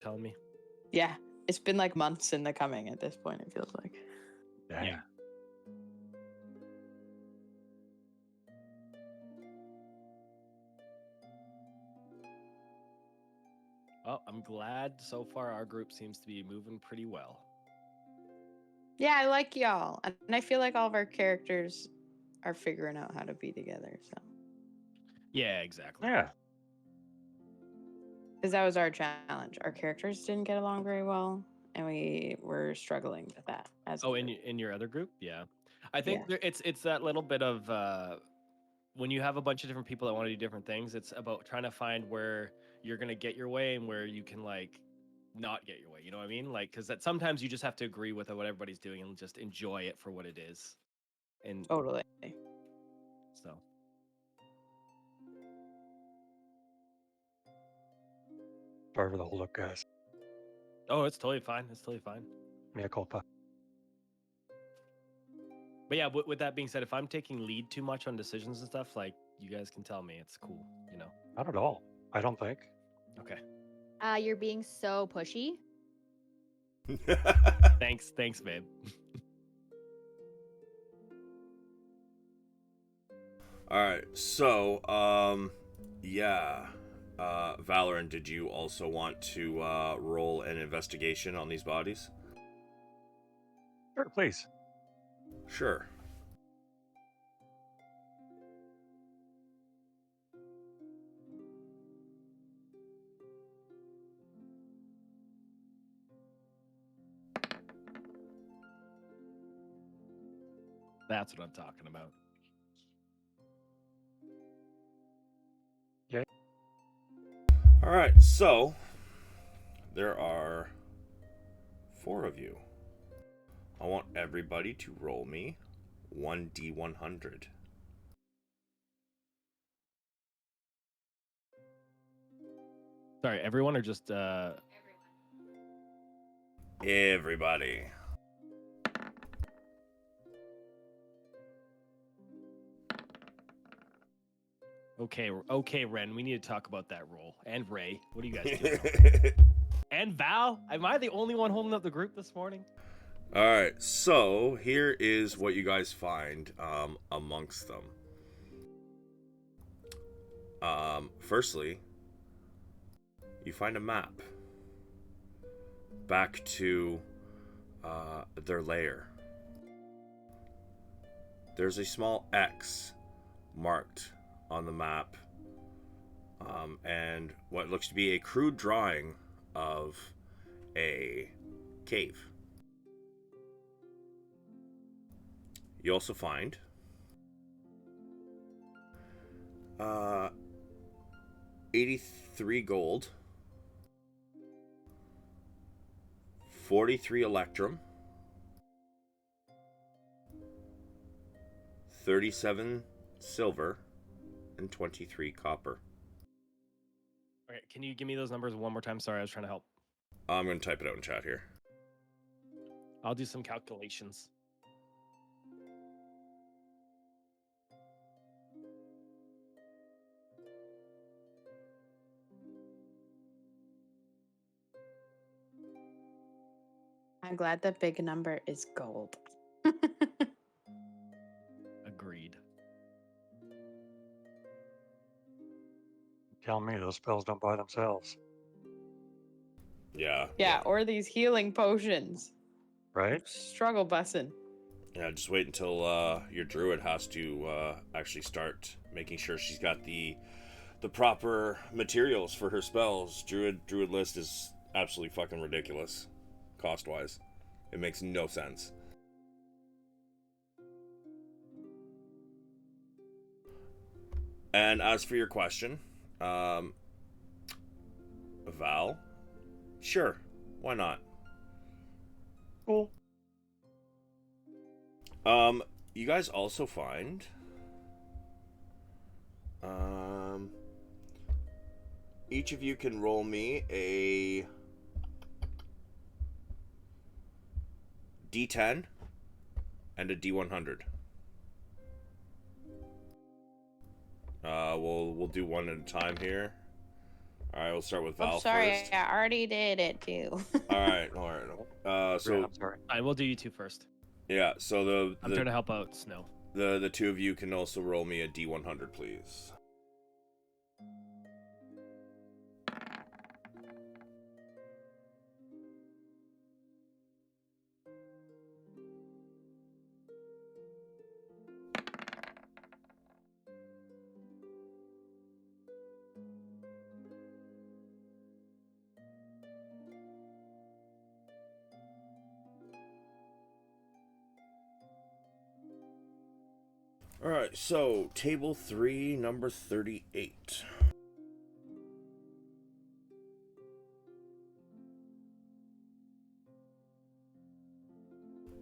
telling me. Yeah, it's been like months in the coming at this point, it feels like. Dang. Yeah. Well, I'm glad so far our group seems to be moving pretty well. Yeah, I like y'all. And I feel like all of our characters are figuring out how to be together. So, Yeah, exactly. Yeah. because that was our challenge. Our characters didn't get along very well, and we were struggling with that. As a Oh, group. in your other group, yeah. I think Yeah. it's that little bit of when you have a bunch of different people that want to do different things. It's about trying to find where you're gonna get your way and where you can like not get your way. You know what I mean? Like, because that sometimes you just have to agree with what everybody's doing and just enjoy it for what it is. And Totally. so. Sorry for the hold up, guys. Oh, it's totally fine. It's totally fine. Mea culpa. But yeah, with that being said, if I'm taking lead too much on decisions and stuff, like you guys can tell me, it's cool. You know. Not at all. I don't think. Okay. You're being so pushy. Thanks, babe. All right, so yeah, Valorant, did you also want to roll an investigation on these bodies? Sure, please. Sure. That's what I'm talking about. Okay. All right, so there are 4 of you. I want everybody to roll me 1d100. Sorry, everyone or just Everybody. Okay, Ren, we need to talk about that roll. And Ray, what are you guys doing? And Val, am I the only one holding up the group this morning? All right, so here is what you guys find amongst them. Firstly, you find a map back to their lair. There's a small X marked on the map, and what looks to be a crude drawing of a cave. You also find 83 gold, 43 electrum, 37 silver, and 23 copper. Okay, can you give me those numbers one more time? Sorry, I was trying to help. I'm going to type it out in chat here. I'll do some calculations. I'm glad the big number is gold. Agreed. Tell me those spells don't buy themselves, Yeah. Or these healing potions. right? Struggle bussin'. Yeah, just wait until your druid has to actually start making sure she's got the proper materials for her spells. Druid list is absolutely fucking ridiculous, cost-wise. It makes no sense. And as for your question, Val, sure, why not? Cool. You guys also find each of you can roll me a D10 and a D100. We'll do one at a time here. All right, we'll start with Oh, Val sorry, first. I already did it too. All right. So I'm sorry. Fine, we'll do you two first. yeah, so I'm trying to help out Snow. the two of you can also roll me a D100, please. All right, so table 3, number 38.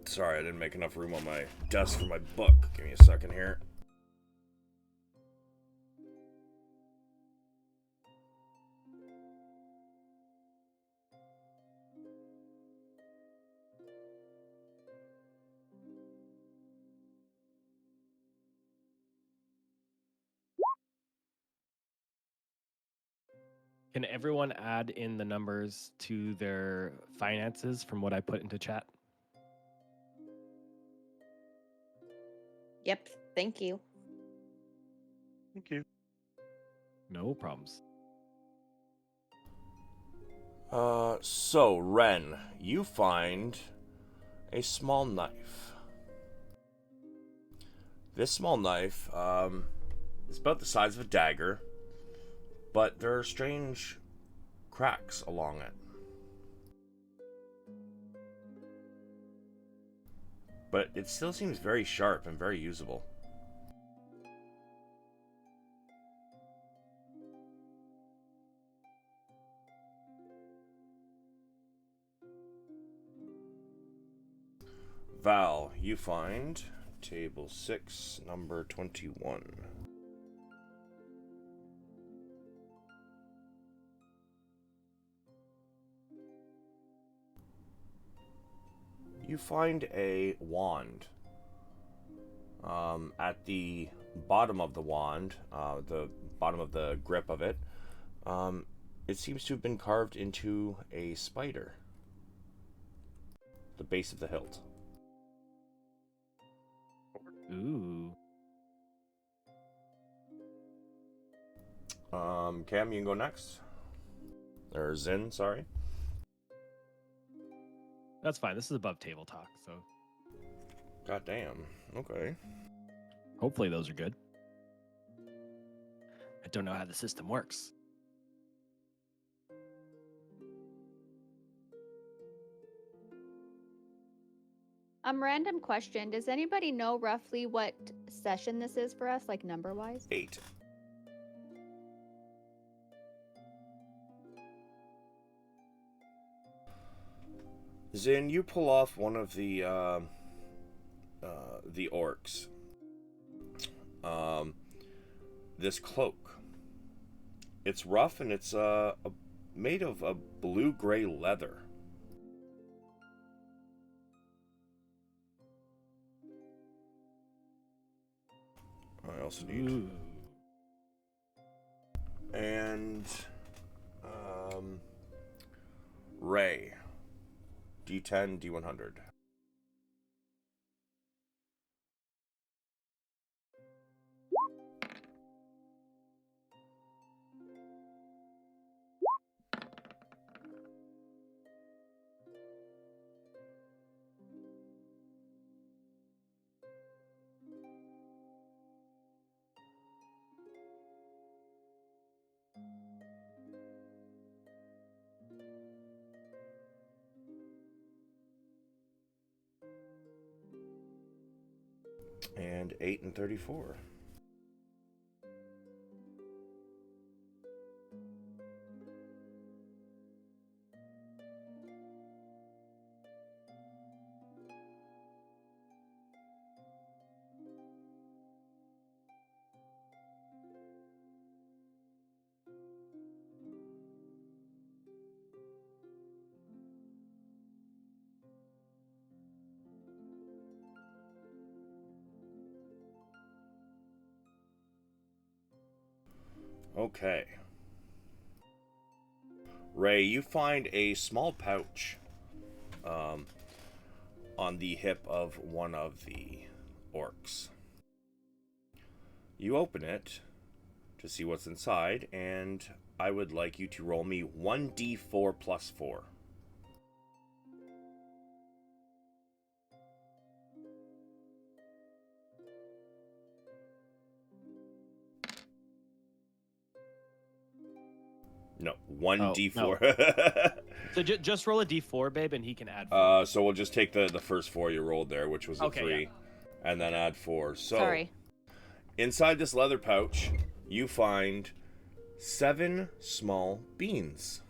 Sorry, I didn't make enough room on my desk for my book. Give me a second here. Can everyone add in the numbers to their finances from what I put into chat? Yep, thank you. Thank you. No problems. So Ren, you find a small knife. This small knife, is about the size of a dagger, but there are strange cracks along it. But it still seems very sharp and very usable. Val, you find table 6, number 21. You find a wand. At the bottom of the wand, the bottom of the grip of it, it seems to have been carved into a spider. The base of the hilt. Ooh. Cam, you can go next. Or Zin, sorry. That's fine. This is above table talk, so God damn. Okay. hopefully those are good. I don't know how the system works. Random question. Does anybody know roughly what session this is for us, like number-wise? 8. Zin, you pull off one of the orcs. This cloak. It's rough and it's made of a blue-gray leather. I also need Ooh. and Ray. D10, D100. And 8 and 34. Okay. Ray, you find a small pouch on the hip of one of the orcs. You open it to see what's inside, and I would like you to roll me 1d4 plus 4. No, 1d4. So just roll a d4, babe, and he can add 4. So we'll just take the first 4 you rolled there, which was a 3, and then add 4. So Sorry. inside this leather pouch, you find 7 small beans.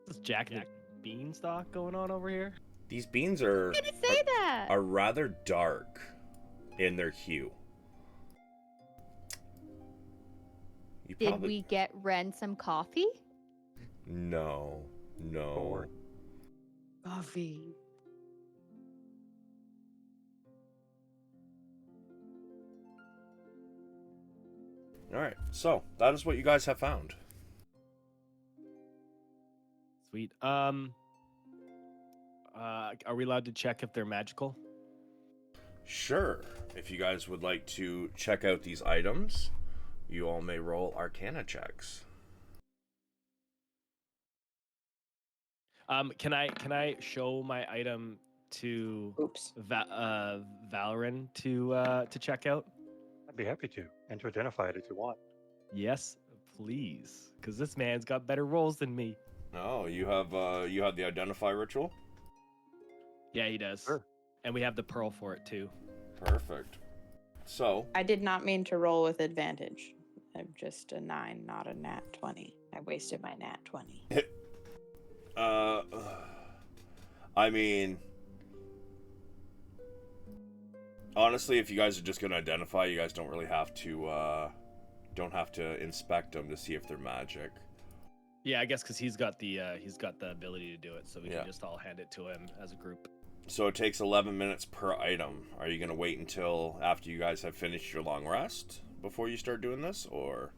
This Jack and the Beanstalk going on over here? These beans are I didn't say that. are rather dark in their hue. You Did probably... we get Ren some coffee? No. Or Coffee. Alright, so that is what you guys have found. Sweet. Are we allowed to check if they're magical? Sure. If you guys would like to check out these items, you all may roll Arcana checks. Can I show my item to Oops. Valoran to check out? I'd be happy to, and to identify it if you want. Yes, please, because this man's got better rolls than me. Oh, you have the identify ritual? Yeah, he does. Sure. And we have the pearl for it too. Perfect. So, I did not mean to roll with advantage. I'm just a 9, not a nat 20. I wasted my nat 20. I mean, honestly, if you guys are just gonna identify, you guys don't really have to inspect them to see if they're magic. Yeah, I guess because he's got the ability to do it, so we Yeah. can just all hand it to him as a group. So it takes 11 minutes per item. Are you gonna wait until after you guys have finished your long rest before you start doing this, or?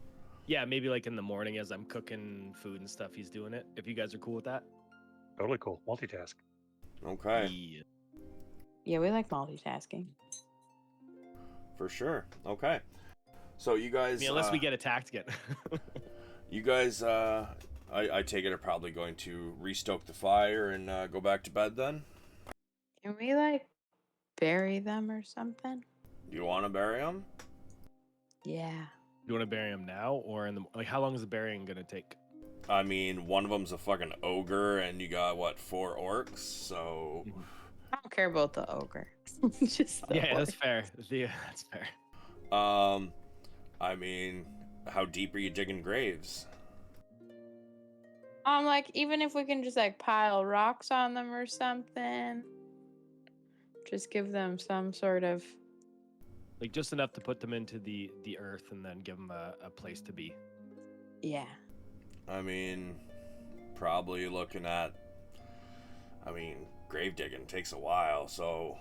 Yeah, maybe like in the morning as I'm cooking food and stuff, he's doing it. If you guys are cool with that. Totally cool. Multitask. Okay, Yeah. Yeah, we like multitasking. for sure. Okay, so you guys, I mean, unless we get attacked again. you guys, I take it are probably going to restoke the fire and go back to bed then. Can we like bury them or something? You want to bury them? Yeah. You want to bury him now, or in the like? How long is the burying gonna take? I mean, one of them's a fucking ogre, and you got what, 4 orcs? So I don't care about the ogre. Just the Yeah, that's orc. fair. Yeah, that's fair. I mean, how deep are you digging graves? Like even if we can just like pile rocks on them or something, just give them some sort of. Like just enough to put them into the earth and then give them a place to be. Yeah. I mean, probably looking at, grave digging takes a while, so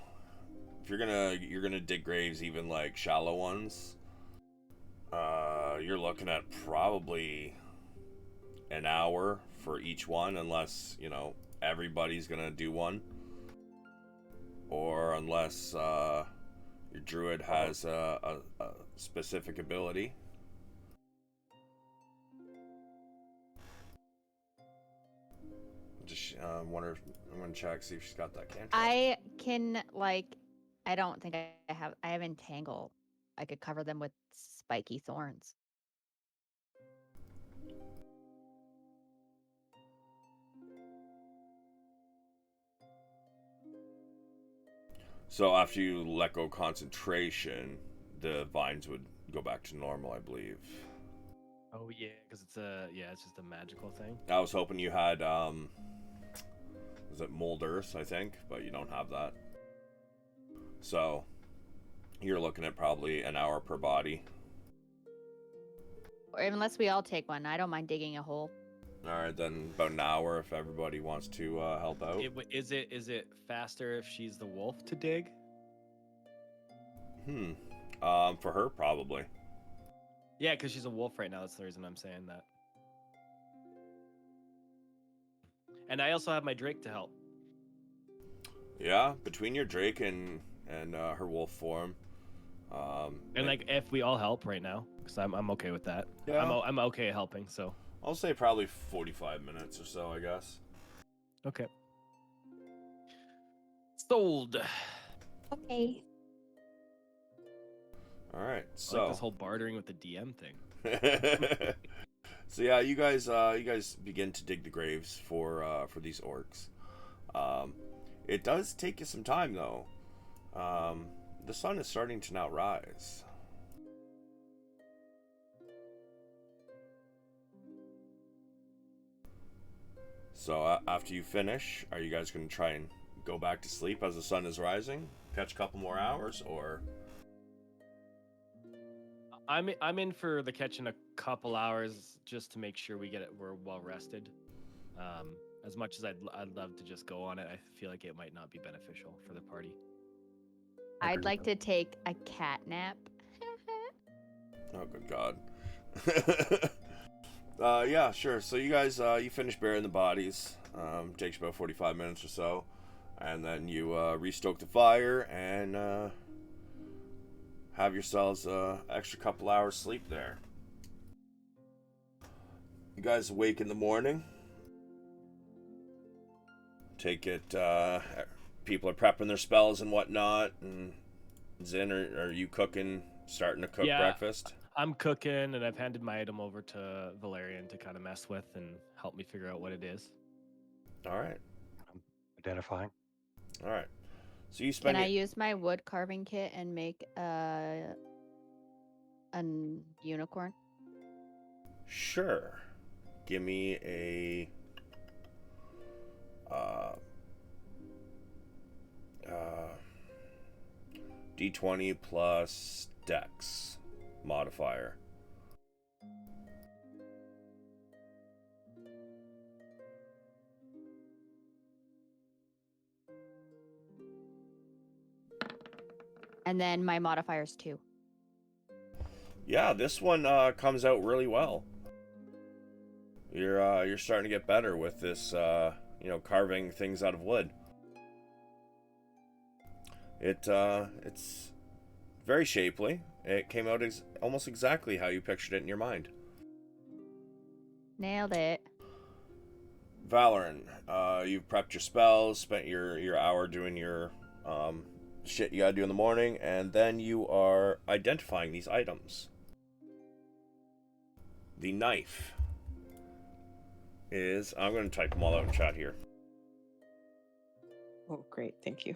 if you're gonna dig graves, even like shallow ones, you're looking at probably an hour for each one, unless, everybody's gonna do one, or unless your druid has a specific ability. Just I'm gonna check, see if she's got that cantrip. I can I don't think I have entangle. I could cover them with spiky thorns. So after you let go concentration, the vines would go back to normal, I believe. Oh yeah, because it's just a magical thing. I was hoping you had was it mold earth, I think, but you don't have that. So you're looking at probably an hour per body. Or unless we all take one, I don't mind digging a hole. All right, then about an hour if everybody wants to help out. Is it faster if she's the wolf to dig? For her probably. Yeah, because she's a wolf right now. That's the reason I'm saying that. And I also have my Drake to help. Yeah, between your Drake and her wolf form. And like, if we all help right now, because I'm okay with that. Yeah. I'm okay helping. So I'll say probably 45 minutes or so, I guess. okay. Sold. Okay. All right, I so like this whole bartering with the DM thing. so yeah, you guys begin to dig the graves for these orcs. It does take you some time though. The sun is starting to now rise. So after you finish, are you guys going to try and go back to sleep as the sun is rising? Catch a couple more hours, or? I'm in for the catch in a couple hours just to make sure we're well rested. As much as I'd love to just go on it, I feel like it might not be beneficial for the party. I'd like to take a cat nap. Oh, good God. Yeah, sure. So you guys, you finish burying the bodies. Takes about 45 minutes or so. And then you restoke the fire and have yourselves extra couple hours sleep there. You guys awake in the morning. Take it, people are prepping their spells and whatnot. And Zin, are you cooking, starting to cook breakfast? I'm cooking, and I've handed my item over to Valerian to kind of mess with and help me figure out what it is. All right. Identifying. All right. So you spend. Can I use my wood carving kit and make a unicorn? Sure. Give me a D20 plus Dex modifier. And then my modifier's 2. Yeah, this one comes out really well. You're starting to get better with this, carving things out of wood. It's very shapely. It came out almost exactly how you pictured it in your mind. Nailed it. Valoran, you've prepped your spells, spent your hour doing your shit you gotta do in the morning, and then you are identifying these items. The knife is... I'm going to type them all out in chat here. Oh, great. Thank you.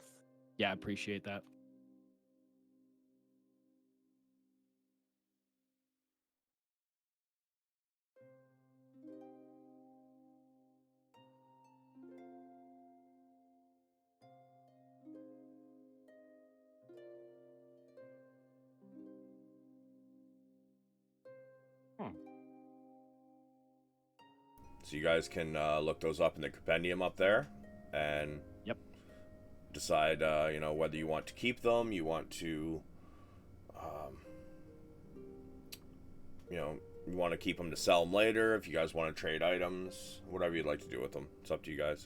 Yeah, I appreciate that. So you guys can look those up in the compendium up there, and decide, whether you want to keep them, you want to, you want to keep them to sell them later. If you guys want to trade items, whatever you'd like to do with them, it's up to you guys.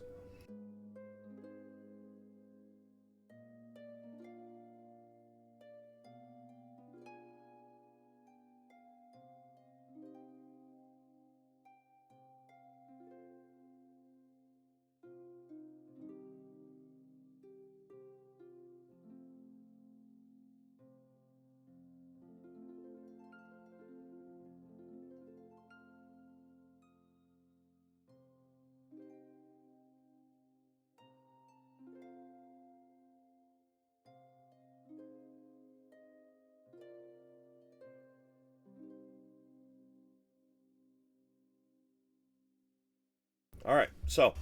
All right, so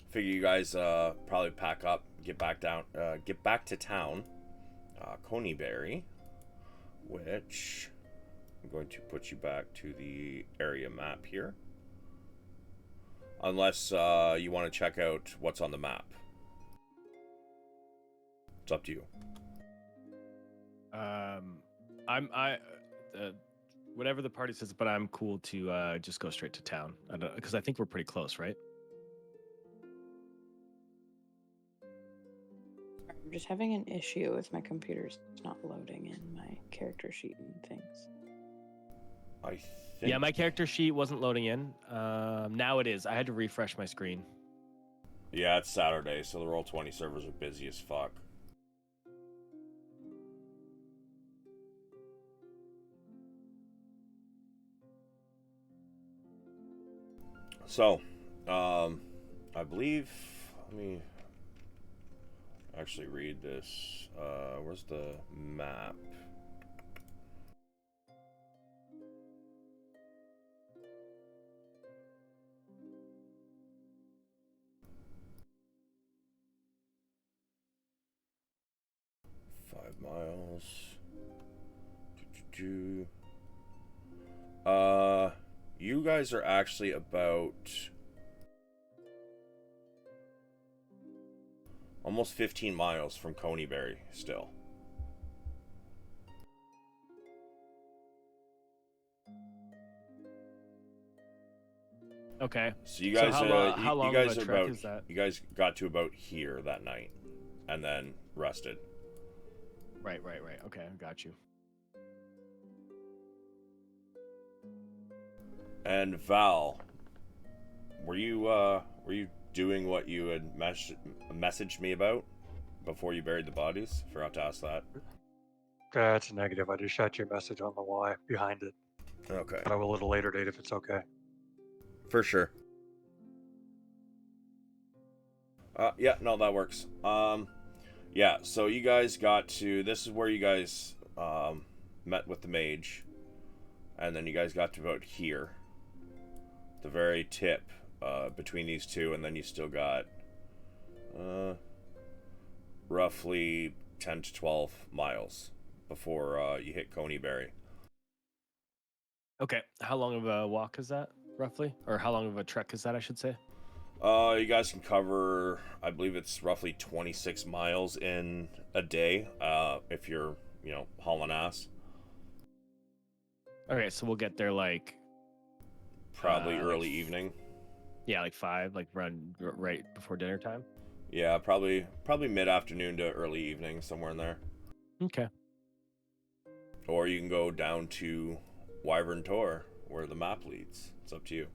figure you guys probably pack up, get back to town. Coneyberry, which I'm going to put you back to the area map here, unless you want to check out what's on the map. It's up to you. whatever the party says, but I'm cool to just go straight to town. I don't, because I think we're pretty close, right? I'm just having an issue with my computer's not loading in my character sheet and things. I think. Yeah, my character sheet wasn't loading in. Now it is. I had to refresh my screen. Yeah, it's Saturday, so the Roll20 servers are busy as fuck. So, I believe. Let me actually read this. Where's the map? Miles. You guys are actually about almost 15 miles from Coneyberry still. Okay. So you guys, how long you guys of a are trek about, is that? you guys got to about here that night, and then rested. Right. Okay, got you. And Val, were you doing what you had messaged me about before you buried the bodies? Forgot to ask that. That's a negative. I just shot you a message on the Y behind it. Okay. But I will at a later date if it's okay. For sure. Yeah, no, that works. Yeah, so you guys got to, this is where you guys met with the mage, and then you guys got to about here, the very tip between these two, and then you still got roughly 10 to 12 miles before you hit Coneyberry. Okay. How long of a walk is that, roughly? Or how long of a trek is that, I should say? You guys can cover, I believe it's roughly 26 miles in a day, if you're, hauling ass. Okay, so we'll get there like... Probably early evening. Yeah, like 5, like run right before dinner time? Yeah, probably mid-afternoon to early evening, somewhere in there. Okay. Or you can go down to Wyvern Tor, where the map leads. It's up to you.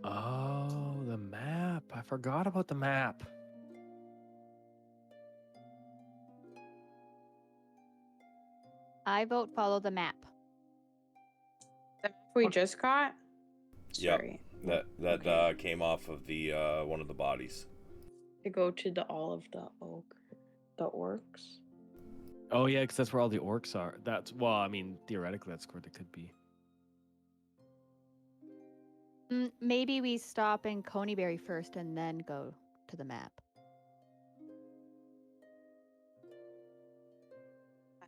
Oh, the map. I forgot about the map. I vote follow the map. The map we just got? Yep. Sorry. That Okay. came off of the one of the bodies. To go to the orcs. Oh, yeah, because that's where all the orcs are. Well, I mean, theoretically, that's where they could be. Maybe we stop in Coneyberry first and then go to the map.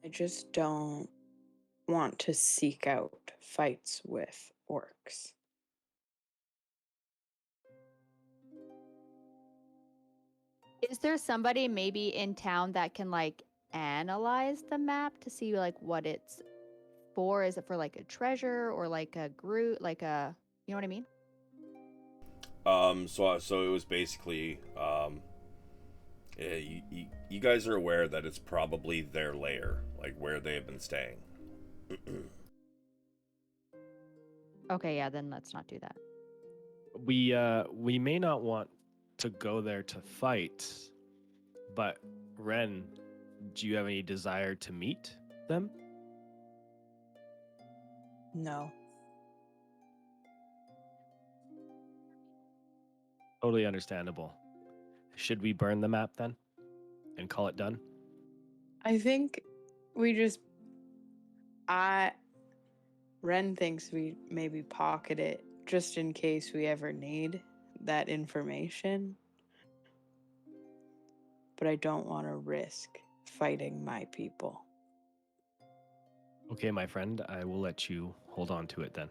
I just don't want to seek out fights with orcs. Is there somebody maybe in town that can analyze the map to see what it's for? Is it for a treasure or a group, you know what I mean? So it was basically you guys are aware that it's probably their lair, like where they have been staying. Okay, yeah, then let's not do that. We may not want to go there to fight, but Ren, do you have any desire to meet them? No. Totally understandable. Should we burn the map then and call it done? I think we just... Ren thinks we maybe pocket it just in case we ever need that information. But I don't want to risk fighting my people. Okay, my friend, I will let you hold on to it then.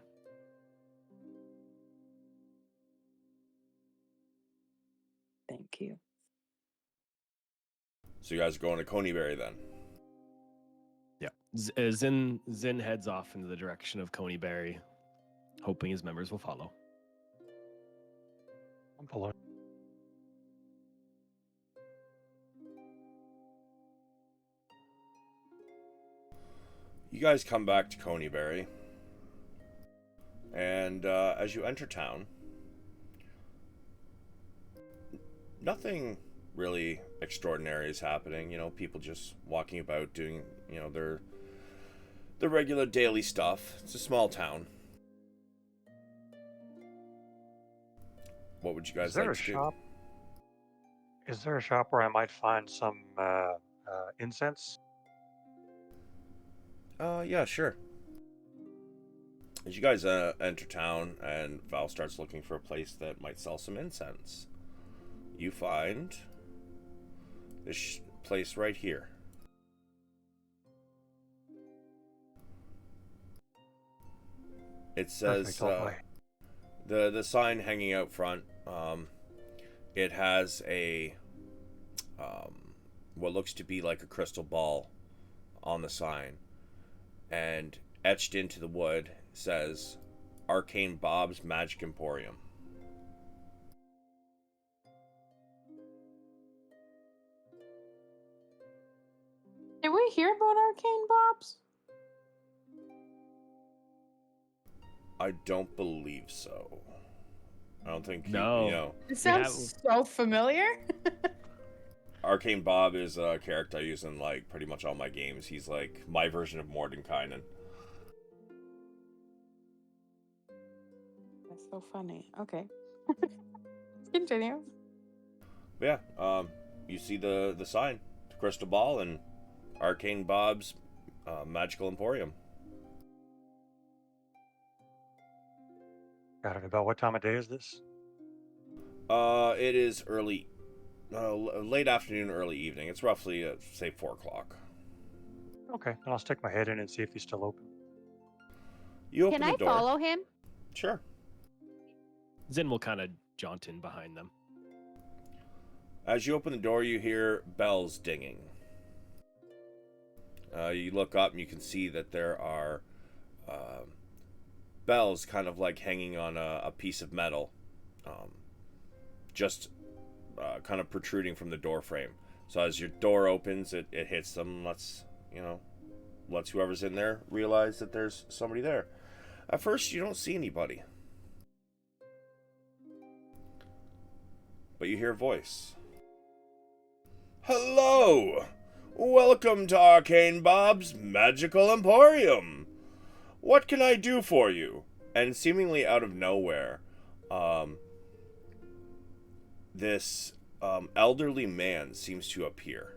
Thank you. So you guys are going to Coneyberry then? Zin heads off into the direction of Coneyberry, hoping his members will follow. I'm following. You guys come back to Coneyberry, and as you enter town, nothing really extraordinary is happening. You know, people just walking about doing, you know, their regular daily stuff. It's a small town. What would you guys like to do? Is there a shop where I might find some incense? Yeah, sure. As you guys enter town and Val starts looking for a place that might sell some incense, you find this place right here. It says the sign hanging out front. It has a what looks to be like a crystal ball on the sign, and etched into the wood says Arcane Bob's Magic Emporium. Did we hear about Arcane Bob's? I don't believe so. I don't think No. you know. It sounds so familiar. Arcane Bob is a character I use in like pretty much all my games. He's like my version of Mordenkainen. That's so funny. Okay. Continue. Yeah, you see the sign, the crystal ball, and Arcane Bob's Magical Emporium. Got it. About what time of day is this? It is early, late afternoon, early evening. It's roughly, say, 4 o'clock. Okay, then I'll stick my head in and see if he's still open. You open Can the I door. follow him? Sure. Zin will kind of jaunt in behind them. As you open the door, you hear bells dinging. You look up and you can see that there are bells kind of like hanging on a piece of metal, just kind of protruding from the door frame. So as your door opens, it hits them, lets whoever's in there realize that there's somebody there. At first, you don't see anybody, but you hear a voice. Hello! Welcome to Arcane Bob's Magical Emporium! What can I do for you? And seemingly out of nowhere, this elderly man seems to appear.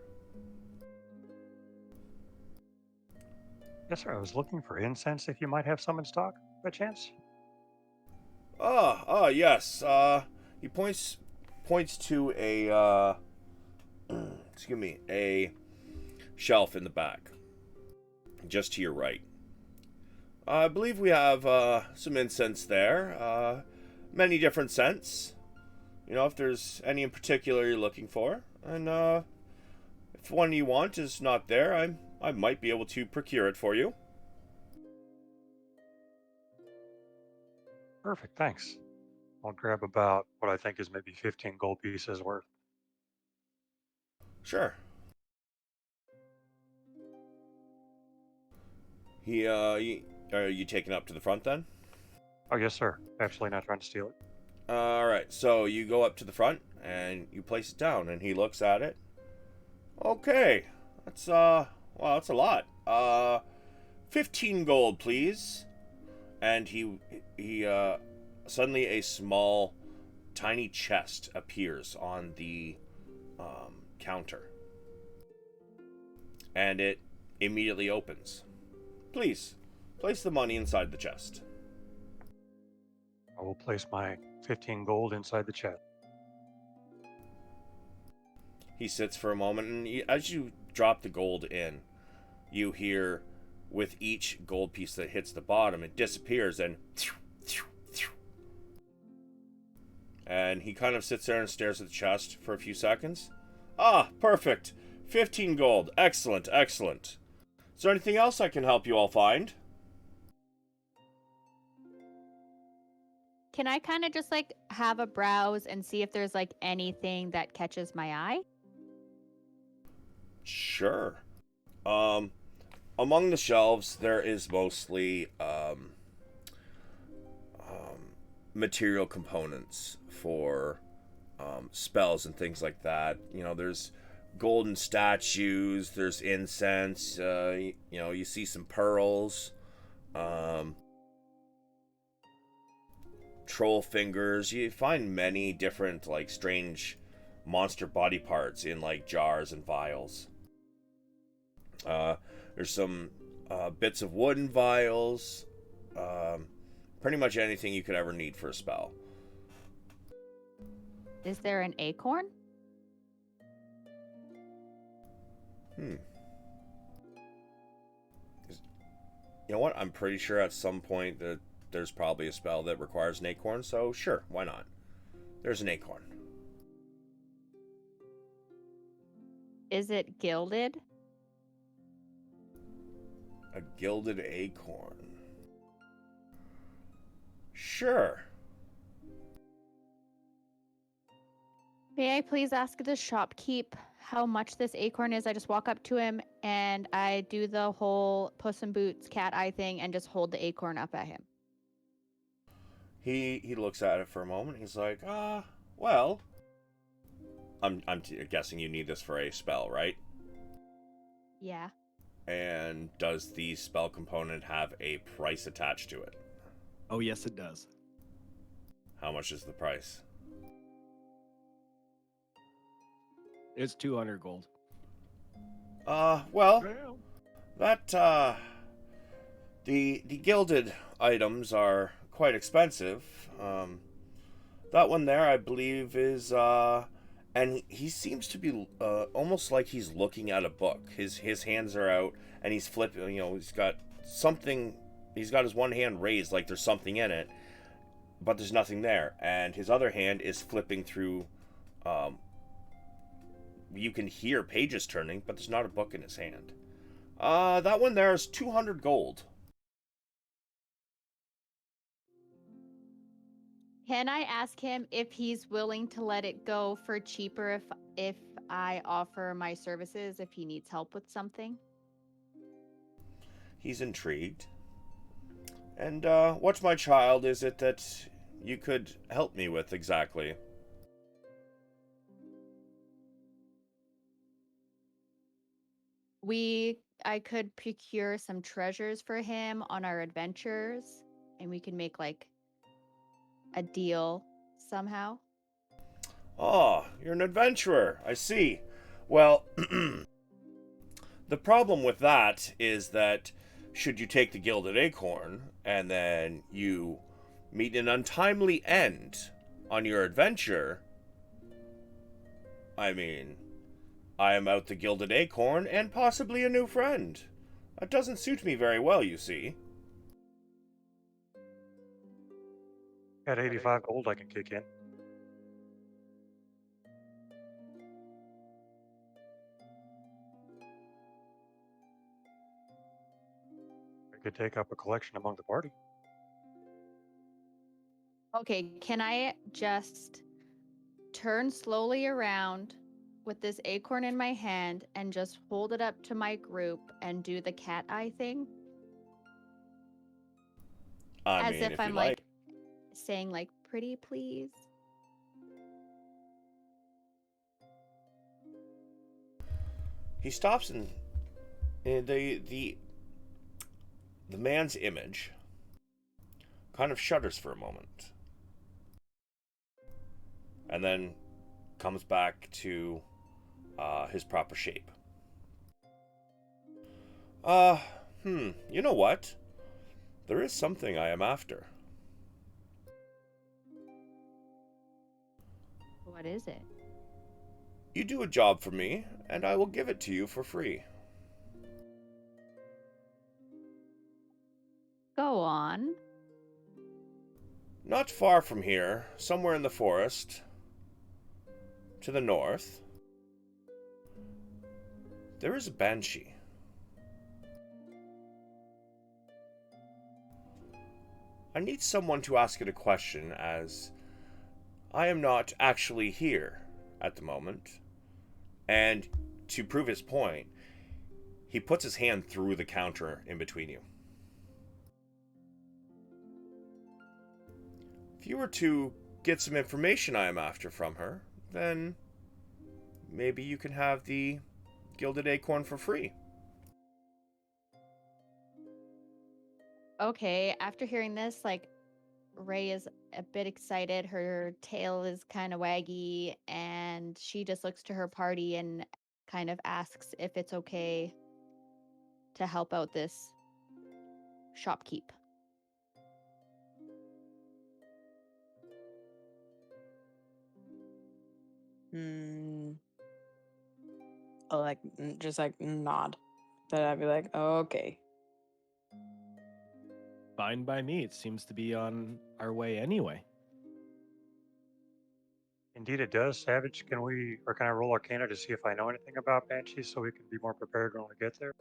Yes, sir. I was looking for incense. If you might have some in stock, by chance. Yes. He points to a excuse me, a shelf in the back, just to your right. I believe we have some incense there. Many different scents. You know, if there's any in particular you're looking for, and if one you want is not there, I might be able to procure it for you. Perfect, thanks. I'll grab about what I think is maybe 15 gold pieces worth. Sure. Are you taking up to the front then? Oh, yes, sir. Absolutely not trying to steal it. Alright, so you go up to the front and you place it down, and he looks at it. Okay, that's that's a lot. 15 gold, please. And he suddenly a small, tiny chest appears on the counter, and it immediately opens. Please, place the money inside the chest. I will place my 15 gold inside the chest. He sits for a moment, and as you drop the gold in, you hear, with each gold piece that hits the bottom, it disappears, and he kind of sits there and stares at the chest for a few seconds. Ah, perfect. 15 gold. Excellent, excellent. Is there anything else I can help you all find? Can I kind of just like have a browse and see if there's like anything that catches my eye? Sure. Among the shelves, there is mostly material components for spells and things like that. You know, there's golden statues, there's incense, you see some pearls, troll fingers. You find many different, like, strange monster body parts in, like, jars and vials. There's some bits of wooden vials, pretty much anything you could ever need for a spell. Is there an acorn? You know what? I'm pretty sure at some point that there's probably a spell that requires an acorn, so sure, why not? There's an acorn. Is it gilded? A gilded acorn. Sure. May I please ask the shopkeep how much this acorn is? I just walk up to him and I do the whole Puss in Boots cat eye thing and just hold the acorn up at him. He looks at it for a moment. He's like, well, I'm guessing you need this for a spell, right? Yeah. And does the spell component have a price attached to it? Oh, yes, it does. How much is the price? It's 200 gold. Well, that, the gilded items are quite expensive. That one there, I believe, is, and he seems to be, almost like he's looking at a book. His hands are out, and he's flipping, he's got something, he's got his one hand raised like there's something in it, but there's nothing there. And his other hand is flipping through, you can hear pages turning, but there's not a book in his hand. That one there is 200 gold. Can I ask him if he's willing to let it go for cheaper if I offer my services, if he needs help with something? He's intrigued. And, what, my child, is it that you could help me with exactly? I could procure some treasures for him on our adventures, and we could make like a deal somehow. Oh, you're an adventurer, I see. Well, the problem with that is that should you take the gilded acorn and then you meet an untimely end on your adventure, I mean, I am out the gilded acorn and possibly a new friend. That doesn't suit me very well, you see. At 85 gold, I can kick in. I could take up a collection among the party. Okay, can I just turn slowly around with this acorn in my hand and just hold it up to my group and do the cat eye thing? As if I'm like saying like, pretty please. He stops and the man's image kind of shudders for a moment. And then comes back to his proper shape. You know what? There is something I am after. What is it? You do a job for me, and I will give it to you for free. Go on. Not far from here, somewhere in the forest, to the north, there is a banshee. I need someone to ask it a question, as I am not actually here at the moment. And to prove his point, he puts his hand through the counter in between you. If you were to get some information I am after from her, then maybe you can have the Gilded Acorn for free. Okay, after hearing this, like, Ray is a bit excited. Her tail is kind of waggy, and she just looks to her party and kind of asks if it's okay to help out this shopkeep. I'll like just like nod. Then I'd be like, oh, okay. Fine by me. It seems to be on our way anyway. Indeed, it does. Savage, can I roll Arcana to see if I know anything about Banshees so we can be more prepared when we get there?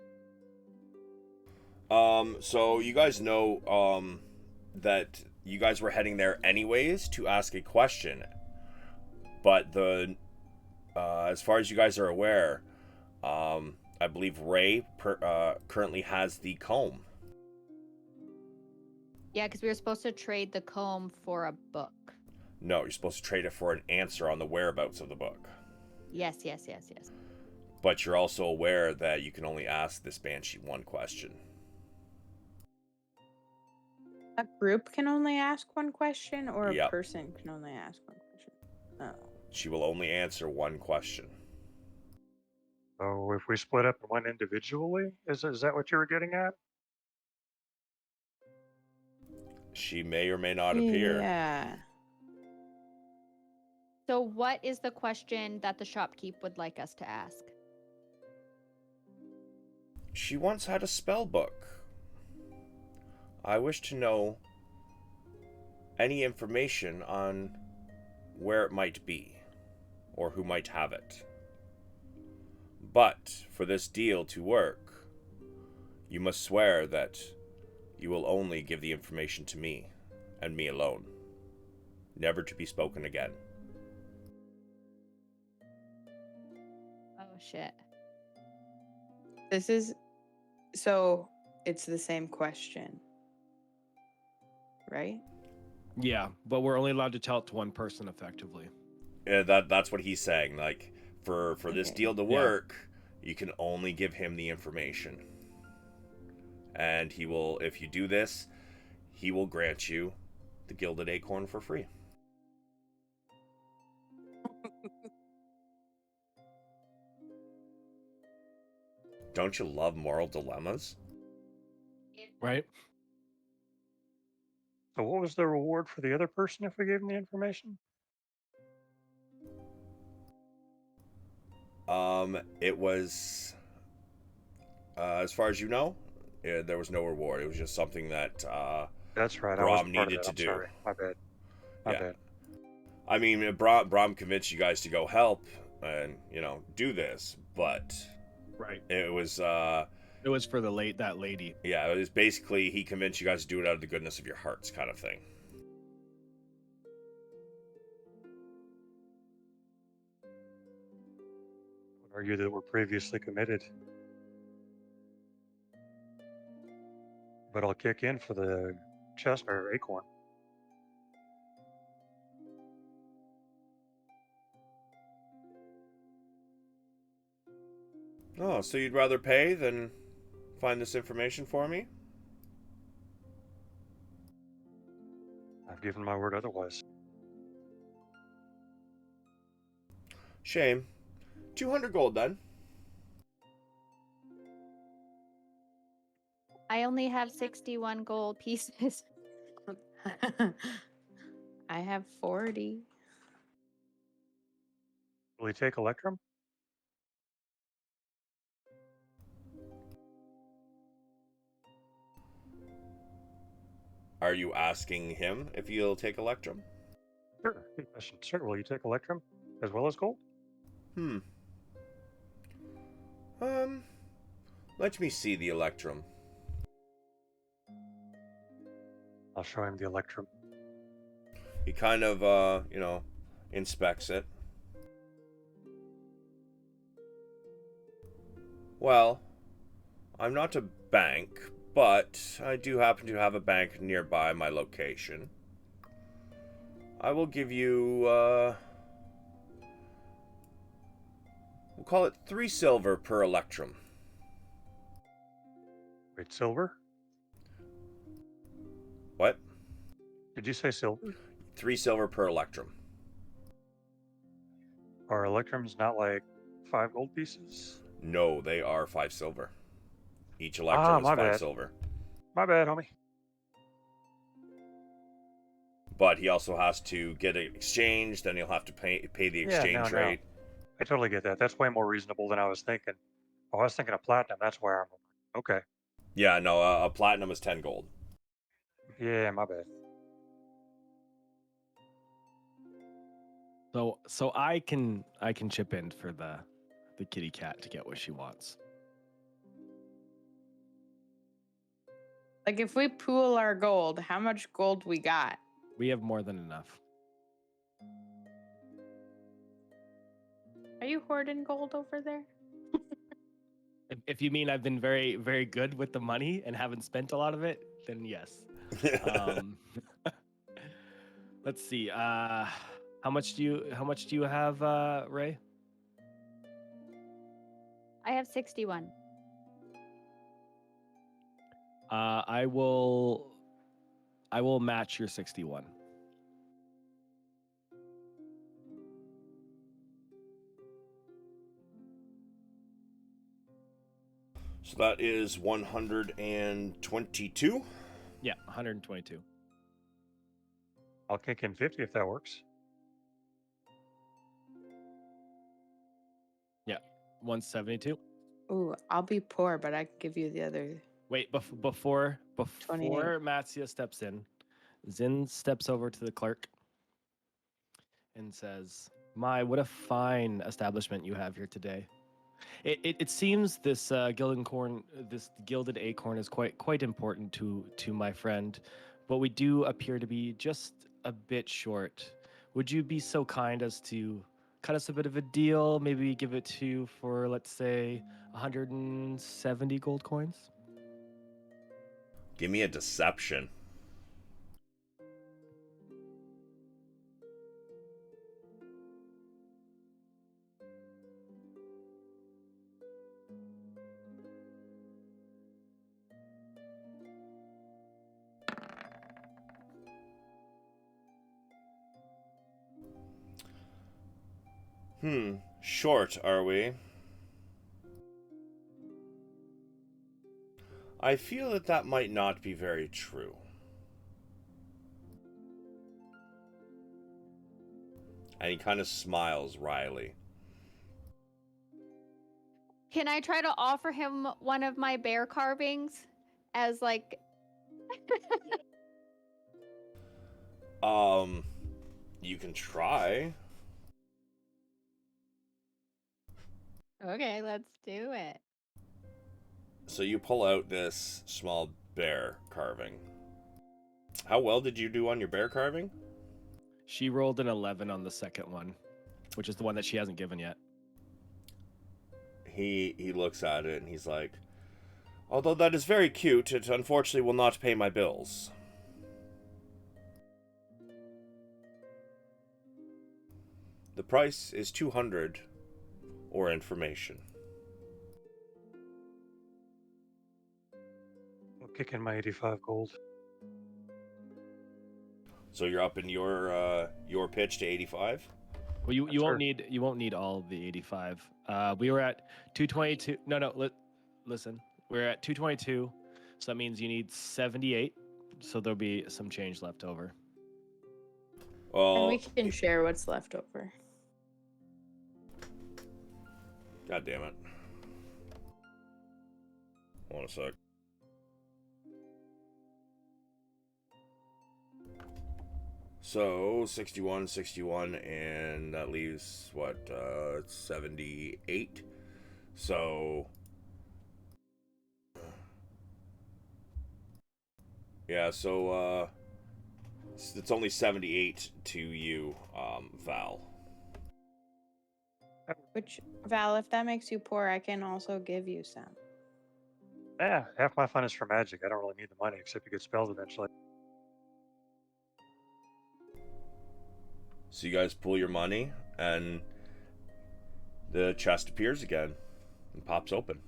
So you guys know, that you guys were heading there anyways to ask a question. But as far as you guys are aware, I believe Ray currently has the comb. Yeah, because we were supposed to trade the comb for a book. No, you're supposed to trade it for an answer on the whereabouts of the book. Yes. But you're also aware that you can only ask this Banshee one question. A group can only ask one question, or a Yep. person can only ask one question. Oh. She will only answer one question. So if we split up and went individually, is that what you were getting at? She may or may not appear. Yeah. So what is the question that the shopkeep would like us to ask? She once had a spell book. I wish to know any information on where it might be, or who might have it. But for this deal to work, you must swear that you will only give the information to me, and me alone, never to be spoken again. Oh, shit. This is so it's the same question, right? Yeah, but we're only allowed to tell it to one person effectively. Yeah, that's what he's saying. Like, for this Okay. deal to Yeah. work, you can only give him the information. And he will, if you do this, he will grant you the Gilded Acorn for free. Don't you love moral dilemmas? Right? So what was the reward for the other person if we gave them the information? It was, as far as you know, there was no reward. It was just something that That's right. I Brom wasn't part of needed that. to I'm do. sorry. My bad. My Yeah. bad. I mean, Brom convinced you guys to go help and, do this, but Right. it was, It was for that lady. yeah, it was basically he convinced you guys to do it out of the goodness of your hearts kind of thing. I would argue that we're previously committed. But I'll kick in for the chest or acorn. Oh, so you'd rather pay than find this information for me? I've given my word otherwise. Shame. 200 gold then. I only have 61 gold pieces. I have 40. Will he take Electrum? Are you asking him if he'll take Electrum? Sure. Good question. Sure. Will you take Electrum as well as gold? Let me see the Electrum. I'll show him the Electrum. He kind of, inspects it. Well, I'm not a bank, but I do happen to have a bank nearby my location. I will give you, we'll call it 3 silver per Electrum. Wait, silver? What? Did you say silver? 3 silver per Electrum. Are Electrums not like 5 gold pieces? No, they are 5 silver. Each Electrum is my 5 bad. silver. My bad, homie. But he also has to get it exchanged, then he'll have to pay the exchange rate. I totally get that. That's way more reasonable than I was thinking. Oh, I was thinking of platinum. That's where I'm. Okay. Yeah, no, a platinum is 10 gold. Yeah, my bad. So I can chip in for the kitty cat to get what she wants. Like if we pool our gold, how much gold we got? We have more than enough. Are you hoarding gold over there? If you mean I've been very, very good with the money and haven't spent a lot of it, then yes. Let's see. How much do you have, Ray? I have 61. I will match your 61. So that is 122. Yeah, 122. I'll kick in 50 if that works. Yeah, 172. Ooh, I'll be poor, but I can give you the other. Wait, before 28. Matsia steps in, Zin steps over to the clerk and says, "My, what a fine establishment you have here today. It seems this this gilded acorn is quite important to my friend, but we do appear to be just a bit short. Would you be so kind as to cut us a bit of a deal? Maybe give it to you for, let's say, 170 gold coins?" Give me a deception. Short, are we? I feel that might not be very true. And he kind of smiles wryly. Can I try to offer him one of my bear carvings as like You can try. Okay, let's do it. So you pull out this small bear carving. How well did you do on your bear carving? She rolled an 11 on the second one, which is the one that she hasn't given yet. He looks at it and he's like, although that is very cute, it unfortunately will not pay my bills. The price is 200 or information. I'll kick in my 85 gold. So you're up in your pitch to 85? Well, you won't need all of the 85. We were at 222. No, listen. We're at 222, so that means you need 78. So there'll be some change left over. Well, And we can share what's left over. God damn it. Hold on a sec. So 61, and that leaves what, 78. So yeah, so It's only 78 to you, Val. Which, Val, if that makes you poor, I can also give you some. Yeah, half my fun is for magic. I don't really need the money except to get spells eventually. So you guys pull your money, and the chest appears again and pops open.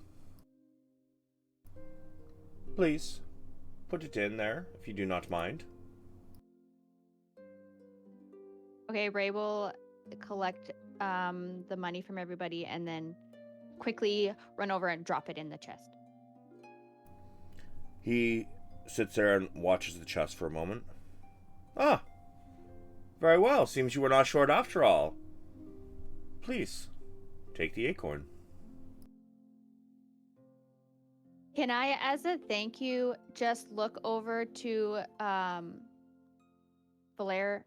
Please, put it in there, if you do not mind. Okay, Ray will collect the money from everybody and then quickly run over and drop it in the chest. He sits there and watches the chest for a moment. Ah, very well. Seems you were not short after all. Please, take the acorn. Can I, as a thank you, just look over to Valerian?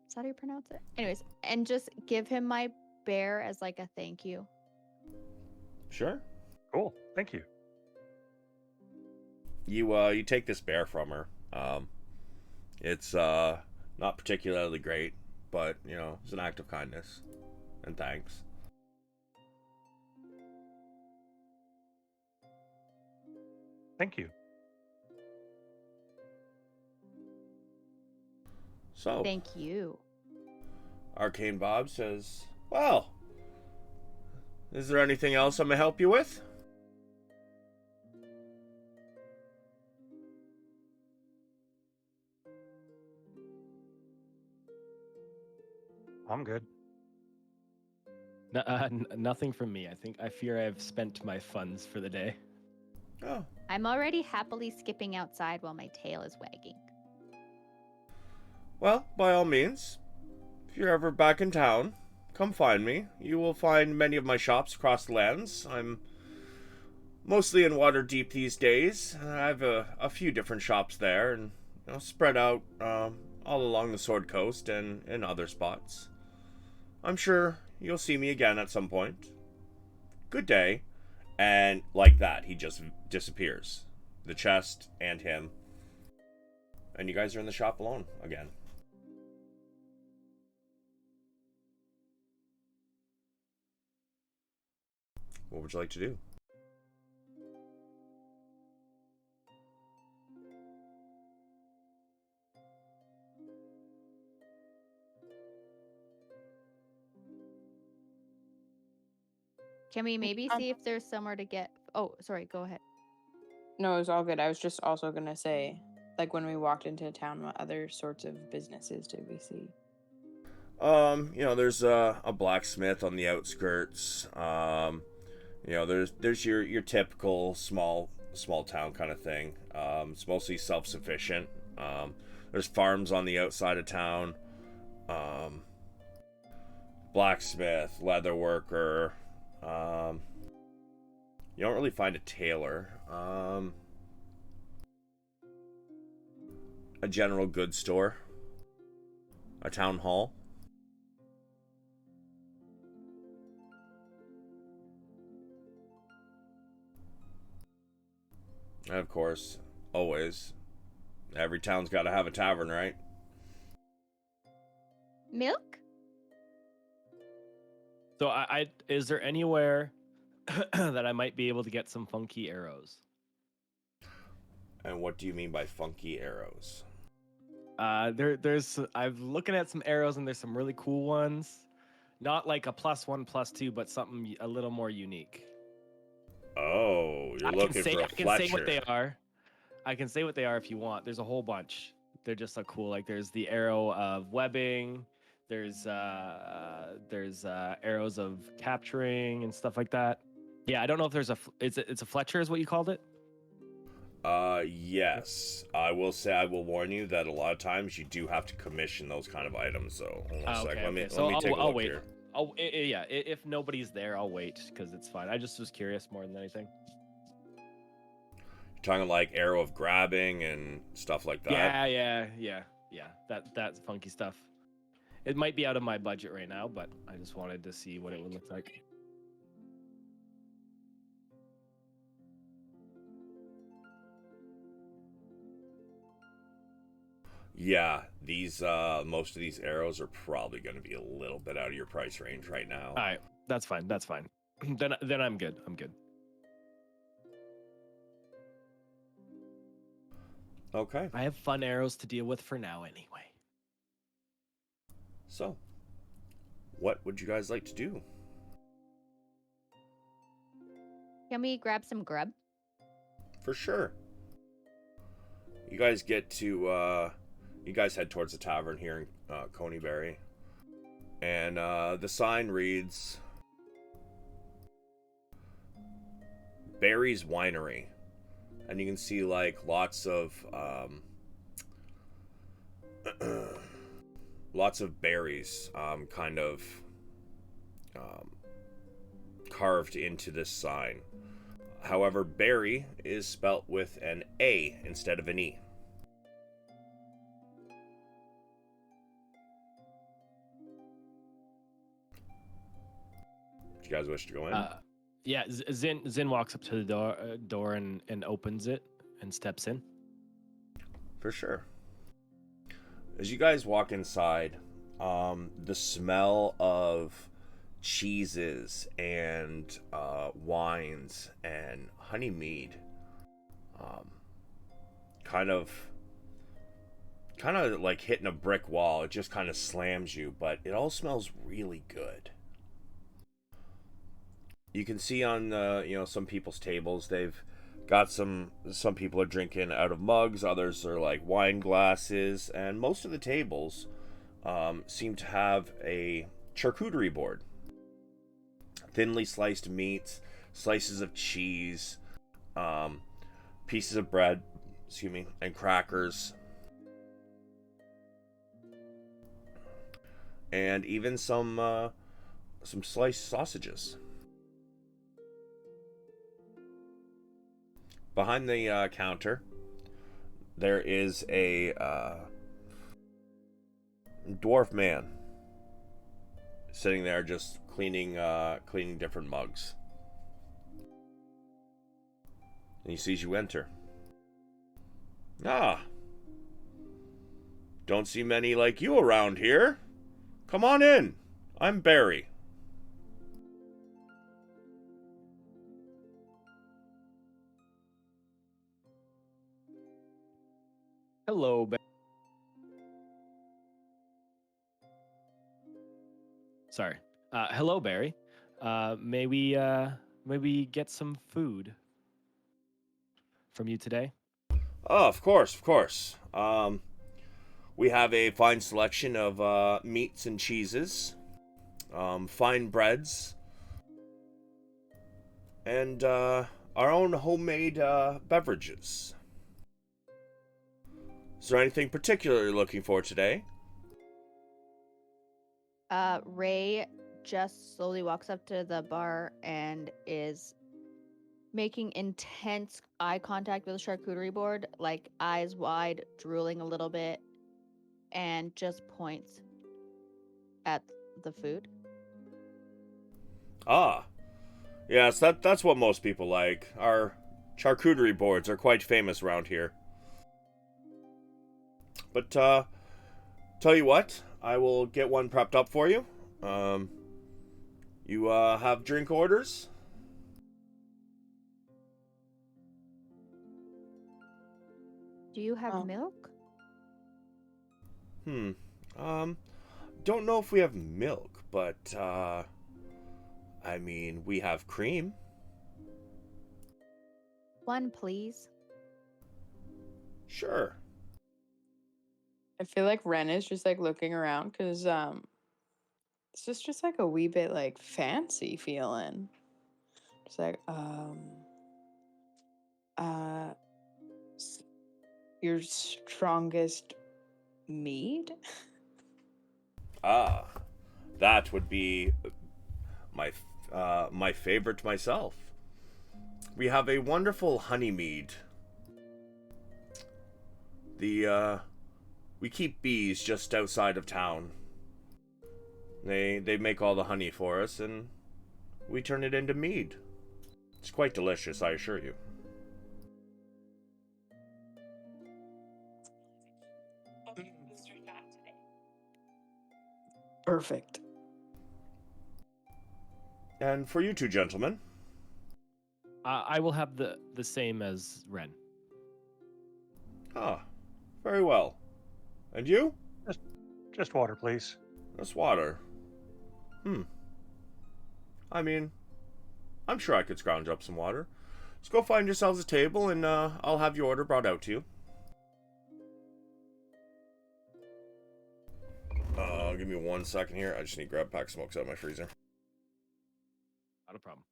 Is that how you pronounce it? Anyways, and just give him my bear as like a thank you. Sure. Cool. Thank you. You take this bear from her. It's not particularly great, but you know, it's an act of kindness and thanks. Thank you. So, Thank you. Arcane Bob says, "Well, is there anything else I may help you with?" I'm good. Nothing from me. I fear I've spent my funds for the day. Oh, I'm already happily skipping outside while my tail is wagging. well, by all means, if you're ever back in town, come find me. You will find many of my shops across the lands. I'm mostly in Waterdeep these days. I have a few different shops there, and you know, spread out all along the Sword Coast and in other spots. I'm sure you'll see me again at some point. Good day. And like that, he just disappears. The chest and him. And you guys are in the shop alone again. What would you like to do? Can we maybe see if there's somewhere to get... Oh, sorry, go ahead. No, it was all good. I was just also gonna say, like when we walked into town, what other sorts of businesses did we see? You know, there's a blacksmith on the outskirts. You know, there's your typical small town kind of thing. It's mostly self-sufficient. There's farms on the outside of town. Blacksmith, leather worker. You don't really find a tailor. A general goods store. A town hall. And of course, always, every town's got to have a tavern, right? Milk? So is there anywhere that I might be able to get some funky arrows? And what do you mean by funky arrows? There's I'm looking at some arrows and there's some really cool ones. Not like a +1, +2, but something a little more unique. Oh, you're looking for a I can say what they Fletcher. are. I can say what they are if you want. There's a whole bunch. They're just so cool. Like there's the arrow of webbing. There's arrows of capturing and stuff like that. Yeah, I don't know if there's it's a Fletcher is what you called it. Yes. I will say, I will warn you that a lot of times you do have to commission those kind of items. So hold on a sec. Let me take a I'll look wait. here. Yeah, if nobody's there, I'll wait because it's fine. I just was curious more than anything. You're talking like arrow of grabbing and stuff like that. Yeah. That's funky stuff. It might be out of my budget right now, but I just wanted to see what it would look like. Yeah, these most of these arrows are probably going to be a little bit out of your price range right now. All right, that's fine. That's fine. Then I'm good. I'm good. Okay. I have fun arrows to deal with for now, anyway. So, what would you guys like to do? Can we grab some grub? For sure. You guys get to you guys head towards the tavern here in Coneyberry, and the sign reads Barry's Winery, and you can see like lots of lots of berries kind of carved into this sign. However, Barry is spelt with an A instead of an E. Do you guys wish to go in? Yeah, Zin walks up to the door and opens it and steps in. For sure. As you guys walk inside, the smell of cheeses and wines and honey mead kind of like hitting a brick wall. It just kind of slams you, but it all smells really good. You can see on some people's tables, they've got some people are drinking out of mugs, others are like wine glasses, and most of the tables seem to have a charcuterie board. Thinly sliced meats, slices of cheese, pieces of bread, and crackers, and even some sliced sausages. Behind the counter, there is a dwarf man sitting there just cleaning different mugs. And he sees you enter. Ah, don't see many like you around here. Come on in. I'm Barry. Hello, Sorry. Hello, Barry. May we get some food from you today? Oh, of course, of course. We have a fine selection of meats and cheeses, fine breads, and our own homemade beverages. Is there anything particular you're looking for today? Ray just slowly walks up to the bar and is making intense eye contact with the charcuterie board, like eyes wide, drooling a little bit, and just points at the food. Ah, yes, that's what most people like. Our charcuterie boards are quite famous around here. But tell you what, I will get one prepped up for you. You have drink orders? Do you have Oh. milk? Don't know if we have milk, but I mean, we have cream. One, please. Sure. I feel like Ren is just like looking around because this is just like a wee bit like fancy feeling. It's like your strongest mead. Ah, that would be my favorite myself. We have a wonderful honey mead. We keep bees just outside of town. They make all the honey for us, and we turn it into mead. It's quite delicious, I assure you. Perfect. And for you two gentlemen, I will have the same as Ren. ah, very well. And you? Just water, please. That's water. I mean, I'm sure I could scrounge up some water. Let's go find yourselves a table, and I'll have your order brought out to you. Give me 1 second here. I just need to grab a pack of smokes out of my freezer. Not a problem.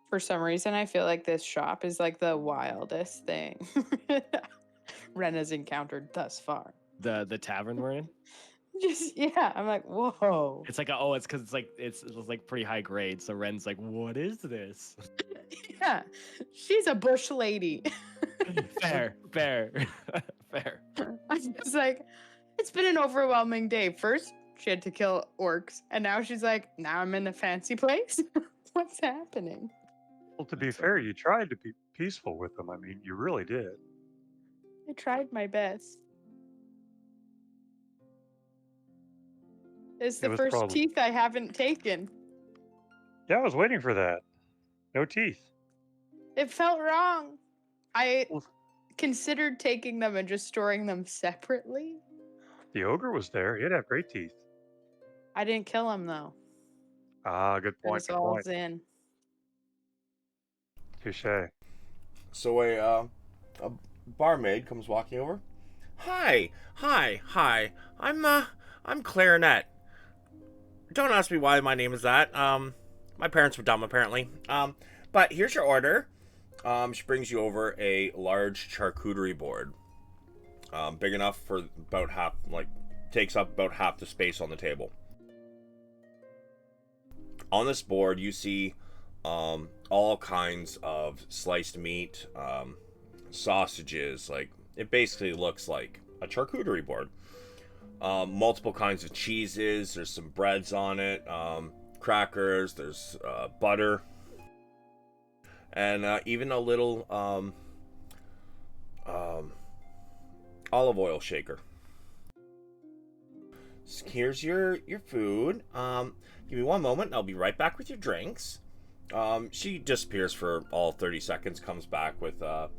For some reason, I feel like this shop is like the wildest thing Ren has encountered thus far. The tavern we're in. Just yeah, I'm like, whoa. It's like it's because it's like pretty high grade. So Ren's like, what is this? Yeah, she's a bush lady. fair, fair. I'm just like, it's been an overwhelming day. First, she had to kill orcs, and now she's like, now I'm in a fancy place. What's happening? Well, to be fair, you tried to be peaceful with them. I mean, you really did. I tried my best. It's the was first probably- teeth I haven't taken. Yeah, I was waiting for that. No teeth. It felt wrong. I Well, considered taking them and just storing them separately. the ogre was there. He'd have great teeth. I didn't kill him though. Ah, good It point. was Good all point. in. Touche. So a barmaid comes walking over. Hi. I'm Clarinet. Don't ask me why my name is that. My parents were dumb apparently. But here's your order. She brings you over a large charcuterie board. Big enough for about half, takes up about half the space on the table. On this board, you see all kinds of sliced meat, sausages. Like, it basically looks like a charcuterie board. Multiple kinds of cheeses. There's some breads on it, crackers. There's butter, and even a little olive oil shaker. So here's your food. Give me 1 moment, and I'll be right back with your drinks. She disappears for all 30 seconds, comes back with a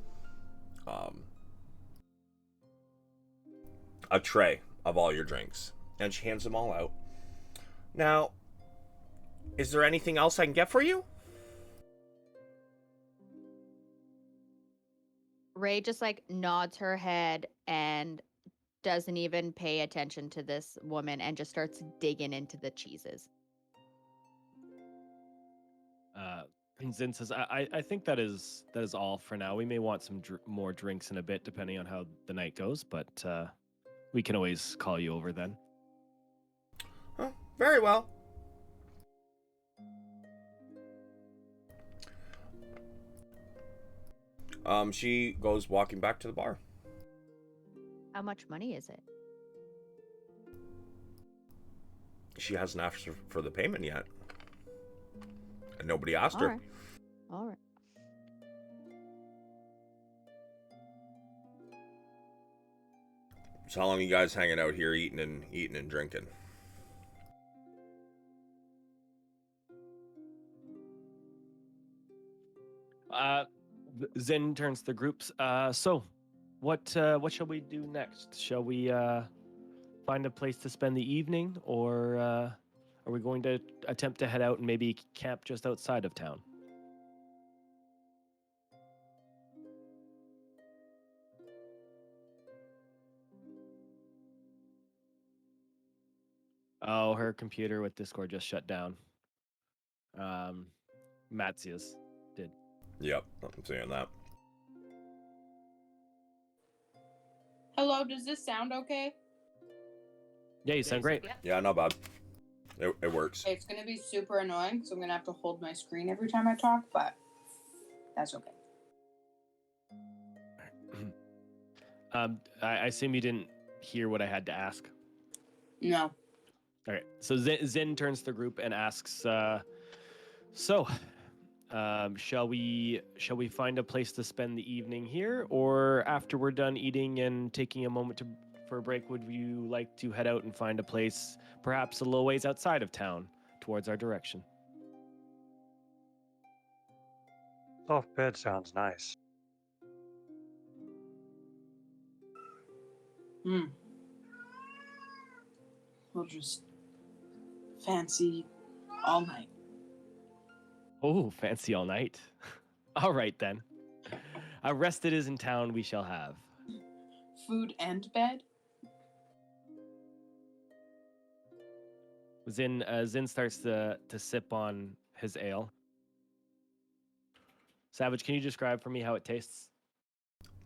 tray of all your drinks, and she hands them all out. Now, is there anything else I can get for you? Ray just like nods her head and doesn't even pay attention to this woman and just starts digging into the cheeses. Zin says, I think that is all for now. We may want some more drinks in a bit, depending on how the night goes, but we can always call you over then. Oh, very well. She goes walking back to the bar. How much money is it? She hasn't asked for the payment yet. And nobody asked her. All right. So how long are you guys hanging out here eating and drinking? Zin turns to the groups. So what shall we do next? Shall we find a place to spend the evening, or are we going to attempt to head out and maybe camp just outside of town? Oh, her computer with Discord just shut down. Matsia's did. Yep, I'm seeing that. Hello, does this sound okay? Yeah, you sound great. Yeah, not bad. It works. It's gonna be super annoying, so I'm gonna have to hold my screen every time I talk, but that's okay. I assume you didn't hear what I had to ask? No. All right. So Zin turns to the group and asks, shall we find a place to spend the evening here, or after we're done eating and taking a moment for a break, would you like to head out and find a place, perhaps a little ways outside of town, towards our direction? Soft bed sounds nice. We'll just fancy all night. Oh, fancy all night. All right then. A rest it is in town we shall have. Food and bed? Zin starts to sip on his ale. Savage, can you describe for me how it tastes?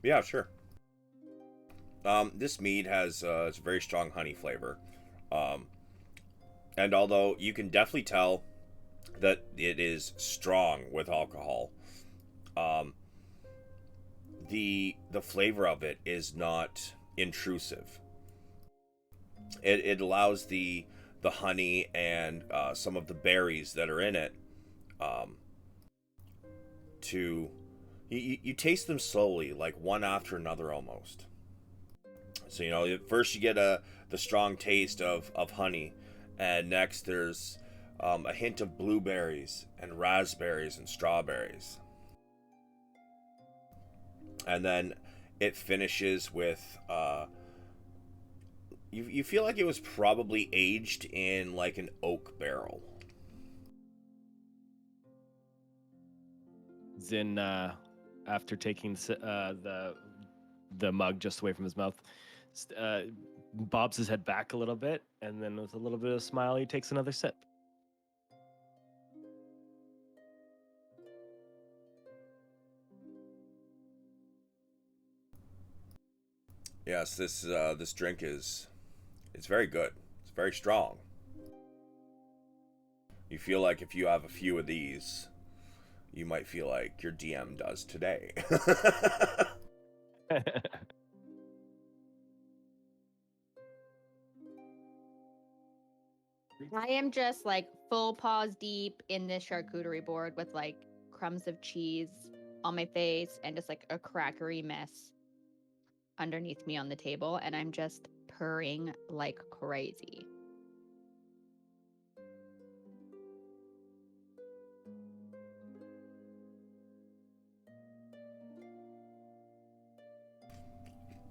Yeah, sure. This mead has it's a very strong honey flavor. And although you can definitely tell that it is strong with alcohol, the flavor of it is not intrusive. It allows the honey and some of the berries that are in it to you taste them slowly, like one after another almost. So first you get the strong taste of honey, and next there's a hint of blueberries and raspberries and strawberries, and then it finishes with you feel like it was probably aged in like an oak barrel. Zin, after taking the mug just away from his mouth, bobs his head back a little bit, and then with a little bit of a smile, he takes another sip. Yes, this drink it's very good. It's very strong. You feel like if you have a few of these, you might feel like your DM does today. I am just like full paws deep in this charcuterie board with like crumbs of cheese on my face and just like a crackery mess underneath me on the table, and I'm just purring like crazy.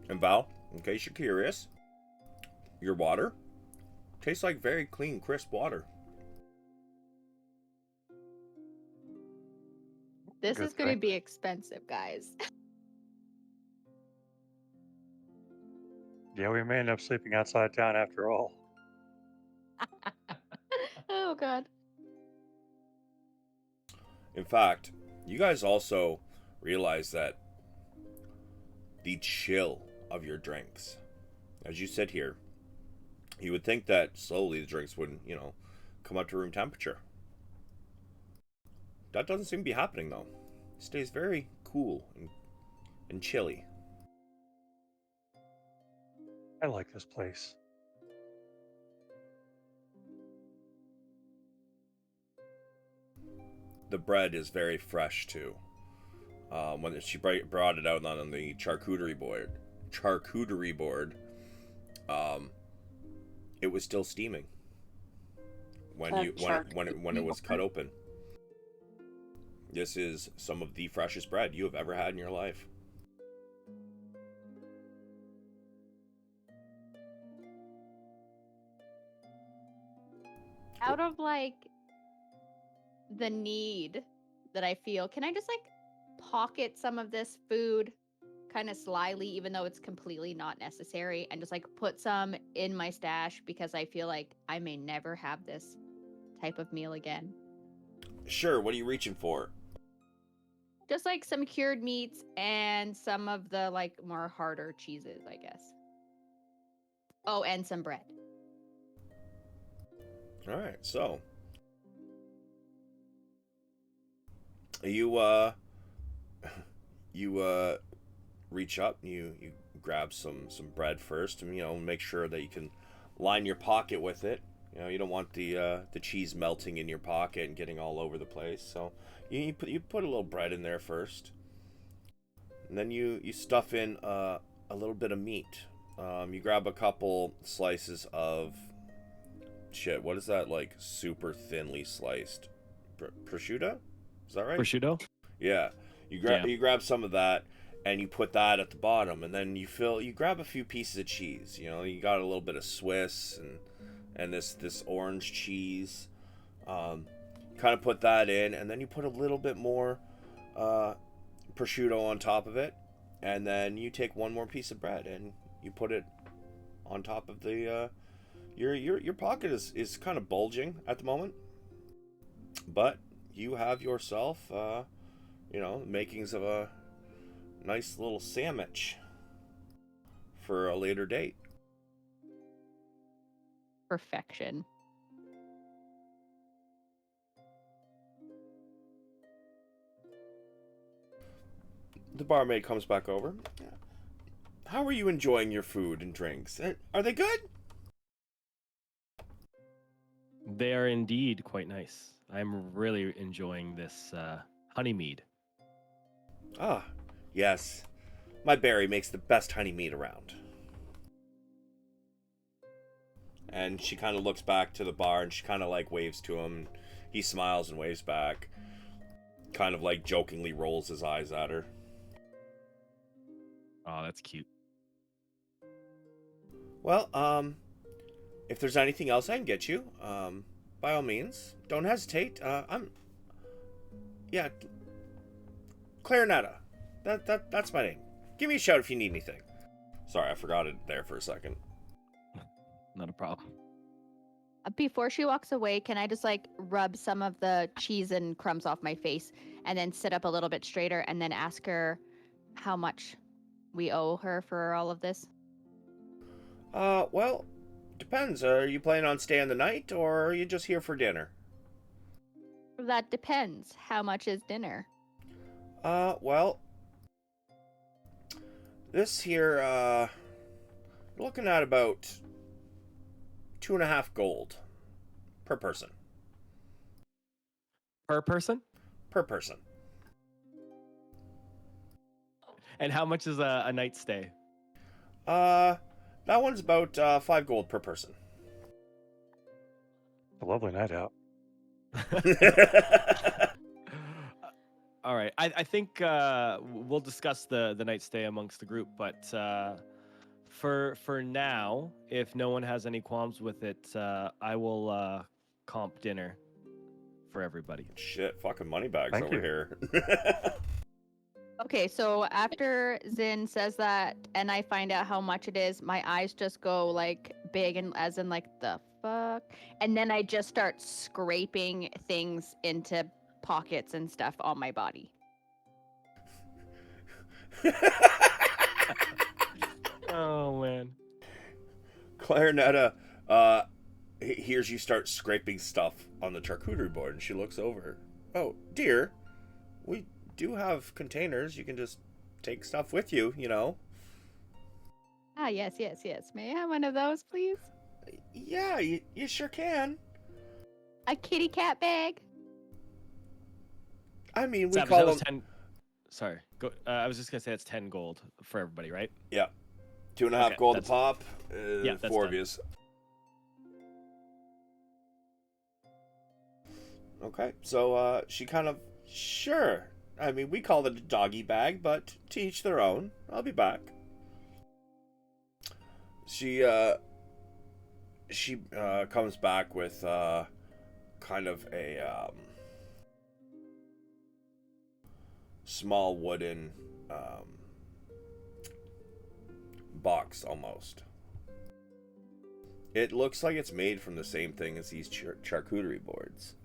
And Val, in case you're curious, your water tastes like very clean, crisp water. This Good is going to thing. be expensive, guys. Yeah, we may end up sleeping outside town after all. Oh, God. In fact, you guys also realize that the chill of your drinks, as you sit here, you would think that slowly the drinks would, come up to room temperature. That doesn't seem to be happening, though. It stays very cool and chilly. I like this place. The bread is very fresh, too. When she brought it out on the charcuterie board, it was still steaming when it was cut open. This is some of the freshest bread you have ever had in your life. Out of like the need that I feel, can I just like pocket some of this food kind of slyly, even though it's completely not necessary, and just like put some in my stash because I feel like I may never have this type of meal again? Sure, what are you reaching for? Just like some cured meats and some of the like more harder cheeses, I guess. Oh, and some bread. All right, so you reach up and you grab some bread first, and make sure that you can line your pocket with it. You don't want the cheese melting in your pocket and getting all over the place. So you put a little bread in there first, and then you stuff in a little bit of meat. You grab a couple slices of shit. What is that, like super thinly sliced prosciutto? Is that right? Prosciutto. Yeah. You grab some of that and you put that at the bottom, and then you grab a few pieces of cheese. You got a little bit of Swiss and this orange cheese. Kind of put that in, and then you put a little bit more prosciutto on top of it, and then you take one more piece of bread and you put it on top of the your pocket is kind of bulging at the moment, but you have yourself makings of a nice little sandwich for a later date. Perfection. The barmaid comes back over. How are you enjoying your food and drinks? Are they good? They are indeed quite nice. I'm really enjoying this honey mead. Ah, yes. My berry makes the best honey mead around. And she kind of looks back to the bar and she kind of like waves to him. He smiles and waves back. Kind of like jokingly rolls his eyes at her. Oh, that's cute. Well, if there's anything else I can get you, by all means, don't hesitate. Clarinetta. That's my name. Give me a shout if you need anything. Sorry, I forgot it there for a second. Not a problem. Before she walks away, can I just like rub some of the cheese and crumbs off my face and then sit up a little bit straighter and then ask her how much we owe her for all of this? Well, depends. Are you planning on staying the night, or are you just here for dinner? That depends. How much is dinner? Well, this here, looking at about 2.5 gold per person. Per person? Per person. And how much is a night stay? That one's about 5 gold per person. A lovely night out. All right. I think we'll discuss the night stay amongst the group, but for now, if no one has any qualms with it, I will comp dinner for everybody. Shit, fucking money bags Thank over you. here. Okay, so after Zin says that and I find out how much it is, my eyes just go like big and as in like the fuck. And then I just start scraping things into pockets and stuff on my body. Oh man. Clarinetta hears you start scraping stuff on the charcuterie board, and she looks over. Oh, dear, we do have containers. You can just take stuff with you, Ah, yes. May I have one of those, please? Yeah, you sure can. A kitty cat bag? I mean, we Savage, call that was them... 10. Sorry. Go. I was just gonna say it's 10 gold for everybody, right? Yeah. 2.5 Okay, gold a that's- pop. yeah, that's 4 of done. yous. Okay, so she kind of... Sure. I mean, we call it a doggy bag, but to each their own. I'll be back. She comes back with kind of a small wooden box almost. It looks like it's made from the same thing as these charcuterie boards.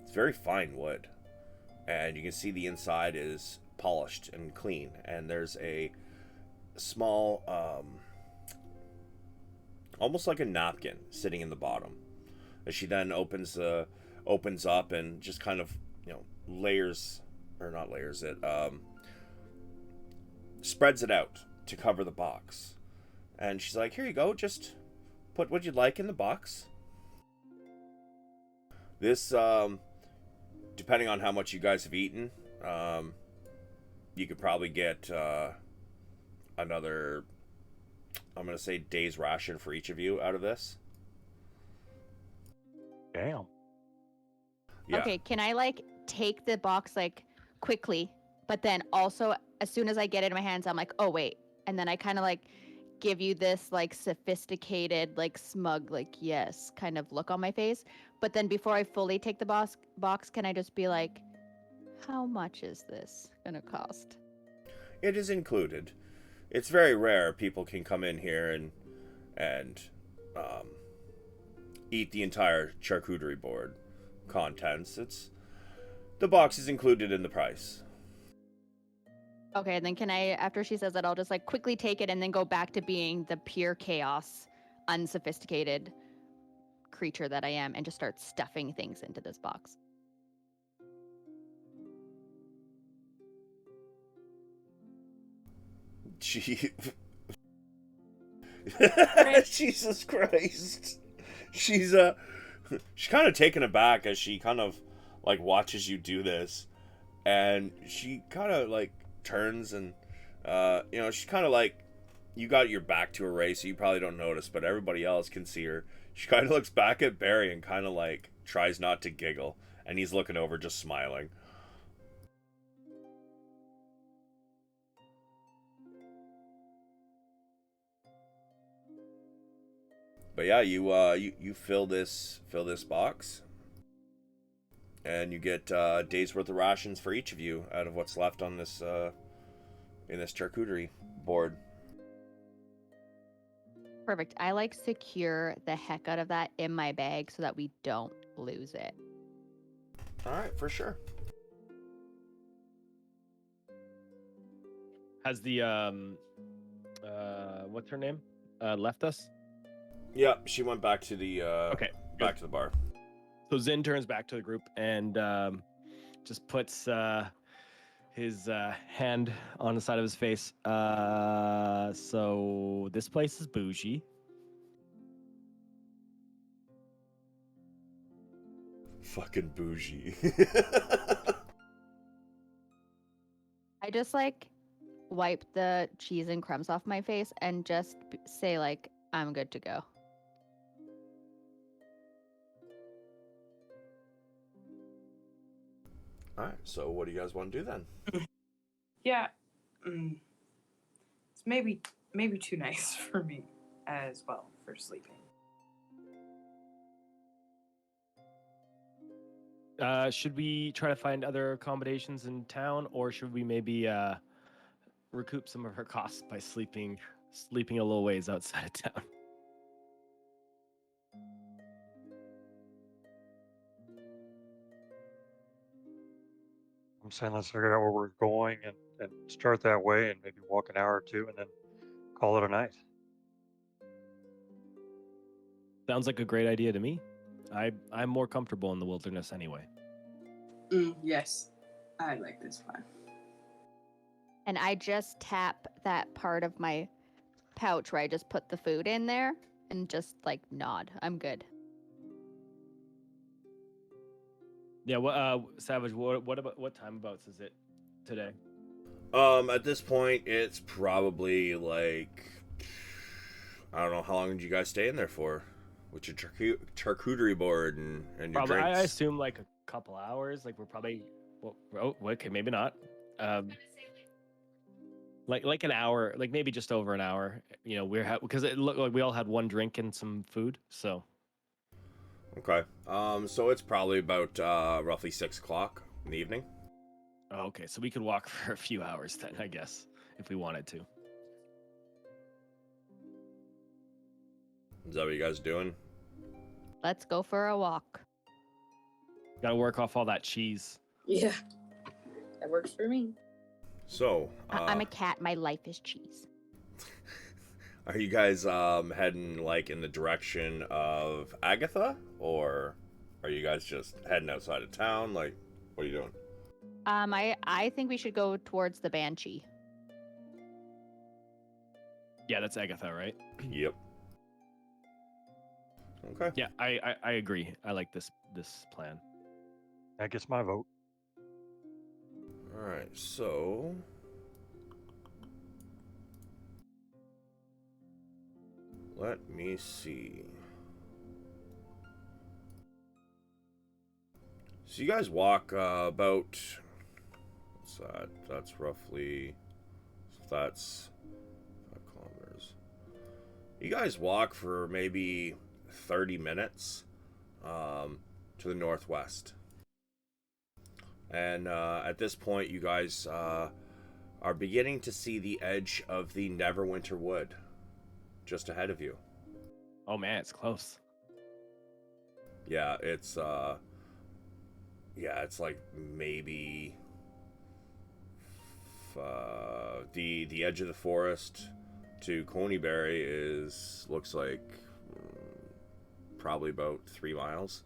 It's very fine wood, and you can see the inside is polished and clean, and there's a small almost like a napkin sitting in the bottom, as she then opens up and just kind of layers, or not layers it, spreads it out to cover the box. And she's like, here you go, just put what you'd like in the box. This, depending on how much you guys have eaten, you could probably get another, I'm going to say, day's ration for each of you out of this. Damn. Yeah. Okay, can I like take the box like quickly, but then also as soon as I get it in my hands, I'm like, oh wait, and then I kind of like give you this like sophisticated, like smug, like yes kind of look on my face. But then before I fully take the box, can I just be like, how much is this gonna cost? It is included. It's very rare people can come in here and eat the entire charcuterie board contents. The box is included in the price. Okay, and then can I, after she says that, I'll just like quickly take it and then go back to being the pure chaos, unsophisticated creature that I am and just start stuffing things into this box. She... Jesus Christ. She's kind of taken aback as she kind of like watches you do this, and she kind of like turns and she's kind of like, you got your back to her, Ray, so you probably don't notice, but everybody else can see her. She kind of looks back at Barry and kind of like tries not to giggle, and he's looking over just smiling. But yeah, you fill this box, and you get a day's worth of rations for each of you out of what's left on this in this charcuterie board. Perfect. I like secure the heck out of that in my bag so that we don't lose it. All right, for sure. Has the what's her name left us? Yeah, she went back to the Okay, back to the bar. So Zin turns back to the group and just puts his hand on the side of his face. So this place is bougie. Fucking bougie. I just like wipe the cheese and crumbs off my face and just say like, I'm good to go. All right, so what do you guys want to do then? Yeah. It's maybe too nice for me as well for sleeping. Should we try to find other accommodations in town, or should we maybe recoup some of her costs by sleeping a little ways outside of town? I'm saying let's figure out where we're going and start that way and maybe walk an hour or two and then call it a night. Sounds like a great idea to me. I'm more comfortable in the wilderness anyway. Yes, I like this plan. And I just tap that part of my pouch where I just put the food in there and just like nod. I'm good. Yeah. What Savage? What time abouts is it today? At this point, it's probably like, I don't know, how long did you guys stay in there for? With your charcuterie board and your Probably, drinks? I assume like a couple hours. Like we're probably. Well, okay, maybe not. Like an hour, like maybe just over an hour. You know, because it looked like we all had one drink and some food. So. Okay. So it's probably about roughly 6 o'clock in the evening. Oh, okay, so we could walk for a few hours then, I guess, if we wanted to. Is that what you guys are doing? Let's go for a walk. Got to work off all that cheese. Yeah, that works for me. So, I'm a cat. My life is cheese. are you guys heading like in the direction of Agatha, or are you guys just heading outside of town? Like, what are you doing? I think we should go towards the Banshee. Yeah, that's Agatha, right? Yep. Okay. Yeah, I agree. I like this plan. That gets my vote. All right. So let me see. So you guys walk about. What's that? That's roughly. So that's 5 kilometers. You guys walk for maybe 30 minutes to the northwest. And at this point, you guys are beginning to see the edge of the Neverwinter Wood just ahead of you. Oh man, it's close. Yeah, it's like maybe the edge of the forest to Coneyberry looks like probably about 3 miles.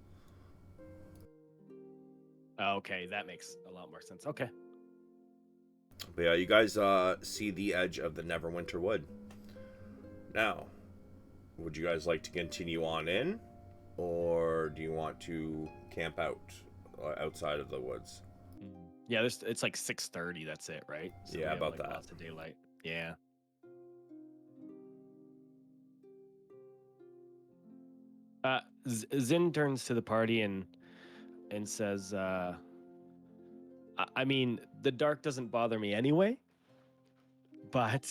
Okay, that makes a lot more sense. Okay. But yeah, you guys see the edge of the Neverwinter Wood. Now, would you guys like to continue on in, or do you want to camp out outside of the woods? Yeah, it's like 6:30. That's it, right? So Yeah, we have, about like, that. Lots of daylight. Yeah. Zin turns to the party and says, I mean, the dark doesn't bother me anyway, but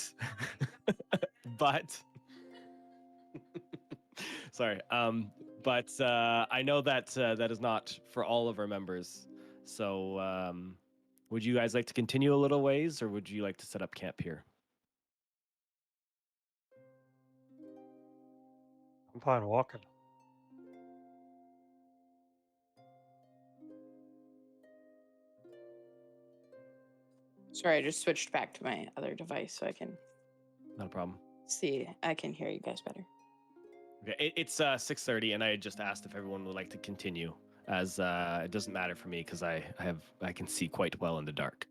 but sorry, but I know that that is not for all of our members. So, would you guys like to continue a little ways, or would you like to set up camp here? I'm fine walking. Sorry, I just switched back to my other device so I can Not a problem. see. I can hear you guys better. Okay, it's 6:30, and I just asked if everyone would like to continue, as it doesn't matter for me because I can see quite well in the dark.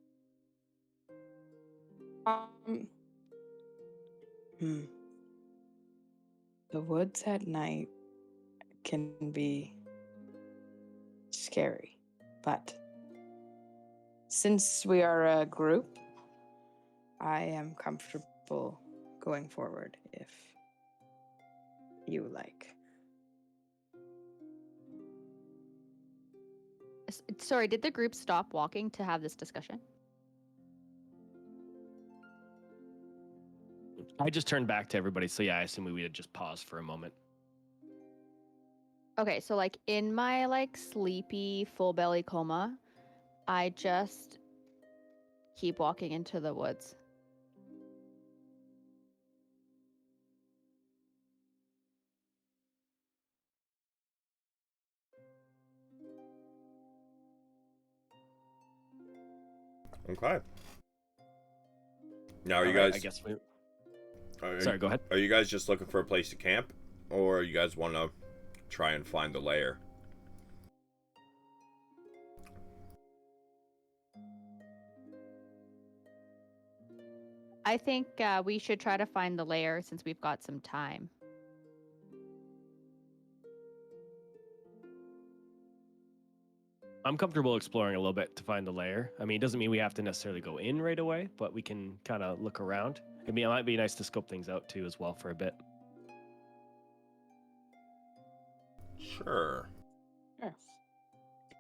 The woods at night can be scary, but since we are a group, I am comfortable going forward if you like. Sorry, did the group stop walking to have this discussion? I just turned back to everybody, so yeah, I assume we would just pause for a moment. Okay, so like in my like sleepy full belly coma, I just keep walking into the woods. Okay. Now, are you All right, guys? I guess we. Are Sorry, go ahead. Are you guys just looking for a place to camp, or you guys want to try and find the lair? I think we should try to find the lair since we've got some time. I'm comfortable exploring a little bit to find the lair. I mean, it doesn't mean we have to necessarily go in right away, but we can kind of look around. I mean, it might be nice to scope things out too, as well, for a bit. Sure. Sure.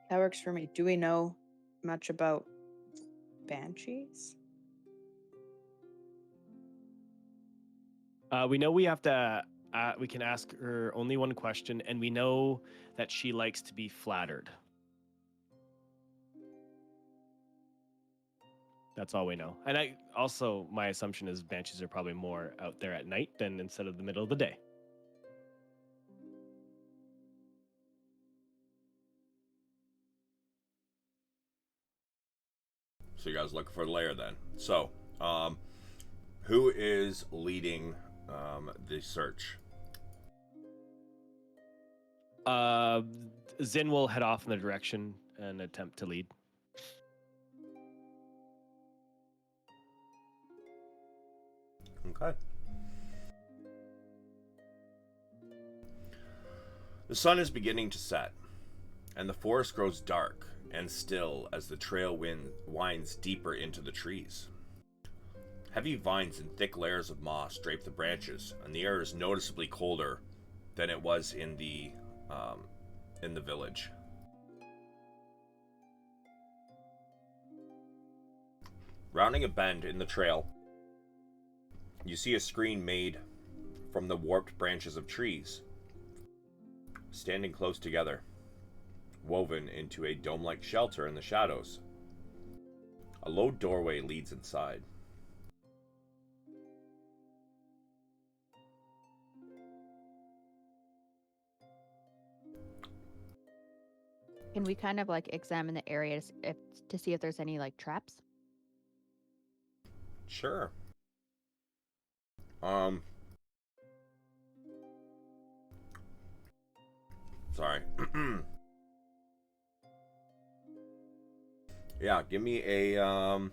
That works for me. Do we know much about banshees? We know we have to. We can ask her only one question, and we know that she likes to be flattered. That's all we know. And my assumption is banshees are probably more out there at night than instead of the middle of the day. So you guys looking for the lair then? So, who is leading the search? Zin will head off in the direction and attempt to lead. Okay. The sun is beginning to set, and the forest grows dark and still as the trail winds deeper into the trees. Heavy vines and thick layers of moss drape the branches, and the air is noticeably colder than it was in the village. Rounding a bend in the trail, you see a screen made from the warped branches of trees, standing close together, woven into a dome-like shelter in the shadows. A low doorway leads inside. Can we kind of like examine the area to see if there's any like traps? Sure. Sorry. Yeah, give me a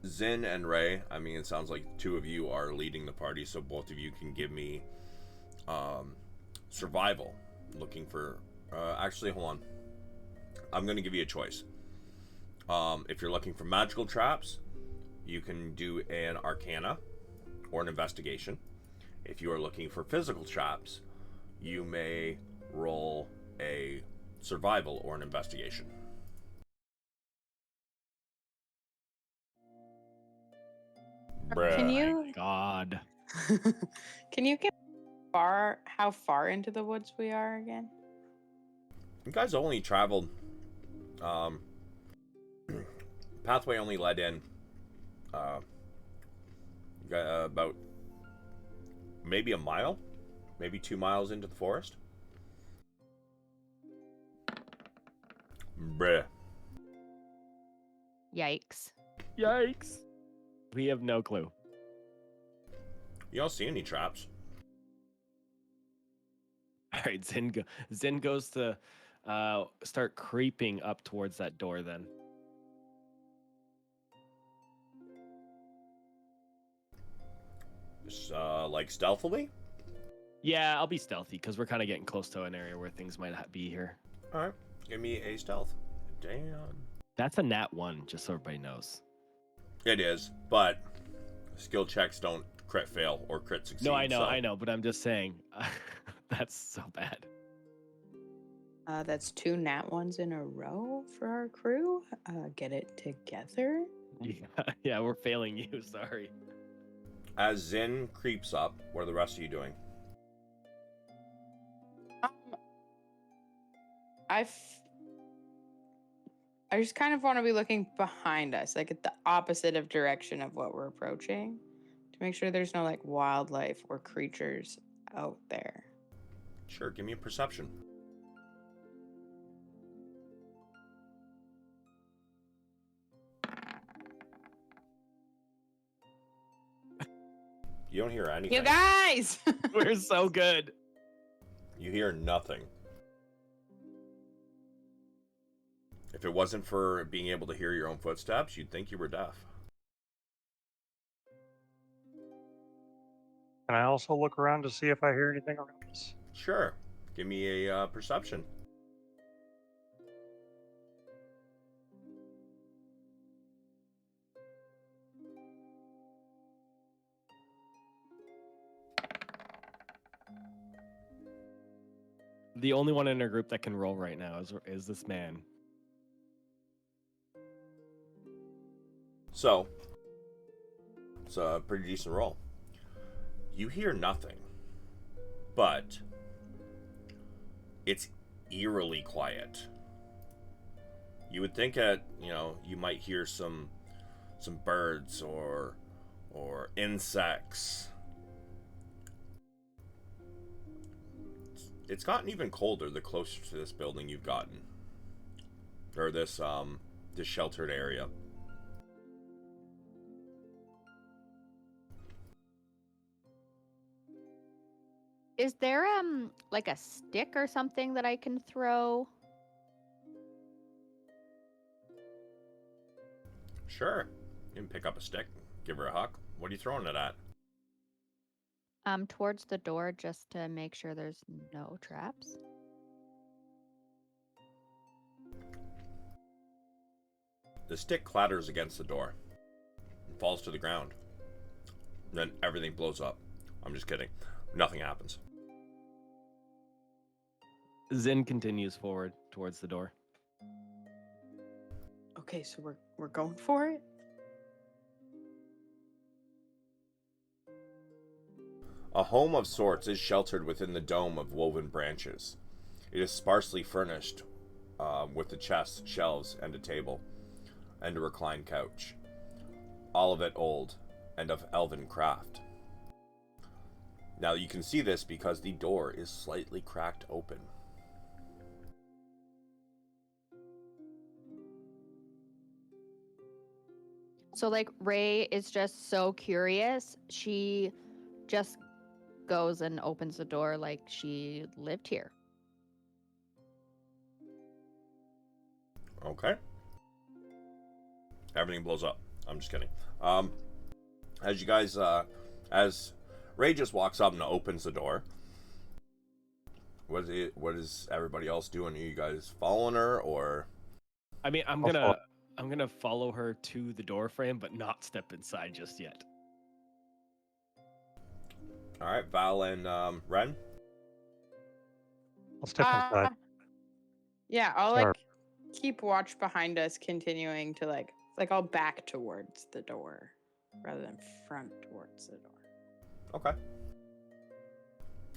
Zin and Ray. I mean, it sounds like two of you are leading the party, so both of you can give me survival. Looking for actually, hold on. I'm going to give you a choice. If you're looking for magical traps, you can do an Arcana or an Investigation. If you are looking for physical traps, you may roll a Survival or an Investigation. Bruh. Can My you God. can you get how far into the woods we are again? You guys only traveled pathway only led in about maybe a mile, maybe 2 miles into the forest. Bruh. Yikes. Yikes. We have no clue. You don't see any traps. All right, Zin goes to start creeping up towards that door then. Just, like stealthily? Yeah, I'll be stealthy because we're kind of getting close to an area where things might be here. Alright, give me a stealth. Damn. That's a nat 1, just so everybody knows. It is, but skill checks don't crit fail or crit succeed. No, I know, so. I know, but I'm just saying that's so bad. That's 2 nat 1s in a row for our crew. Get it together. Yeah, we're failing you. Sorry. As Zin creeps up, what are the rest of you doing? I just kind of want to be looking behind us, like at the opposite of direction of what we're approaching, to make sure there's no like wildlife or creatures out there. Sure, give me a perception. You don't hear anything. You guys! We're so good. You hear nothing. If it wasn't for being able to hear your own footsteps, you'd think you were deaf. Can I also look around to see if I hear anything around us? Sure. Give me a perception. The only one in our group that can roll right now is this man. So, it's a pretty decent roll. You hear nothing, but it's eerily quiet. You would think that, you might hear some birds or insects. It's gotten even colder the closer to this building you've gotten. Or this sheltered area. Is there like a stick or something that I can throw? Sure. You can pick up a stick, give her a huck. What are you throwing it at? Towards the door just to make sure there's no traps. The stick clatters against the door and falls to the ground. Then everything blows up. I'm just kidding. Nothing happens. Zin continues forward towards the door. Okay, so we're going for it. A home of sorts is sheltered within the dome of woven branches. It is sparsely furnished with a chest, shelves, and a table, and a reclined couch. All of it old and of elven craft. Now you can see this because the door is slightly cracked open. So like Ray is just so curious. She just goes and opens the door like she lived here. Okay. Everything blows up. I'm just kidding. As you guys, as Ray just walks up and opens the door, what is everybody else doing? Are you guys following her, or? I mean, I'm gonna follow her to the door frame, but not step inside just yet. All right, Val and Ren. I'll step inside. Yeah, I'll Sure. like keep watch behind us, continuing to like I'll back towards the door rather than front towards the door. Okay.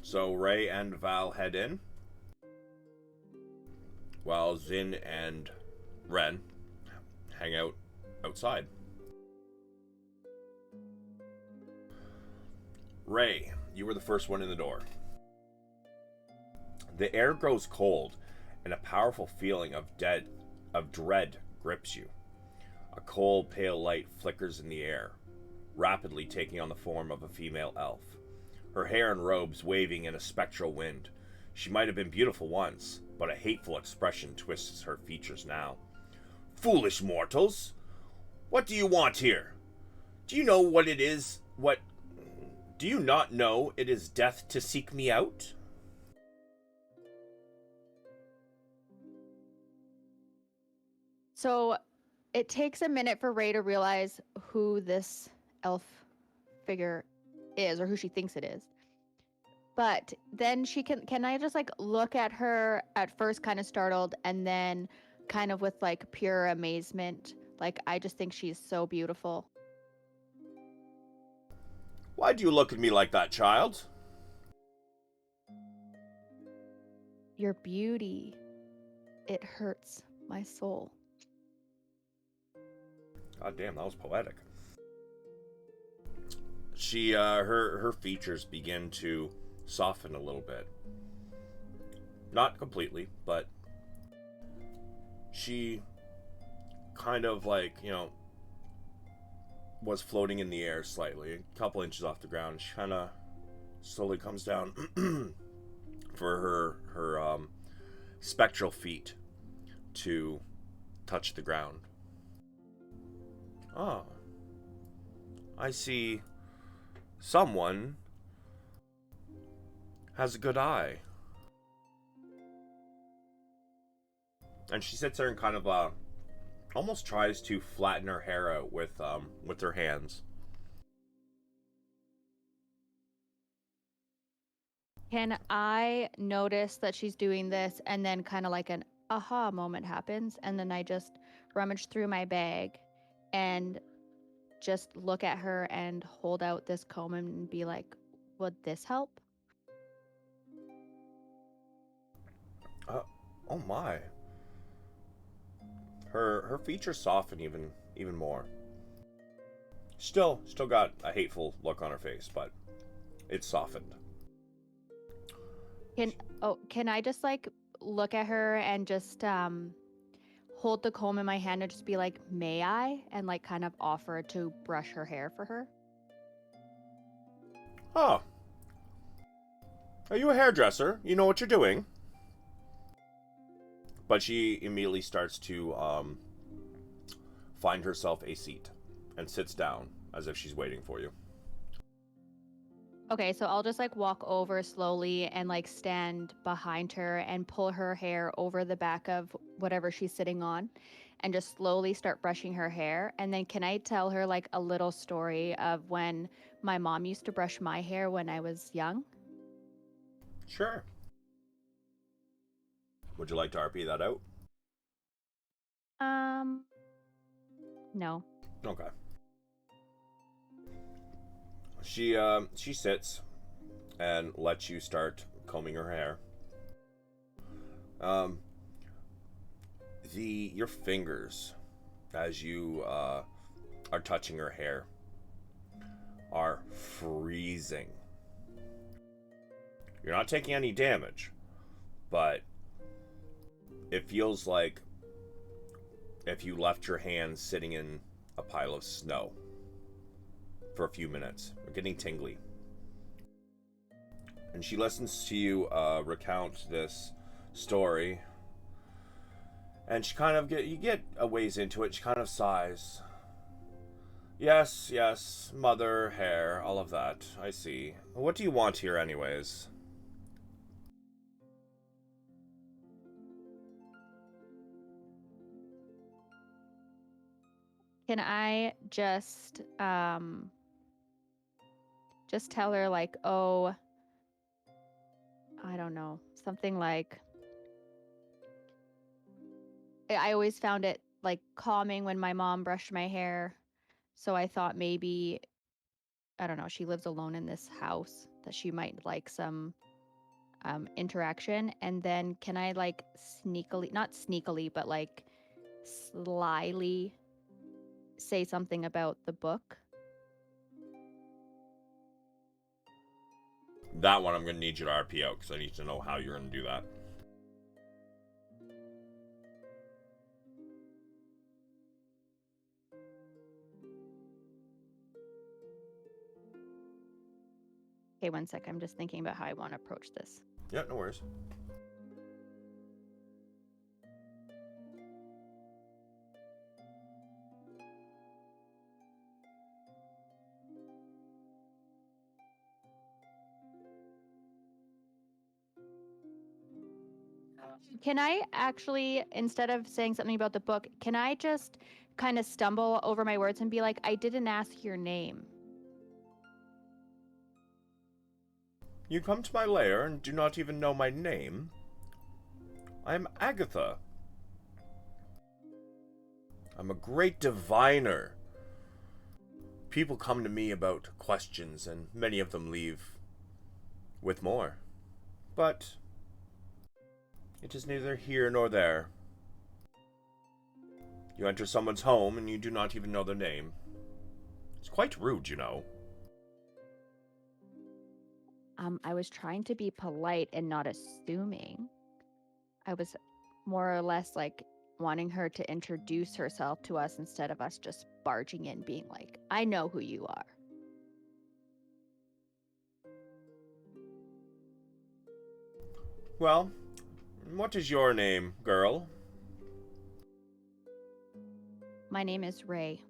So Ray and Val head in, while Zin and Ren hang out outside. Ray, you were the first one in the door. The air grows cold, and a powerful feeling of dread grips you. A cold, pale light flickers in the air, rapidly taking on the form of a female elf. Her hair and robes waving in a spectral wind. She might have been beautiful once, but a hateful expression twists her features now. Foolish mortals! What do you want here? Do you know what it is? Do you not know it is death to seek me out? So it takes a minute for Ray to realize who this elf figure is, or who she thinks it is. But then she can I just like look at her at first kind of startled, and then kind of with like pure amazement. Like, I just think she's so beautiful. Why do you look at me like that, child? Your beauty, it hurts my soul. God damn, that was poetic. She, her features begin to soften a little bit. Not completely, but she kind of like, was floating in the air slightly, a couple inches off the ground. She kind of slowly comes down for her spectral feet to touch the ground. Ah, I see someone has a good eye. And she sits there and kind of almost tries to flatten her hair out with her hands. Can I notice that she's doing this, and then kind of like an aha moment happens, and then I just rummage through my bag and just look at her and hold out this comb and be like, would this help? Oh my. Her features soften even more. Still got a hateful look on her face, but it's softened. Can I just like look at her and just hold the comb in my hand and just be like, may I? And like kind of offer to brush her hair for her. Oh. Are you a hairdresser? You know what you're doing? But she immediately starts to find herself a seat and sits down as if she's waiting for you. Okay, so I'll just like walk over slowly and like stand behind her and pull her hair over the back of whatever she's sitting on and just slowly start brushing her hair. And then can I tell her like a little story of when my mom used to brush my hair when I was young? Sure. Would you like to RP that out? No. Okay. She sits and lets you start combing her hair. Your fingers, as you are touching her hair, are freezing. You're not taking any damage, but it feels like if you left your hands sitting in a pile of snow for a few minutes. You're getting tingly. And she listens to you recount this story. And she kind of you get a ways into it, she kind of sighs. Yes, mother, hair, all of that. I see. What do you want here anyways? Can I just tell her like, oh, I don't know, something like, I always found it like calming when my mom brushed my hair. So I thought maybe, I don't know, she lives alone in this house, that she might like some interaction. And then can I like sneakily, not sneakily, but like slyly say something about the book? That one I'm going to need you to RP out because I need to know how you're going to do that. Okay, one sec. I'm just thinking about how I want to approach this. Yeah, no worries. Can I actually, instead of saying something about the book, can I just kind of stumble over my words and be like, I didn't ask your name? You come to my lair and do not even know my name? I am Agatha. I'm a great diviner. People come to me about questions, and many of them leave with more. But it is neither here nor there. You enter someone's home and you do not even know their name. It's quite rude, you know. I was trying to be polite and not assuming. I was more or less like wanting her to introduce herself to us instead of us just barging in being like, I know who you are. Well, what is your name, girl? My name is Ray.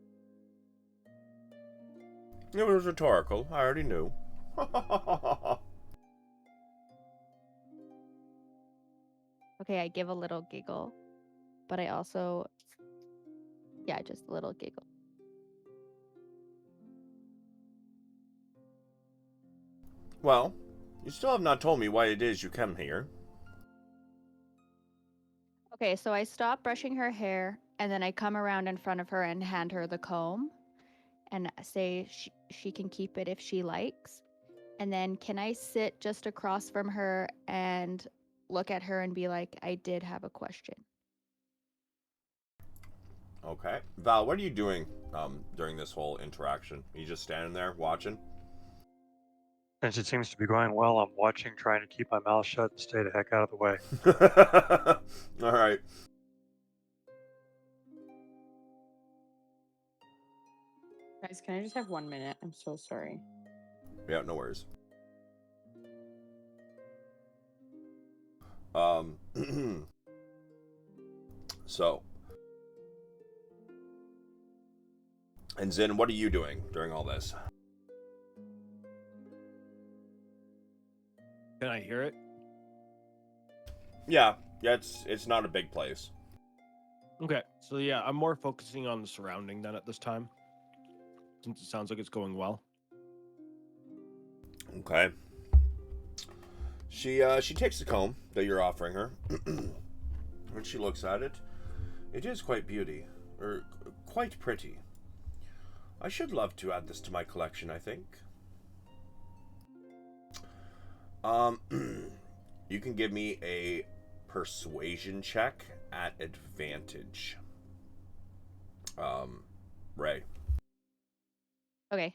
It was rhetorical. I already knew. Okay, I give a little giggle, but I also, yeah, just a little giggle. Well, you still have not told me why it is you come here. Okay, so I stop brushing her hair and then I come around in front of her and hand her the comb and say she can keep it if she likes. And then can I sit just across from her and look at her and be like, I did have a question. Okay. Val, what are you doing during this whole interaction? Are you just standing there watching? Since it seems to be going well, I'm watching, trying to keep my mouth shut and stay the heck out of the way. All right. Guys, can I just have 1 minute? I'm so sorry. Yeah, no worries. So, and Zin, what are you doing during all this? Can I hear it? Yeah, it's not a big place. Okay, so yeah, I'm more focusing on the surrounding then at this time, since it sounds like it's going well. Okay. She takes the comb that you're offering her, and she looks at it. It is quite quite pretty. I should love to add this to my collection, I think. You can give me a persuasion check at advantage. Ray. Okay.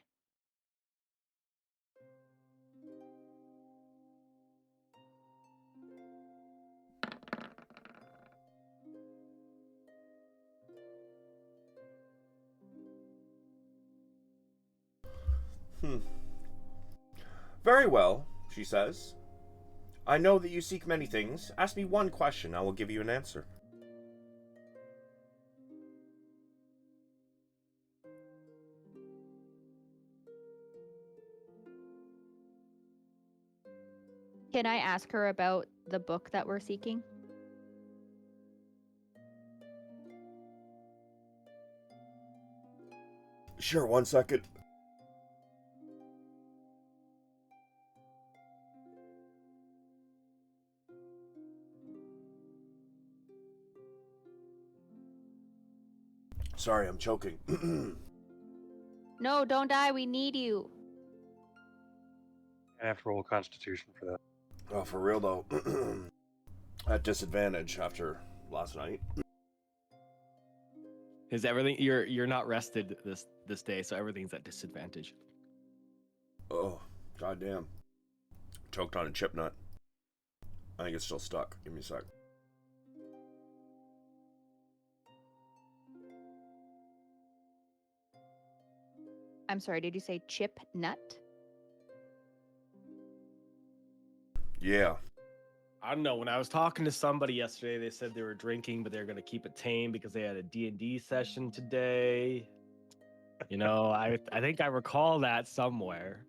Very well, she says. I know that you seek many things. Ask me one question, I will give you an answer. Can I ask her about the book that we're seeking? Sure, 1 second. Sorry, I'm choking. No, don't die. We need you. I have to roll Constitution for that. Oh, for real though. At disadvantage after last night. Is everything you're not rested this day, so everything's at disadvantage. Oh, goddamn. Choked on a chip nut. I think it's still stuck. Give me a sec. I'm sorry, did you say chip nut? Yeah. I don't know. When I was talking to somebody yesterday, they said they were drinking, but they're going to keep it tame because they had a D&D session today. You know, I think I recall that somewhere.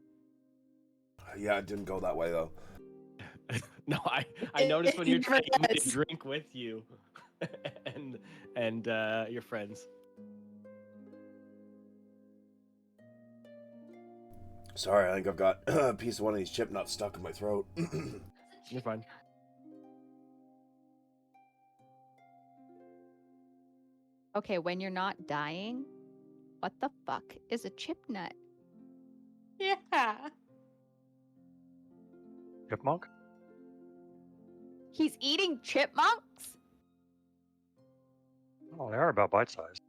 Yeah, it didn't go that way though. No, I noticed when you're Never taking me to does. drink with you and your friends. Sorry, I think I've got a piece of one of these chip nuts stuck in my throat. You're fine. Okay, when you're not dying, what the fuck is a chip nut? Yeah. Chipmunk? He's eating chipmunks? Oh, they are about bite size.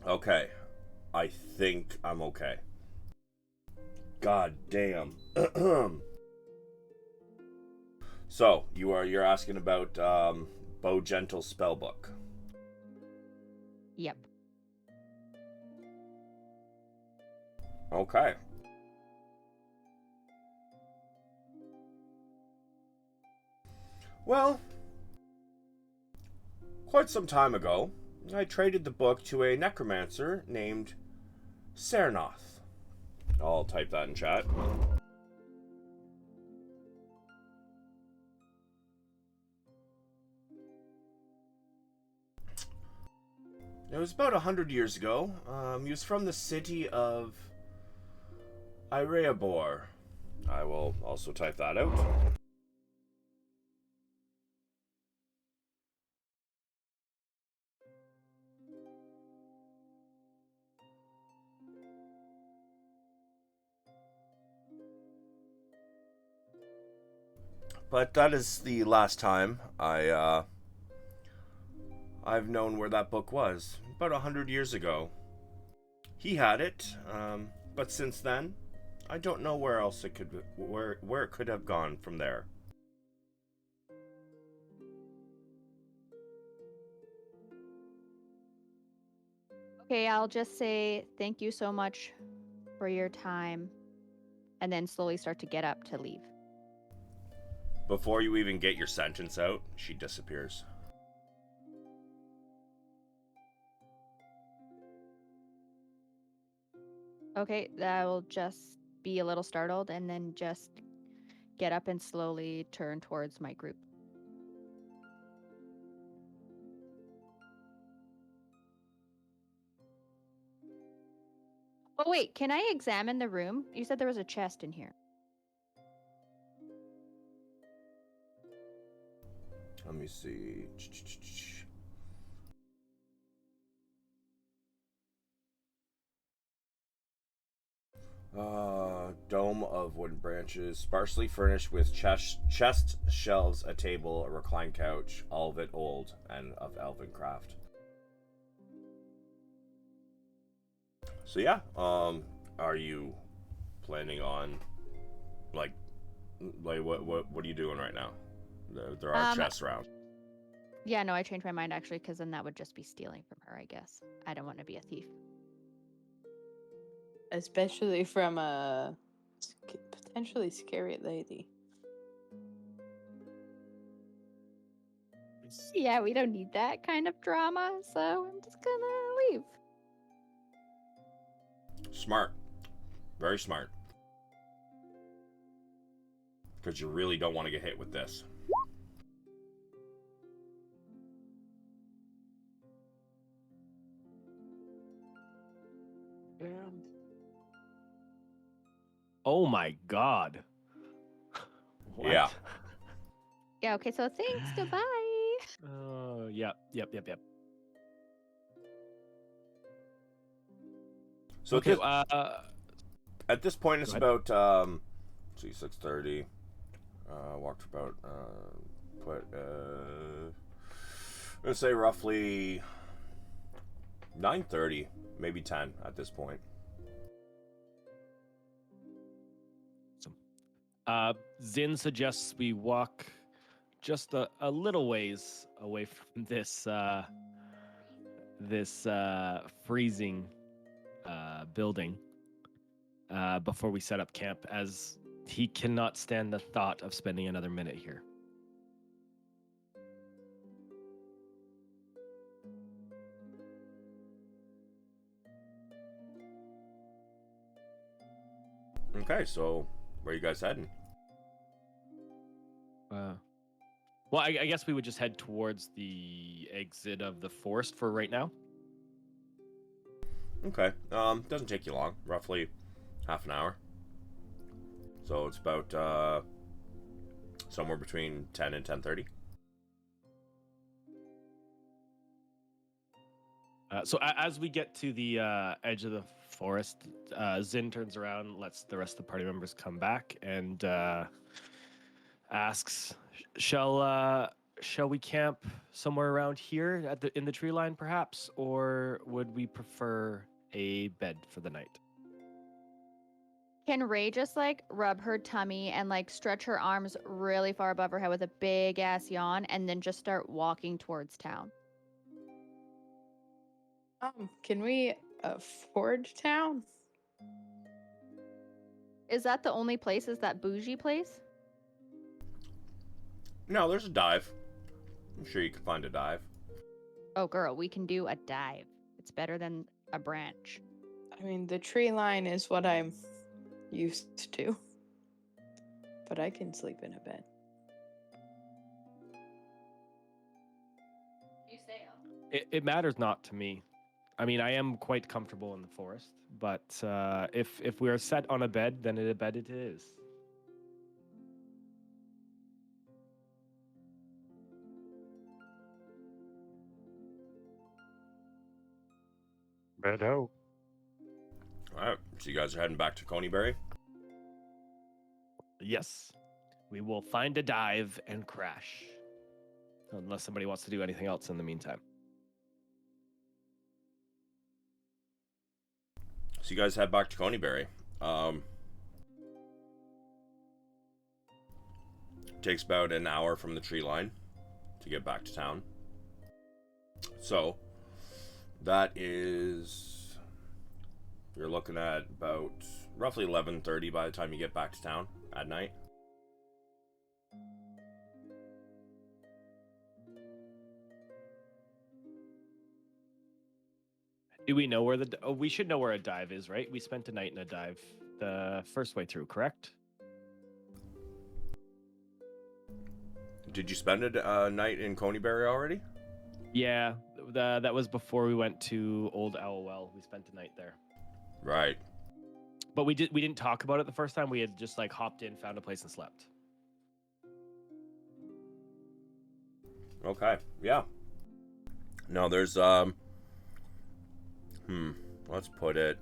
Okay. I think I'm okay. God damn. So, you're asking about Bo Gentle's spellbook. Yep. Okay. Well, quite some time ago, I traded the book to a necromancer named Sernoth. I'll type that in chat. It was about 100 years ago. He was from the city of Ireabor. I will also type that out. But that is the last time I've known where that book was. about 100 years ago. He had it, but since then, I don't know where else it could, where it could have gone from there. Okay, I'll just say thank you so much for your time, and then slowly start to get up to leave. Before you even get your sentence out, she disappears. Okay, I will just be a little startled and then just get up and slowly turn towards my group. Oh wait, can I examine the room? You said there was a chest in here. Let me see. Dome of wooden branches, sparsely furnished with chest shelves, a table, a reclined couch, all of it old and of elven craft. So yeah, are you planning on like what are you doing right now? There are chests around. Yeah, no, I changed my mind actually, because then that would just be stealing from her, I guess. I don't want to be a thief. Especially from a potentially scary lady. Yeah, we don't need that kind of drama, so I'm just gonna leave. Smart. Very smart. Because you really don't want to get hit with this. Damn. Oh my god. What? Yeah. Yeah, okay, so thanks, goodbye. Yep. So Okay, at this point, it's Go about 6:30. Walked about let's say roughly 9:30, maybe 10 at this point. Zin suggests we walk just a little ways away from this freezing building before we set up camp, as he cannot stand the thought of spending another minute here. Okay, so where are you guys heading? Well, I guess we would just head towards the exit of the forest for right now. Okay, doesn't take you long, roughly half an hour. So it's about somewhere between 10 and 10:30. So as we get to the edge of the forest, Zin turns around, lets the rest of the party members come back, and asks, "Shall we camp somewhere around here in the tree line, perhaps, or would we prefer a bed for the night?" Can Ray just like rub her tummy and like stretch her arms really far above her head with a big ass yawn and then just start walking towards town? Can we afford town? Is that the only place? Is that bougie place? No, there's a dive. I'm sure you can find a dive. Oh, girl, we can do a dive. It's better than a branch. I mean, the tree line is what I'm used to. But I can sleep in a bed. You say It matters not to me. I mean, I am quite comfortable in the forest, but if we are set on a bed, then a bed it is. Bedo. Alright, so you guys are heading back to Coneyberry? Yes, we will find a dive and crash, unless somebody wants to do anything else in the meantime. So you guys head back to Coneyberry. Takes about an hour from the tree line to get back to town. So that is, you're looking at about roughly 11:30 by the time you get back to town at night. Do we know where the? Oh, we should know where a dive is, right? We spent a night in a dive the first way through, correct? Did you spend a night in Coneyberry already? Yeah, that was before we went to Old Owl Well. We spent a night there, Right. but we didn't talk about it the first time. We had just like hopped in, found a place, and slept. Okay. Yeah. No, there's let's put it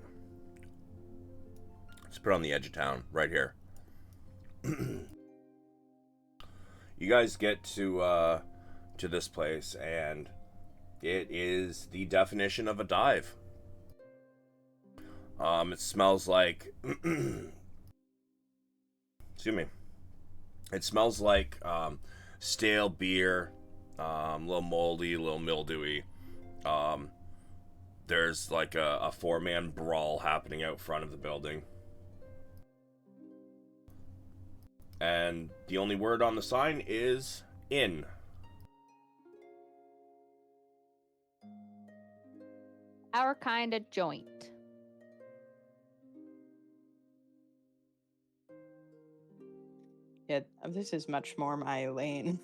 on the edge of town, right here. You guys get to this place, and it is the definition of a dive. It smells like excuse me. It smells like stale beer, a little moldy, a little mildewy. There's like a four-man brawl happening out front of the building. And the only word on the sign is in. Our kind of joint. Yeah, this is much more my lane.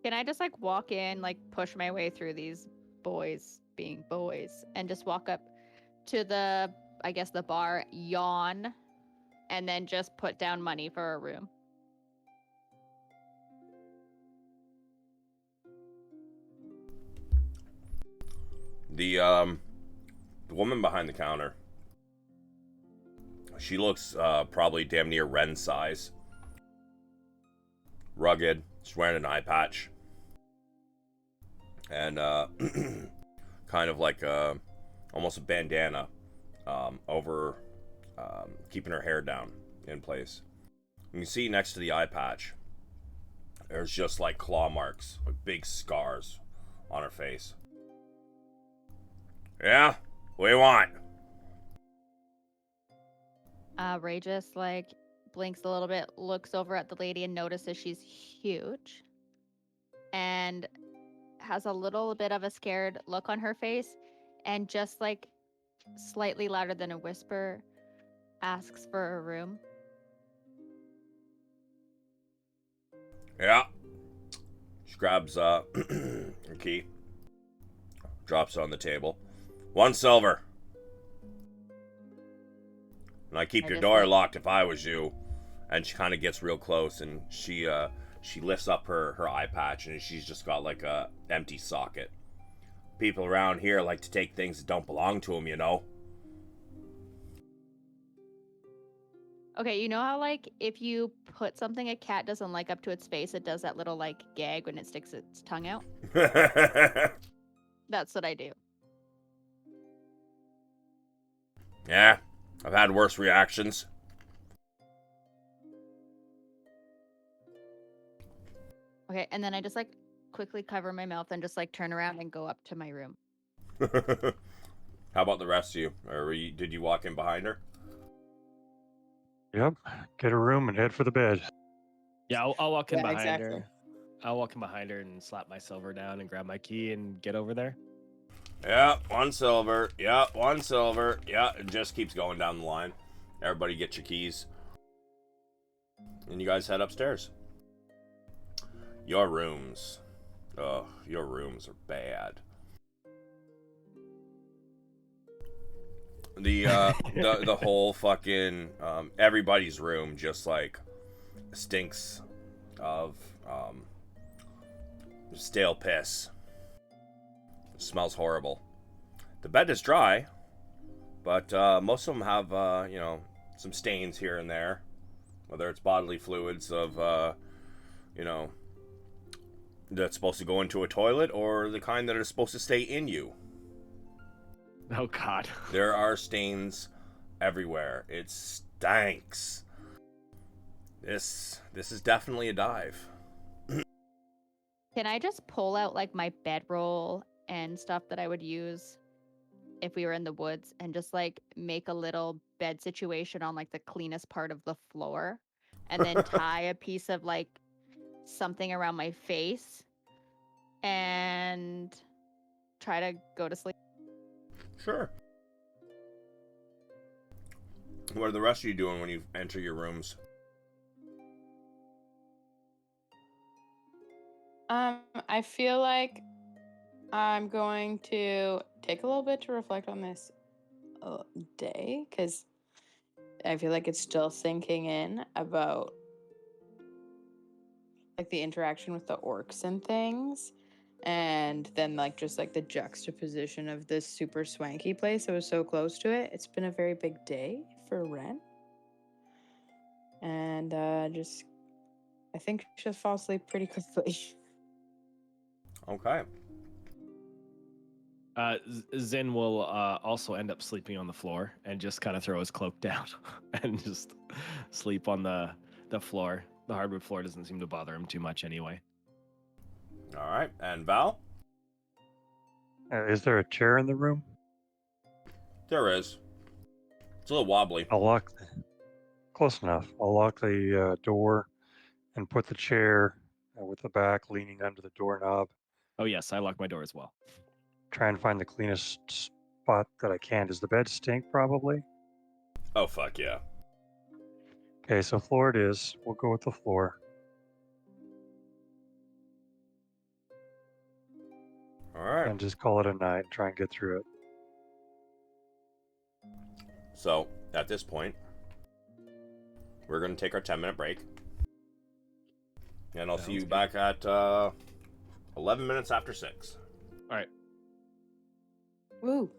Can I just like walk in, like push my way through these boys being boys, and just walk up to the, I guess, the bar, yawn, and then just put down money for a room? The woman behind the counter, she looks probably damn near Ren's size. Rugged. She's wearing an eye patch. And kind of like almost a bandana over keeping her hair down in place. You can see next to the eye patch, there's just like claw marks, like big scars on her face. Yeah? What do you want? Ray just like blinks a little bit, looks over at the lady and notices she's huge and has a little bit of a scared look on her face, and just like slightly louder than a whisper asks for a room. Yeah. She grabs her key, drops it on the table. 1 silver. And I keep I your just door like- locked if I was you. And she kind of gets real close, and she lifts up her eye patch, and she's just got like a empty socket. People around here like to take things that don't belong to them, you know? Okay, you know how like if you put something a cat doesn't like up to its face, it does that little like gag when it sticks its tongue out? That's what I do. Yeah, I've had worse reactions. Okay, and then I just like quickly cover my mouth and just like turn around and go up to my room. How about the rest of you? Or did you walk in behind her? Yep. Get a room and head for the bed. Yeah, I'll walk in Yeah, behind exactly. her. I'll walk in behind her and slap my silver down and grab my key and get over there. Yeah, 1 silver. Yeah, 1 silver. Yeah, it just keeps going down the line. Everybody get your keys. And you guys head upstairs. Your rooms. Oh, your rooms are bad. The whole fucking everybody's room just like stinks of stale piss. It smells horrible. The bed is dry, but most of them have some stains here and there, whether it's bodily fluids of that's supposed to go into a toilet, or the kind that are supposed to stay in you. Oh God. There are stains everywhere. It stanks. This is definitely a dive. Can I just pull out like my bedroll and stuff that I would use if we were in the woods and just like make a little bed situation on like the cleanest part of the floor and then tie a piece of like something around my face and try to go to sleep? Sure. What are the rest of you doing when you enter your rooms? I feel like I'm going to take a little bit to reflect on this day because I feel like it's still sinking in about like the interaction with the orcs and things. And then like just like the juxtaposition of this super swanky place that was so close to it. It's been a very big day for Ren. And I think she'll fall asleep pretty quickly. Okay. Zin will also end up sleeping on the floor and just kind of throw his cloak down and just sleep on the floor. The hardwood floor doesn't seem to bother him too much anyway. All right. And Val? Is there a chair in the room? There is. It's a little wobbly. I'll lock. Close enough. I'll lock the door and put the chair with the back leaning under the doorknob. Oh yes, I lock my door as well. Try and find the cleanest spot that I can. Does the bed stink? Probably. Oh, fuck yeah. Okay, so floor it is. We'll go with the floor. All right. And just call it a night and try and get through it. So, at this point, we're going to take our 10-minute break. And I'll see you Sounds back at 11 minutes after 6. All right. Woo.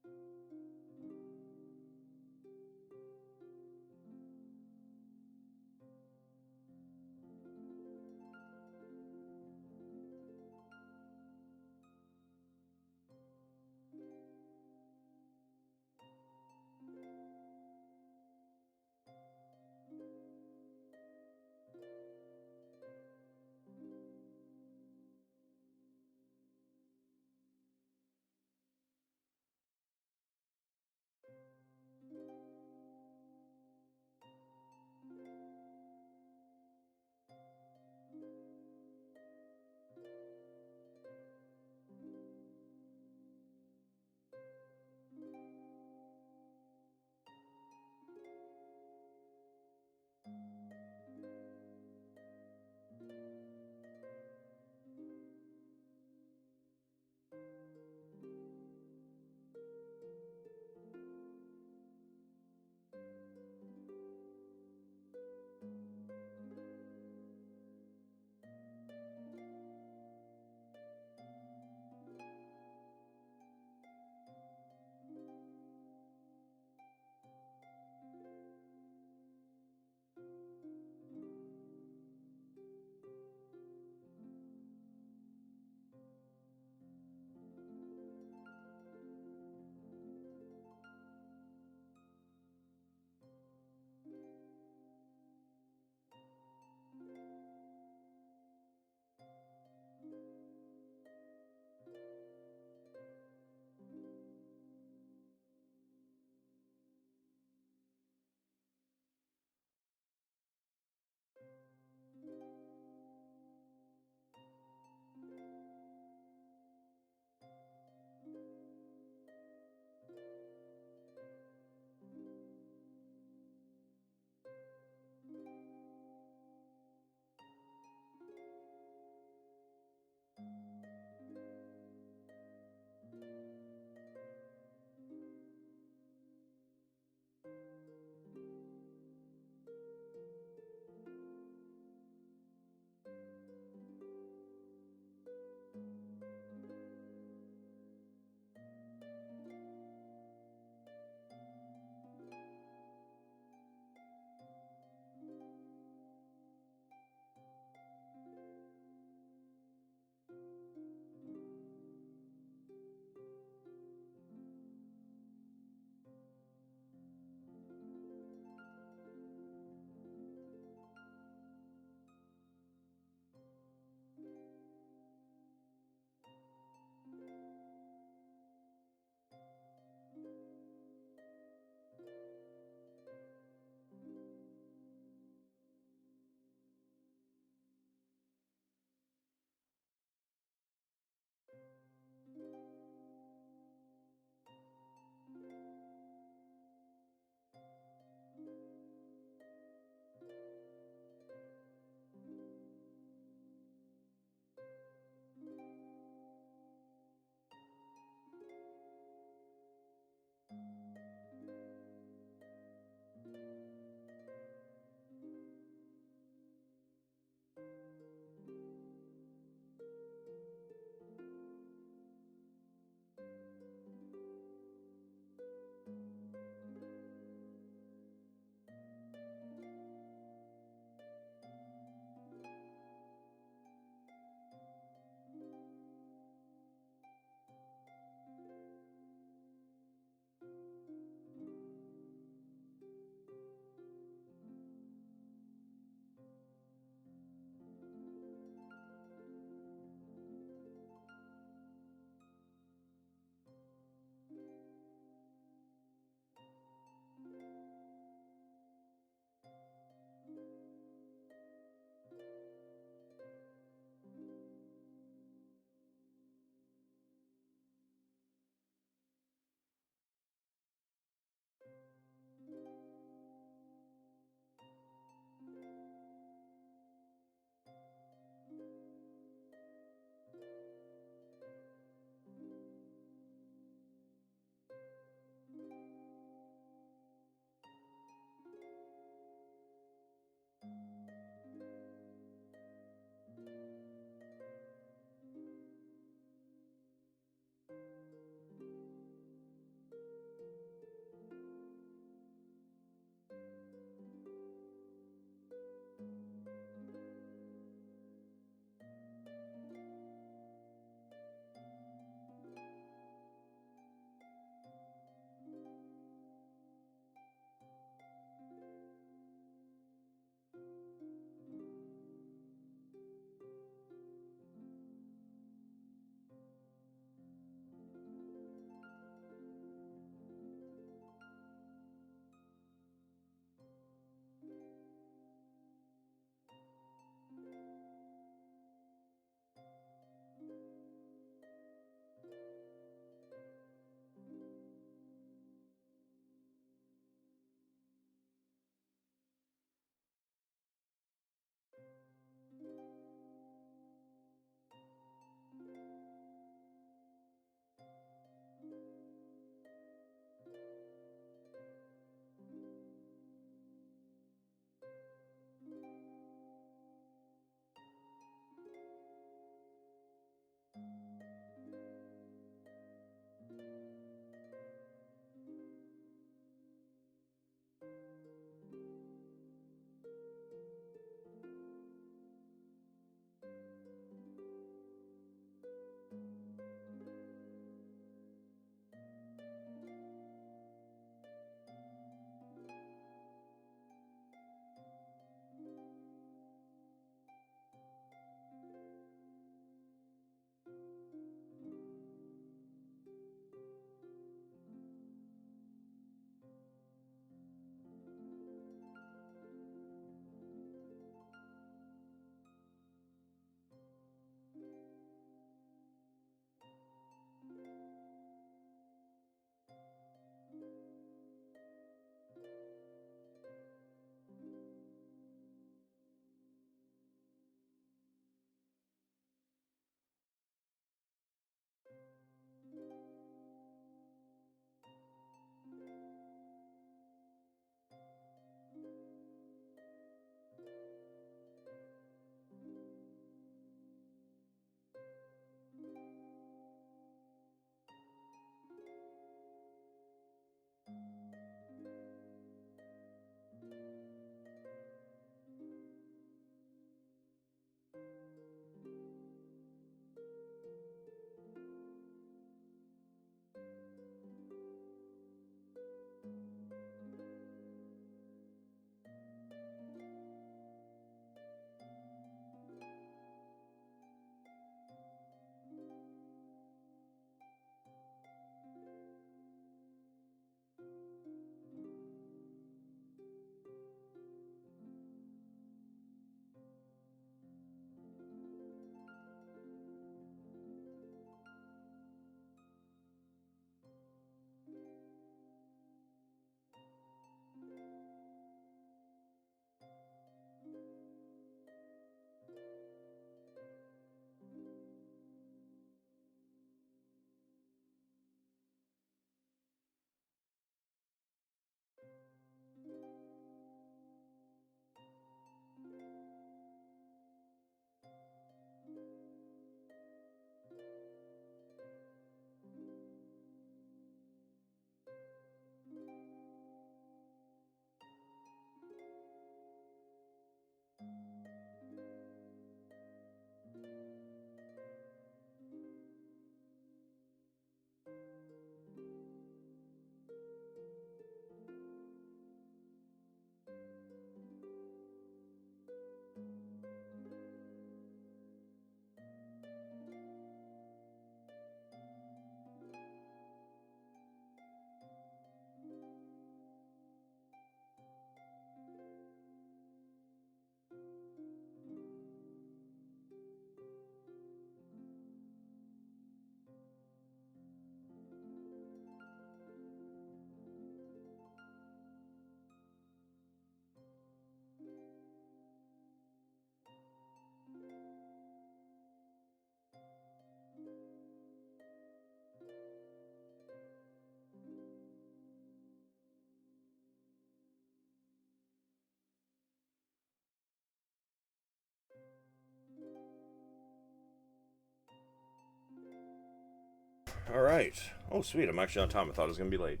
All right. Oh, sweet. I'm actually on time. I thought it was going to be late.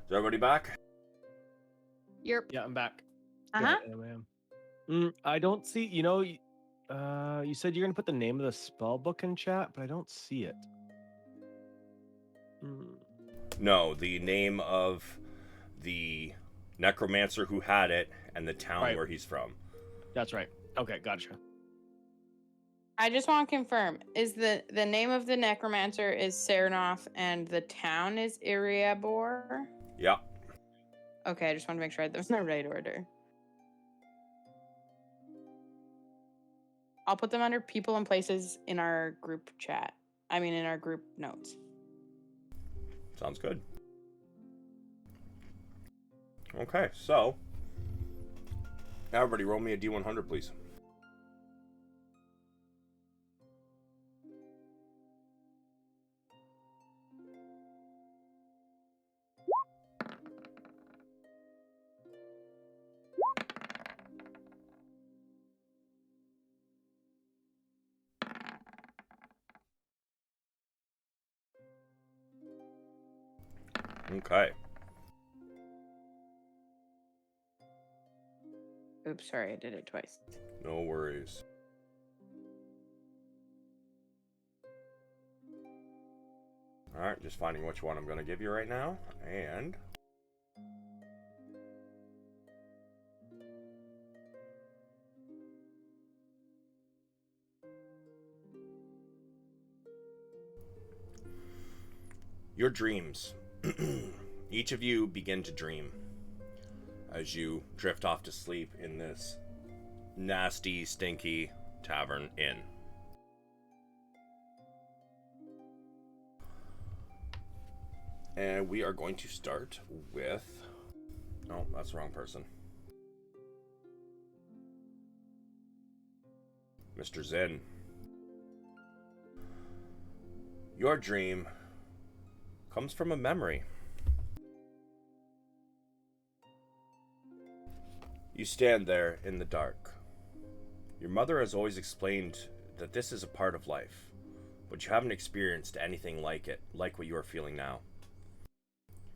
Is everybody back? You're Yeah, I'm back. Uh-huh. Yeah, I am. I don't see. You said you're gonna put the name of the spell book in chat, but I don't see it. No, the name of the necromancer who had it and the town Right. where he's from. That's right. Okay, gotcha. I just want to confirm: is the name of the necromancer is Serenoff, and the town is Iriabor? Yeah. Okay, I just want to make sure I had those in the right order. I'll put them under people and places in our group chat. I mean, in our group notes. Sounds good. Okay, so everybody roll me a D100, please. Okay. Oops, sorry, I did it twice. No worries. Alright, just finding which one I'm going to give you right now. And your dreams. Each of you begin to dream as you drift off to sleep in this nasty, stinky tavern inn. And we are going to start with... Oh, that's the wrong person. Mr. Zen. Your dream comes from a memory. You stand there in the dark. Your mother has always explained that this is a part of life, but you haven't experienced anything like it, like what you are feeling now.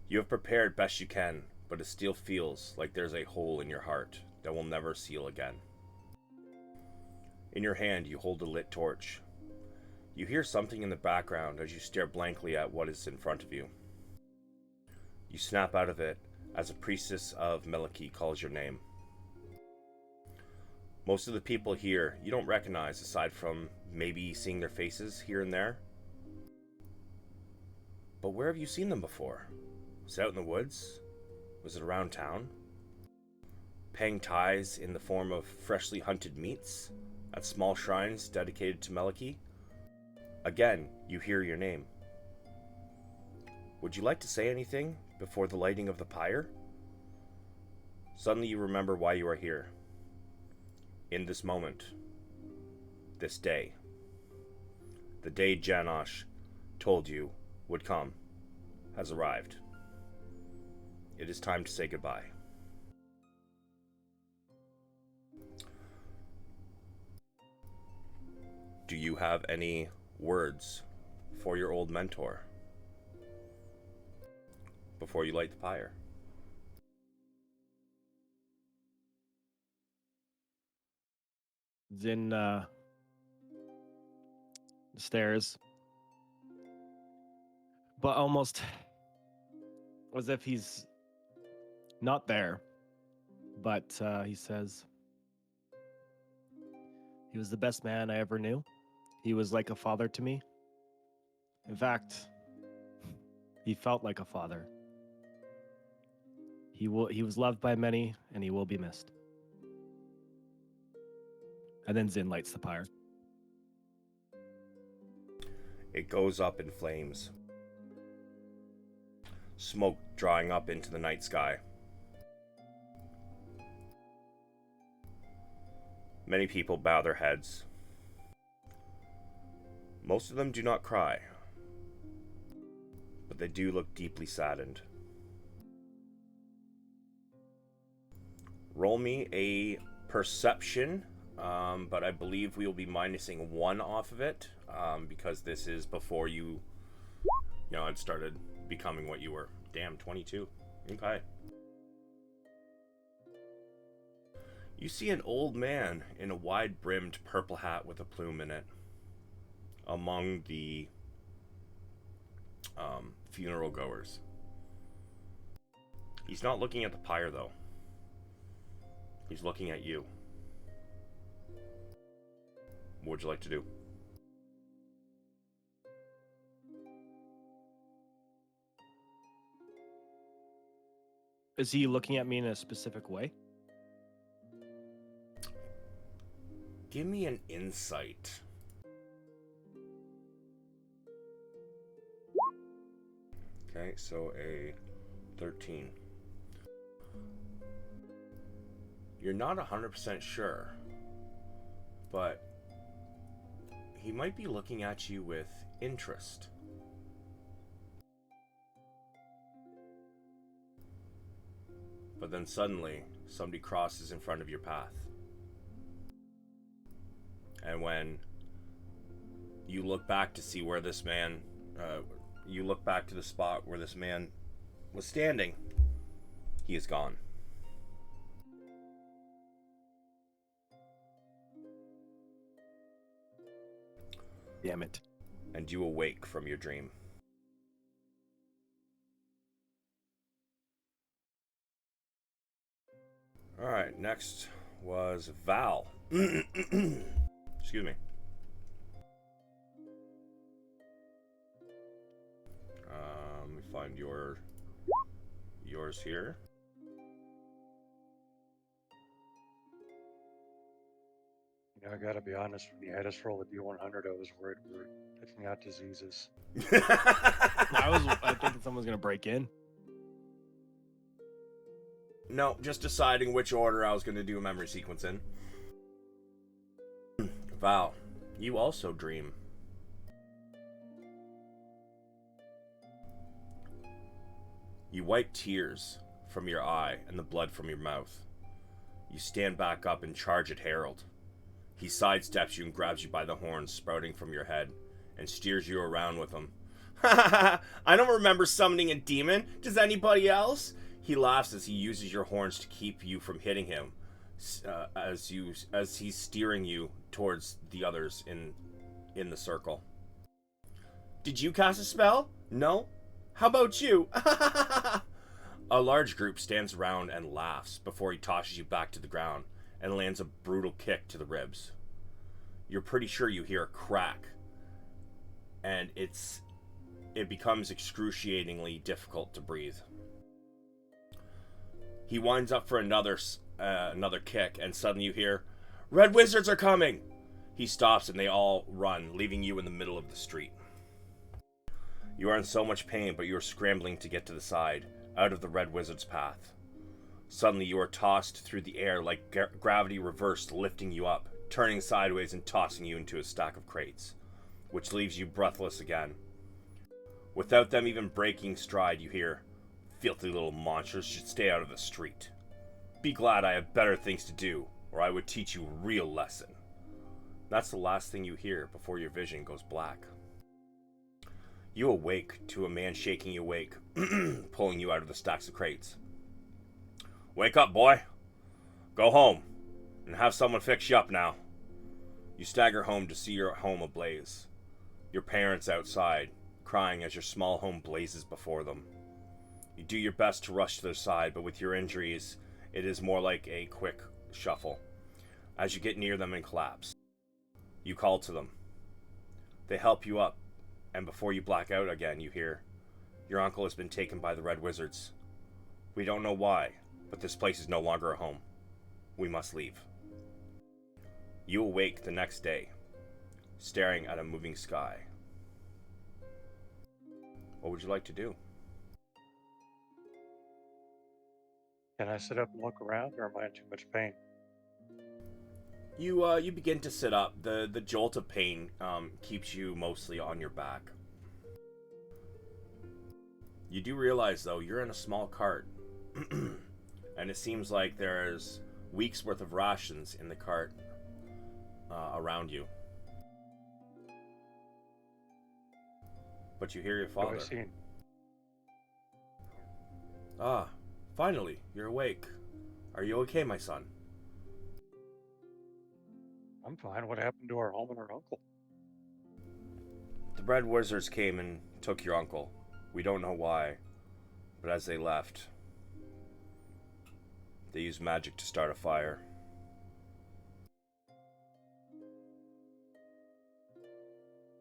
You have prepared best you can, but it still feels like there's a hole in your heart that will never seal again. In your hand, you hold a lit torch. You hear something in the background as you stare blankly at what is in front of you. You snap out of it as a priestess of Meliki calls your name. Most of the people here you don't recognize aside from maybe seeing their faces here and there. But where have you seen them before? Was it out in the woods? Was it around town? Paying tithes in the form of freshly hunted meats at small shrines dedicated to Meliki? Again, you hear your name. Would you like to say anything before the lighting of the pyre? Suddenly you remember why you are here. In this moment, this day, the day Janosh told you would come, has arrived. It is time to say goodbye. Do you have any words for your old mentor before you light the pyre? Zin stares, but almost as if he's not there. But he says, he was the best man I ever knew. He was like a father to me. In fact, he felt like a father. He was loved by many, and he will be missed. And then Zin lights the pyre. It goes up in flames. Smoke drawing up into the night sky. Many people bow their heads. Most of them do not cry, but they do look deeply saddened. Roll me a perception, but I believe we will be minusing 1 off of it, because this is before you had started becoming what you were. Damn, 22. Okay. You see an old man in a wide-brimmed purple hat with a plume in it among the funeral goers. He's not looking at the pyre, though. He's looking at you. What would you like to do? Is he looking at me in a specific way? Give me an insight. Okay, so a 13. You're not 100% sure, but he might be looking at you with interest. But then suddenly, somebody crosses in front of your path. And when you look back to see where this man, you look back to the spot where this man was standing, he is gone. Damn it. And you awake from your dream. Alright, next was Val. Excuse me. Let me find yours here. I gotta be honest, when you had us roll the D100, I was worried we were picking out diseases. I think someone's gonna break in. No, just deciding which order I was going to do a memory sequence in. Val, you also dream. You wipe tears from your eye and the blood from your mouth. You stand back up and charge at Harold. He sidesteps you and grabs you by the horns sprouting from your head and steers you around with him. I don't remember summoning a demon. Does anybody else? He laughs as he uses your horns to keep you from hitting him, as he's steering you towards the others in the circle. Did you cast a spell? No? How about you? A large group stands around and laughs before he tosses you back to the ground and lands a brutal kick to the ribs. You're pretty sure you hear a crack, and it becomes excruciatingly difficult to breathe. He winds up for another kick, and suddenly you hear, "Red Wizards are coming!" He stops and they all run, leaving you in the middle of the street. You are in so much pain, but you are scrambling to get to the side, out of the Red Wizard's path. Suddenly you are tossed through the air like gravity reversed, lifting you up, turning sideways and tossing you into a stack of crates, which leaves you breathless again. Without them even breaking stride, you hear, "Filthy little monsters should stay out of the street. Be glad I have better things to do, or I would teach you a real lesson." That's the last thing you hear before your vision goes black. You awake to a man shaking you awake, pulling you out of the stacks of crates. "Wake up, boy. Go home, and have someone fix you up now." You stagger home to see your home ablaze. Your parents outside, crying as your small home blazes before them. You do your best to rush to their side, but with your injuries, it is more like a quick shuffle. As you get near them and collapse, you call to them. They help you up, and before you black out again, you hear, "Your uncle has been taken by the Red Wizards. We don't know why, but this place is no longer a home. We must leave." You awake the next day, staring at a moving sky. What would you like to do? Can I sit up and look around, or am I in too much pain? You begin to sit up. The jolt of pain keeps you mostly on your back. You do realize, though, you're in a small cart. And it seems like there's weeks worth of rations in the cart around you. but you hear your What have father. I seen? Ah, finally, you're awake. Are you okay, my son? I'm fine. What happened to our home and our uncle? The Red Wizards came and took your uncle. We don't know why, but as they left, they used magic to start a fire.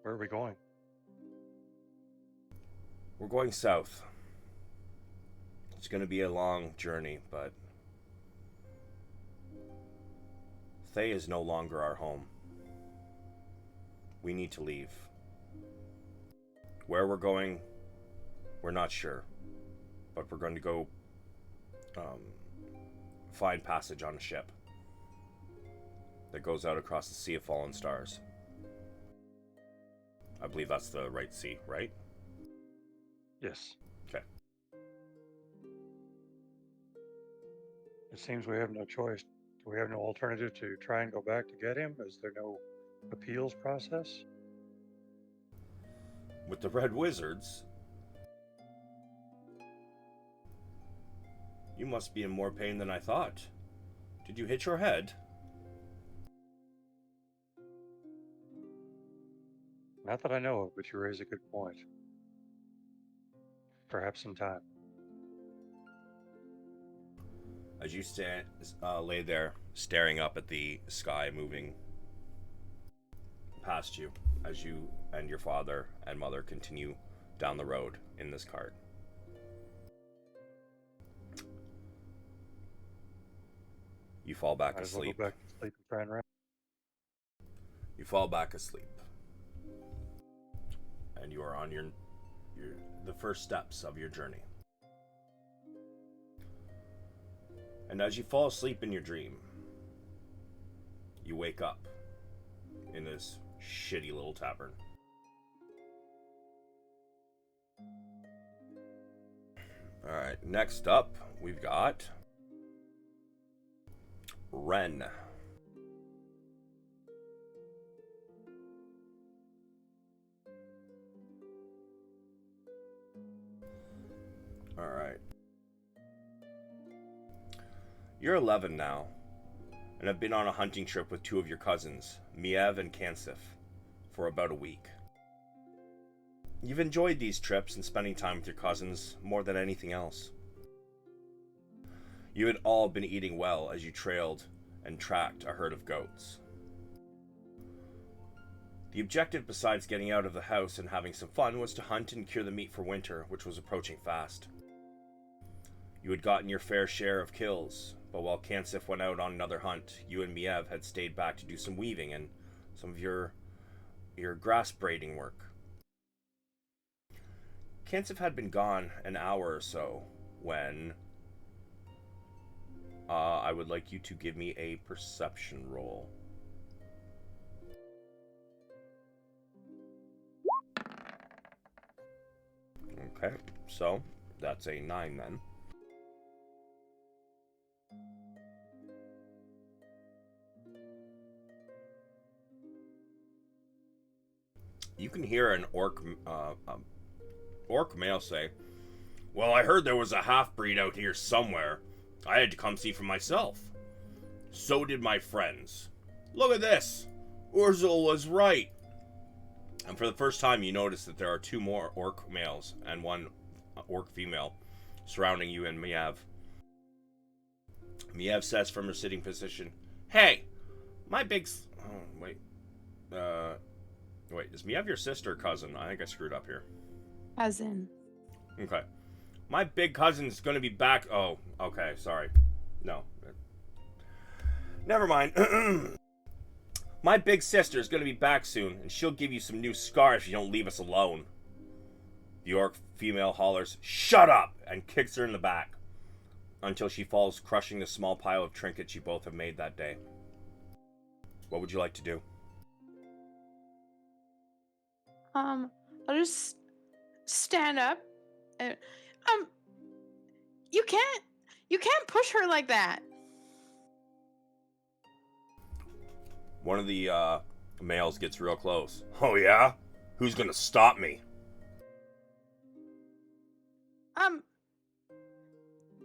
Where are we going? We're going south. It's going to be a long journey, but Thay is no longer our home. We need to leave. Where we're going, we're not sure, but we're going to go find passage on a ship that goes out across the Sea of Fallen Stars. I believe that's the right sea, right? Yes. Okay. It seems we have no choice. Do we have no alternative to try and go back to get him? Is there no appeals process? With the Red Wizards, you must be in more pain than I thought. Did you hit your head? Not that I know of, but you raise a good point. Perhaps in time. As you lay there, staring up at the sky moving past you, as you and your father and mother continue down the road in this cart. You fall back Might as well asleep. go back to sleep and try and rest. You fall back asleep. And you are on the first steps of your journey. And as you fall asleep in your dream, you wake up in this shitty little tavern. Alright, next up, we've got Ren. Alright. You're 11 now, and have been on a hunting trip with two of your cousins, Miev and Kansif, for about a week. You've enjoyed these trips and spending time with your cousins more than anything else. You had all been eating well as you trailed and tracked a herd of goats. The objective, besides getting out of the house and having some fun, was to hunt and cure the meat for winter, which was approaching fast. You had gotten your fair share of kills, but while Kansif went out on another hunt, you and Miev had stayed back to do some weaving and some of your grass braiding work. Kansif had been gone an hour or so when I would like you to give me a perception roll. Okay, so that's a 9 then. You can hear an orc male say, "Well, I heard there was a half-breed out here somewhere. I had to come see for myself. So did my friends. Look at this. Urzul was right." And for the first time, you notice that there are two more orc males and one orc female surrounding you and Miev. Miev says from her sitting position, "Hey, my big... Oh, wait. Wait, is Miev your sister or cousin? I think I screwed up here. Cousin. Okay. My big cousin's gonna be back... Oh, okay, sorry. No. Never mind. My big sister's gonna be back soon, and she'll give you some new scars if you don't leave us alone. The orc female hollers, "Shut up!" and kicks her in the back until she falls, crushing the small pile of trinkets you both have made that day. What would you like to do? I'll just stand up and you can't push her like that. One of the males gets real close. "Oh yeah? Who's gonna stop me?"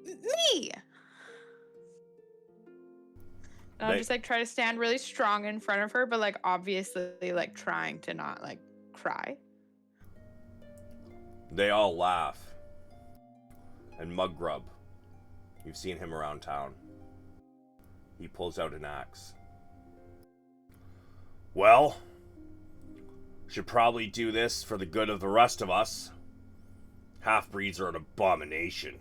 Me. And I'll just like try to stand really strong in front of her, but like obviously like trying to not like cry. They all laugh. And Muggrub, you've seen him around town. He pulls out an axe. Well, should probably do this for the good of the rest of us. Half-breeds are an abomination.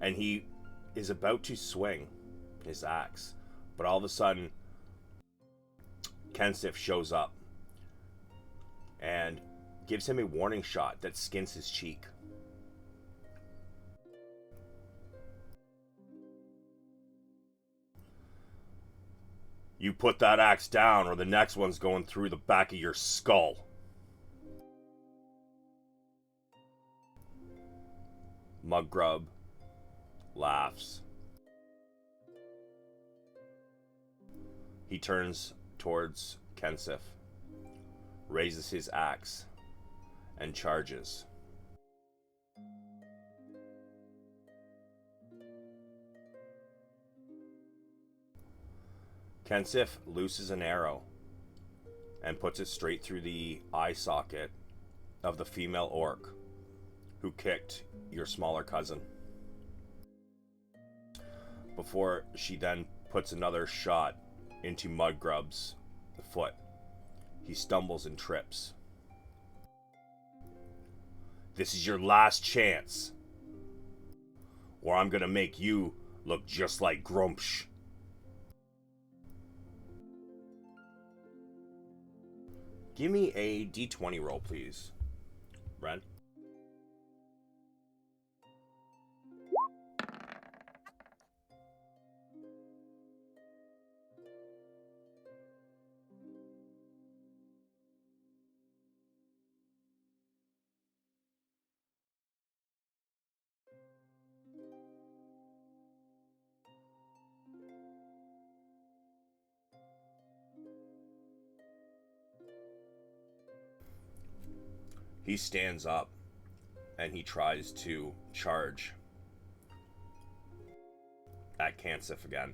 And he is about to swing his axe. But all of a sudden, Kensif shows up and gives him a warning shot that skins his cheek. You put that axe down or the next one's going through the back of your skull. Muggrub laughs. He turns towards Kensif, raises his axe, and charges. Kensif looses an arrow and puts it straight through the eye socket of the female orc who kicked your smaller cousin. Before she then puts another shot into Mudgrub's foot. He stumbles and trips. This is your last chance, or I'm gonna make you look just like Grumpsh. Give me a d20 roll, please, Ren. He stands up and he tries to charge at Kansif again.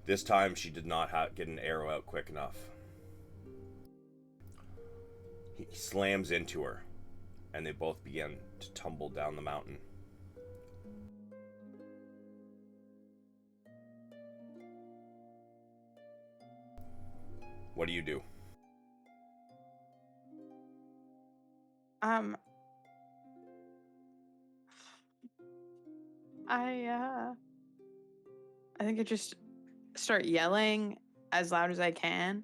This time she did not get an arrow out quick enough. He slams into her and they both begin to tumble down the mountain. What do you do? I think I just start yelling as loud as I can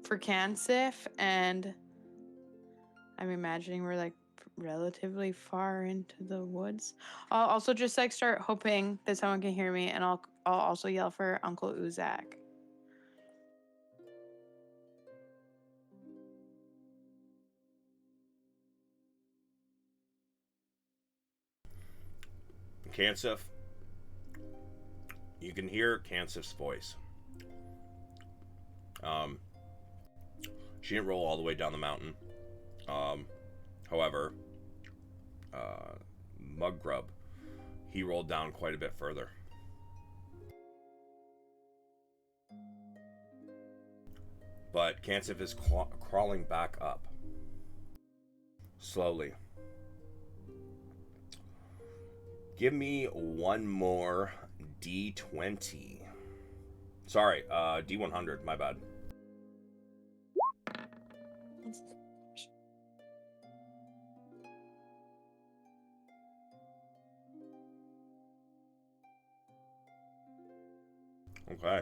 for Kansif, and I'm imagining we're like relatively far into the woods. I'll also just like start hoping that someone can hear me, and I'll also yell for Uncle Uzak. Kansif, you can hear Kansif's voice. She didn't roll all the way down the mountain. However, Muggrub, he rolled down quite a bit further. But Kansif is crawling back up. Slowly. Give me one more D20. Sorry, D100, my bad. Okay.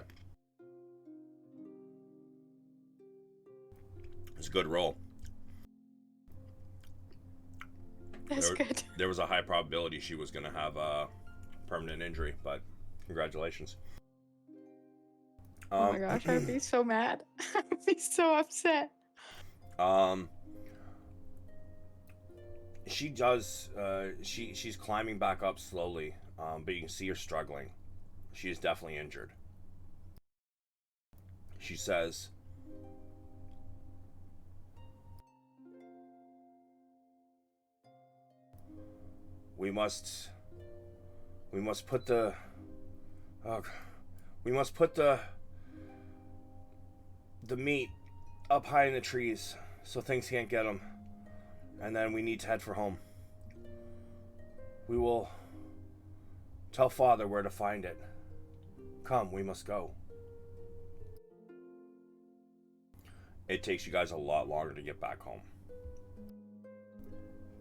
It's a good roll. That's good. There was a high probability she was going to have a permanent injury, but congratulations. Oh my gosh, I'd be so mad. I'd be so upset. She does, she's climbing back up slowly, but you can see her struggling. She is definitely injured. She says, We must put the meat up high in the trees so things can't get them. And then we need to head for home. We will tell Father where to find it. Come, we must go. It takes you guys a lot longer to get back home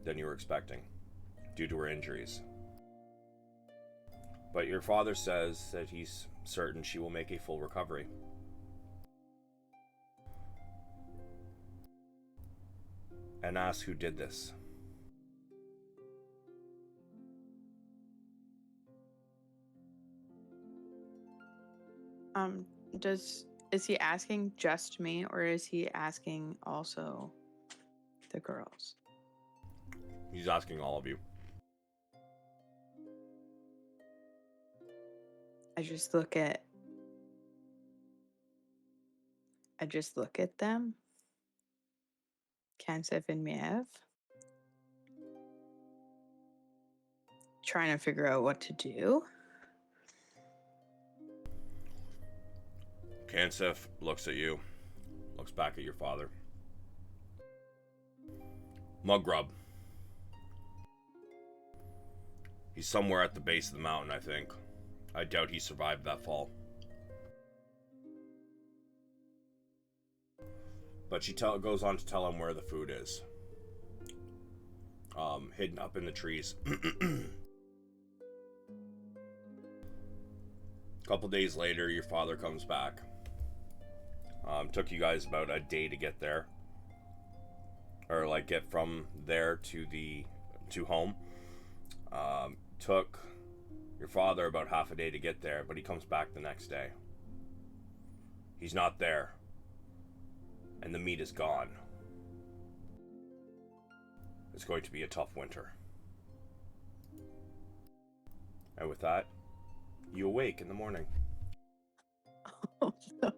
than you were expecting due to her injuries. But your father says that he's certain she will make a full recovery. And asks who did this. Is he asking just me, or is he asking also the girls? He's asking all of you. I just look at them. Kansef and Miev. Trying to figure out what to do. Kansef looks at you, looks back at your father. Mugrub. He's somewhere at the base of the mountain, I think. I doubt he survived that fall. But she goes on to tell him where the food is. Hidden up in the trees. A couple days later, your father comes back. Took you guys about a day to get there. Or like get from there to home. Took your father about half a day to get there, but he comes back the next day. He's not there. And the meat is gone. It's going to be a tough winter. And with that, you awake in the morning. Oh no.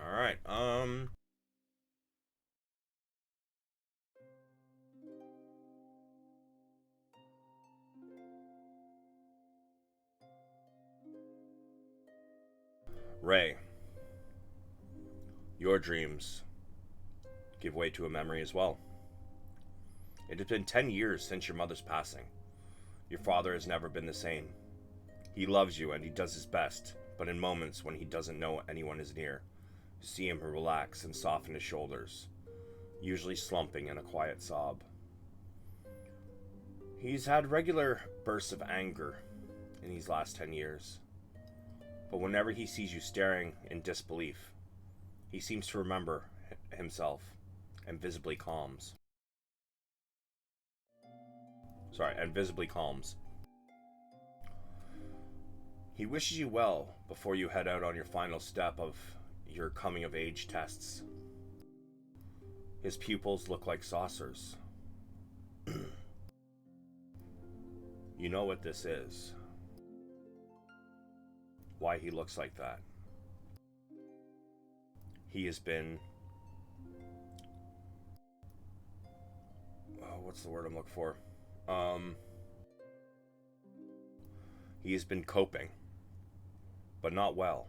All right. Ray, your dreams give way to a memory as well. It has been 10 years since your mother's passing. Your father has never been the same. He loves you and he does his best, but in moments when he doesn't know anyone is near, you see him relax and soften his shoulders, usually slumping in a quiet sob. He's had regular bursts of anger in these last 10 years. But whenever he sees you staring in disbelief, he seems to remember himself and visibly calms. He wishes you well before you head out on your final step of your coming of age tests. His pupils look like saucers. You know what this is. Why he looks like that. He has been... what's the word I'm looking for? He has been coping, but not well.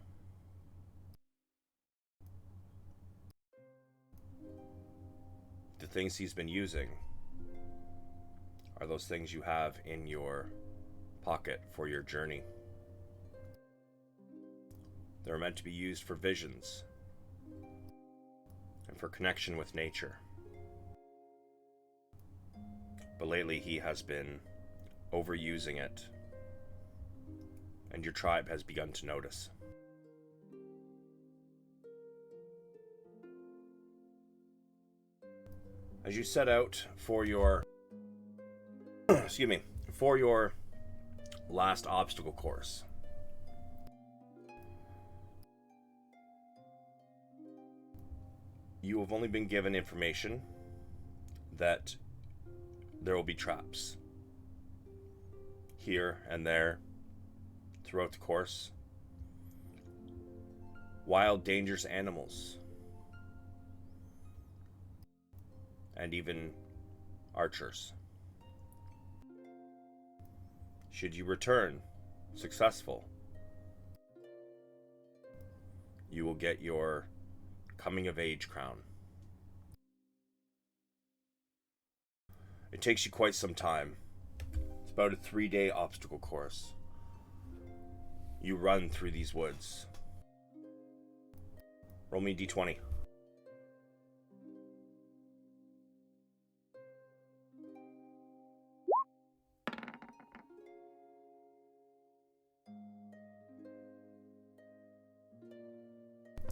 The things he's been using are those things you have in your pocket for your journey. They're meant to be used for visions and for connection with nature. But lately he has been overusing it, and your tribe has begun to notice. As you set out for your for your last obstacle course, you have only been given information that there will be traps here and there throughout the course. Wild, dangerous animals and even archers. Should you return successful, you will get your coming of age crown. It takes you quite some time. It's about a 3-day obstacle course. You run through these woods. Roll me a d20.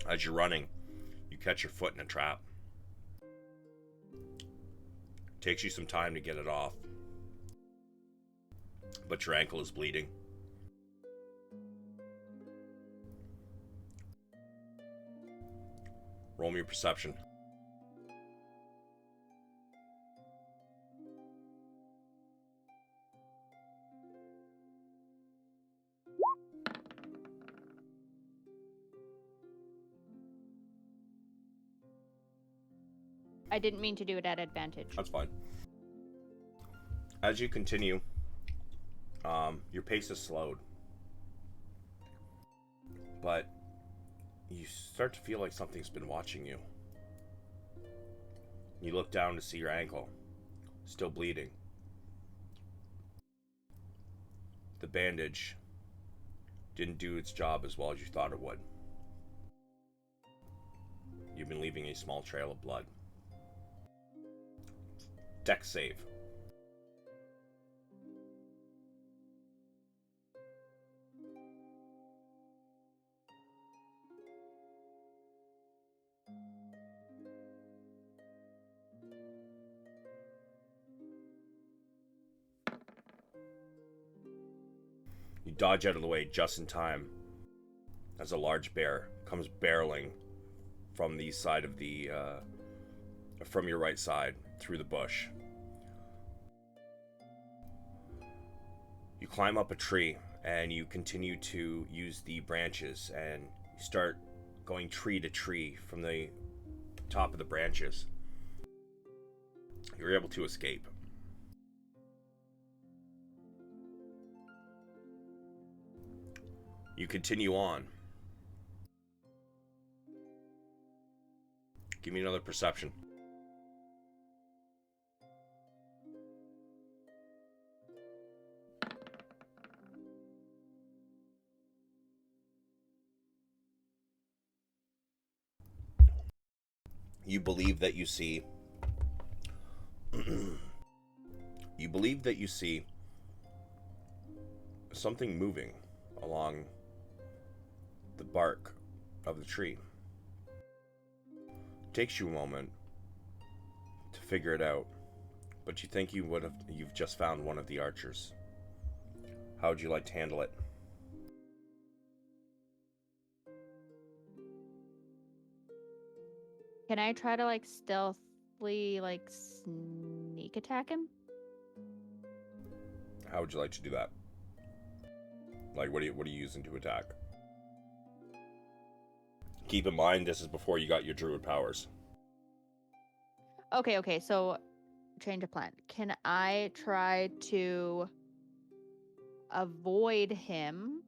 As you're running, you catch your foot in a trap. Takes you some time to get it off, but your ankle is bleeding. Roll me your perception. I didn't mean to do it at advantage. That's fine. As you continue, your pace is slowed, but you start to feel like something's been watching you. You look down to see your ankle, still bleeding. The bandage didn't do its job as well as you thought it would. You've been leaving a small trail of blood. Dex save. You dodge out of the way just in time as a large bear comes barreling from the side of the from your right side through the bush. You climb up a tree and you continue to use the branches, and you start going tree to tree from the top of the branches. You're able to escape. You continue on. Give me another perception. You believe that you see something moving along the bark of the tree. It takes you a moment to figure it out, but you think you've just found one of the archers. How would you like to handle it? Can I try to like stealthily like sneak attack him? How would you like to do that? Like, what are you using to attack? Keep in mind, this is before you got your druid powers. Okay, so change of plan. Can I try to avoid him,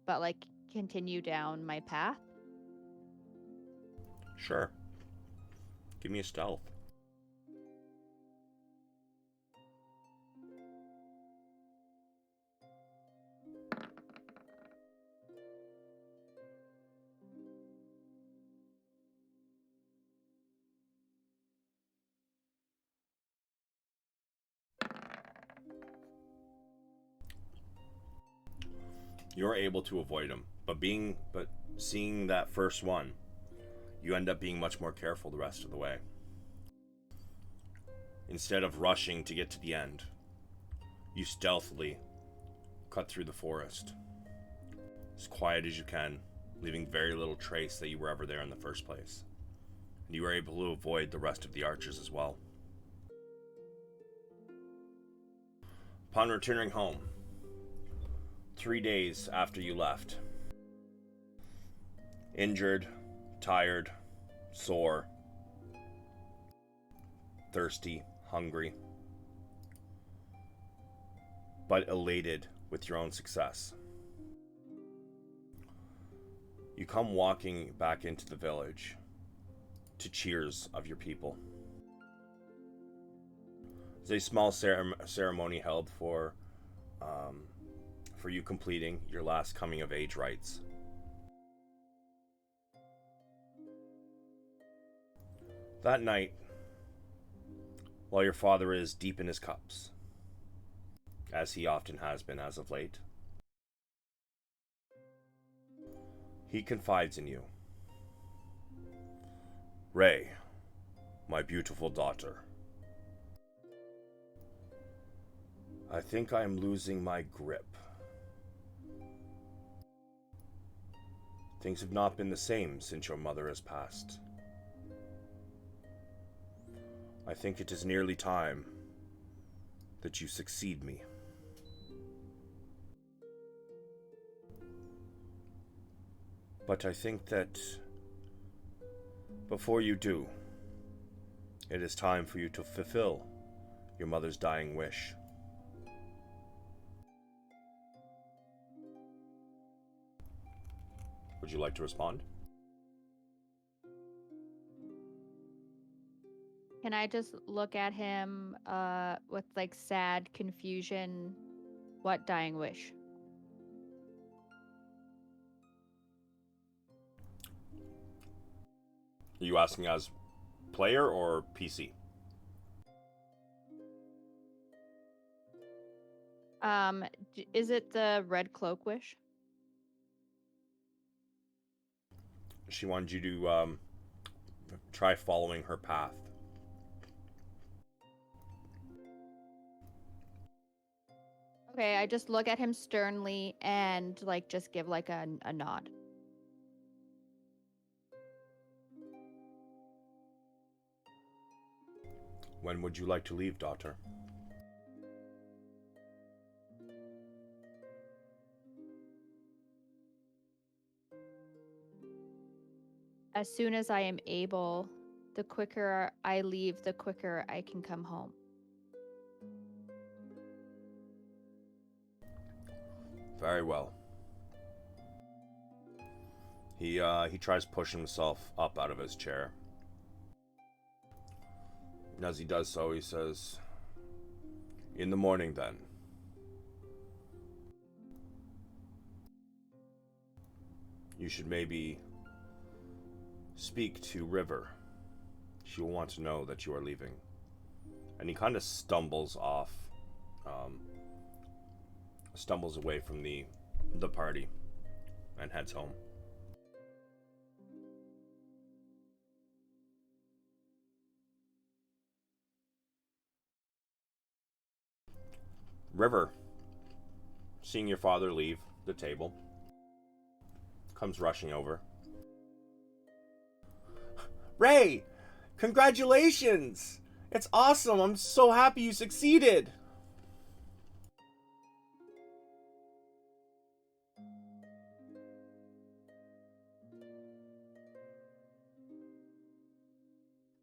but like continue down my path? Sure. Give me a stealth. You're able to avoid him, but seeing that first one, you end up being much more careful the rest of the way. Instead of rushing to get to the end, you stealthily cut through the forest, as quiet as you can, leaving very little trace that you were ever there in the first place. And you were able to avoid the rest of the archers as well. Upon returning home, 3 days after you left, injured, tired, sore, thirsty, hungry, but elated with your own success. You come walking back into the village to cheers of your people. There's a small ceremony held for you completing your last coming of age rites. That night, while your father is deep in his cups, as he often has been as of late, he confides in you. Ray, my beautiful daughter, I think I am losing my grip. Things have not been the same since your mother has passed. I think it is nearly time that you succeed me. But I think that before you do, it is time for you to fulfill your mother's dying wish. Would you like to respond? Can I just look at him with like sad confusion? What dying wish? Are you asking as player or PC? Is it the red cloak wish? She wanted you to try following her path. Okay, I just look at him sternly and like just give like a nod. When would you like to leave, daughter? As soon as I am able, the quicker I leave, the quicker I can come home. Very well. He tries pushing himself up out of his chair. And as he does so, he says, "In the morning, then. You should maybe speak to River. She will want to know that you are leaving." And he kind of stumbles off, stumbles away from the party and heads home. River, seeing your father leave the table, comes rushing over. "Ray, congratulations! It's awesome! I'm so happy you succeeded!"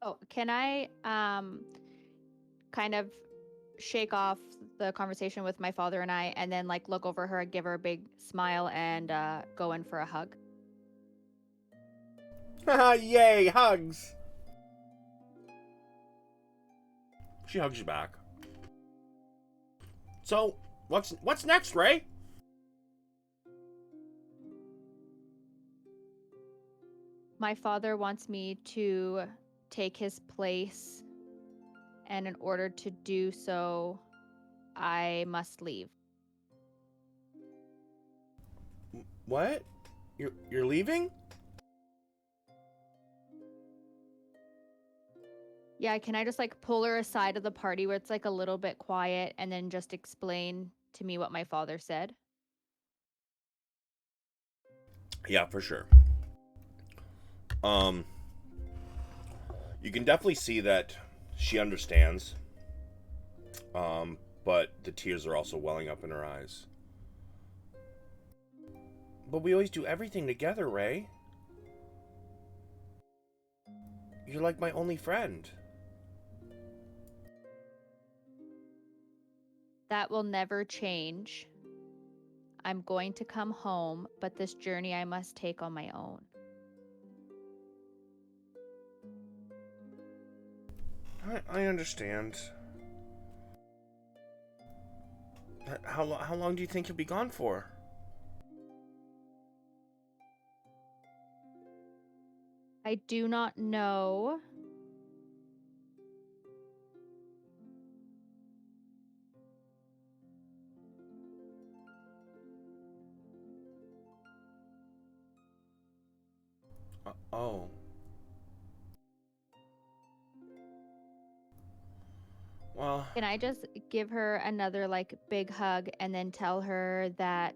Oh, can I kind of shake off the conversation with my father and I, and then like look over her, give her a big smile, and go in for a hug? Yay, hugs! She hugs you back. "So, what's next, Ray?" My father wants me to take his place, and in order to do so, I must leave. What? You're leaving? Yeah, can I just like pull her aside of the party where it's like a little bit quiet and then just explain to me what my father said? Yeah, for sure. You can definitely see that she understands. But the tears are also welling up in her eyes. "But we always do everything together, Ray. You're like my only friend." That will never change. I'm going to come home, but this journey I must take on my own. I understand. How long do you think you'll be gone for? I do not know. Oh. Well, Can I just give her another like big hug and then tell her that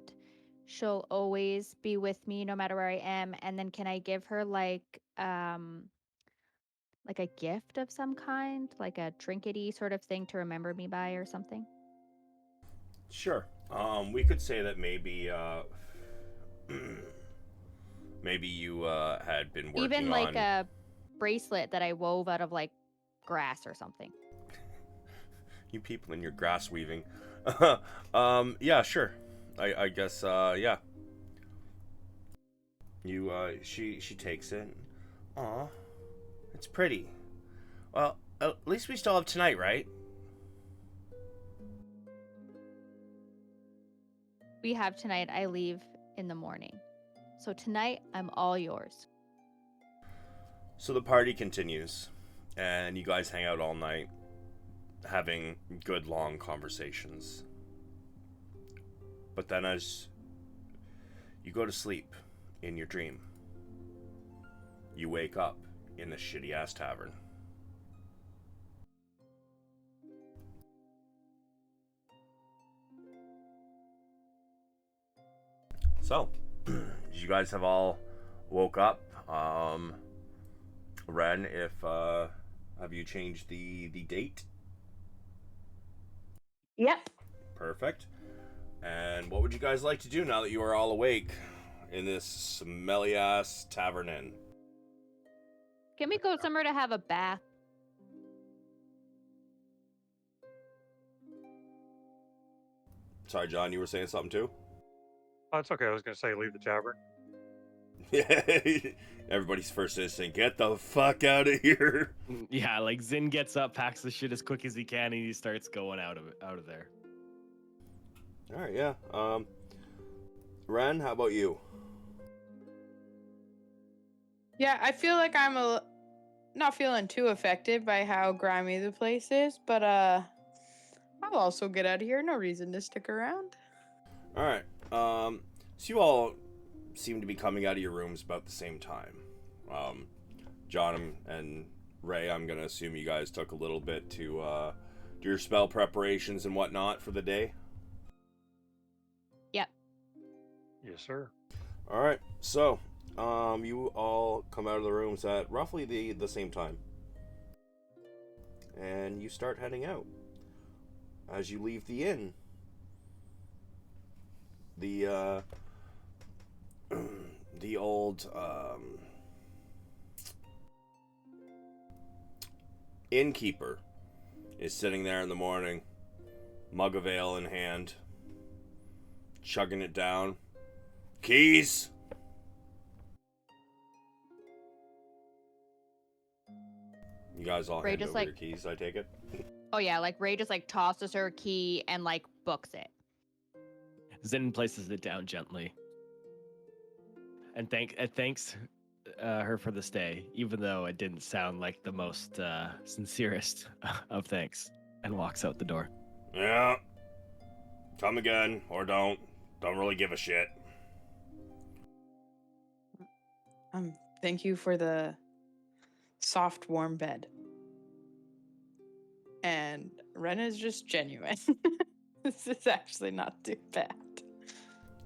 she'll always be with me no matter where I am? And then can I give her like a gift of some kind, like a trinkety sort of thing to remember me by or something? sure. We could say that maybe maybe you had been working Even like on a bracelet that I wove out of like grass or something. you people in your grass weaving. Yeah, sure. I guess yeah. You she takes it. Aw. It's pretty. Well, at least we still have tonight, right? We have tonight. I leave in the morning. So tonight, I'm all yours. So the party continues, and you guys hang out all night, having good long conversations. But then as you go to sleep in your dream, you wake up in the shitty ass tavern. So, you guys have all woke up. Ren, if have you changed the date? Yep. Perfect. And what would you guys like to do now that you are all awake in this smelly ass tavern inn? Can we go somewhere to have a bath? Sorry, John, you were saying something too? Oh, it's okay. I was going to say leave the tavern. Yeah. Everybody's first instinct, get the fuck out of here. Yeah, like Zin gets up, packs the shit as quick as he can, and he starts going out of there. All right, yeah. Ren, how about you? Yeah, I feel like I'm not feeling too affected by how grimy the place is, but I'll also get out of here. No reason to stick around. All right. So you all seem to be coming out of your rooms about the same time. John and Ray, I'm gonna assume you guys took a little bit to do your spell preparations and whatnot for the day. Yep. Yes, sir. All right. So, you all come out of the rooms at roughly the same time, and you start heading out. As you leave the inn, the the old innkeeper is sitting there in the morning, mug of ale in hand, chugging it down. Keys. You guys all Ray hand just, over like- your keys, I take it? Oh yeah, like Ray just like tosses her a key and like books it. Zin places it down gently, and thanks her for the stay, even though it didn't sound like the most sincerest of thanks, and walks out the door. Yeah. Come again, or don't. Don't really give a shit. Thank you for the soft, warm bed. And Ren is just genuine. This is actually not too bad.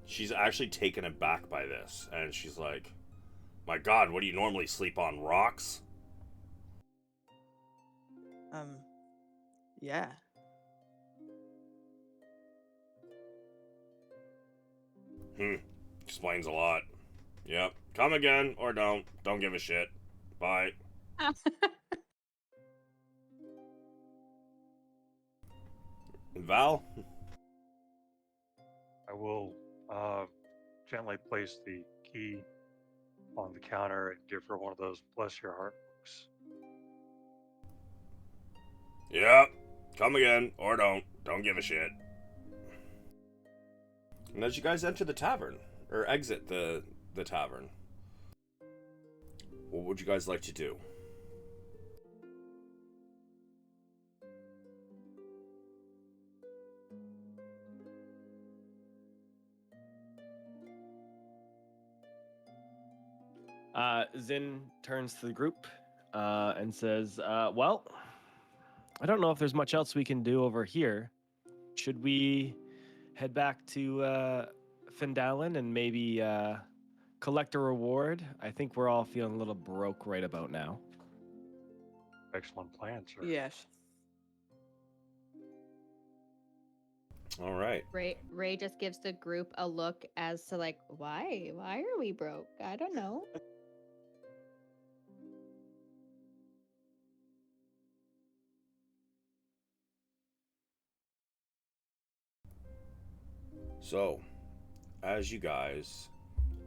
She's actually taken aback by this, and she's like, my god, what do you normally sleep on, rocks? Yeah. Explains a lot. Yep. Come again, or don't. Don't give a shit. Bye. And Val, will gently place the key on the counter and give her one of those bless your heart looks. Yep. Come again, or don't. Don't give a shit. And as you guys enter the tavern, or exit the tavern, what would you guys like to do? Zin turns to the group and says, well, I don't know if there's much else we can do over here. Should we head back to Findalen and maybe collect a reward? I think we're all feeling a little broke right about now. Excellent plan, sir. Yes. All right. Ray just gives the group a look as to like, why are we broke? I don't know. So, as you guys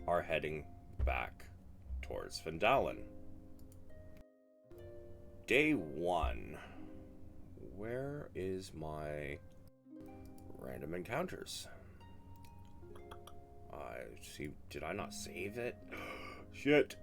are heading back towards Findalen, day 1. Where is my random encounters? See, did I not save it? Shit.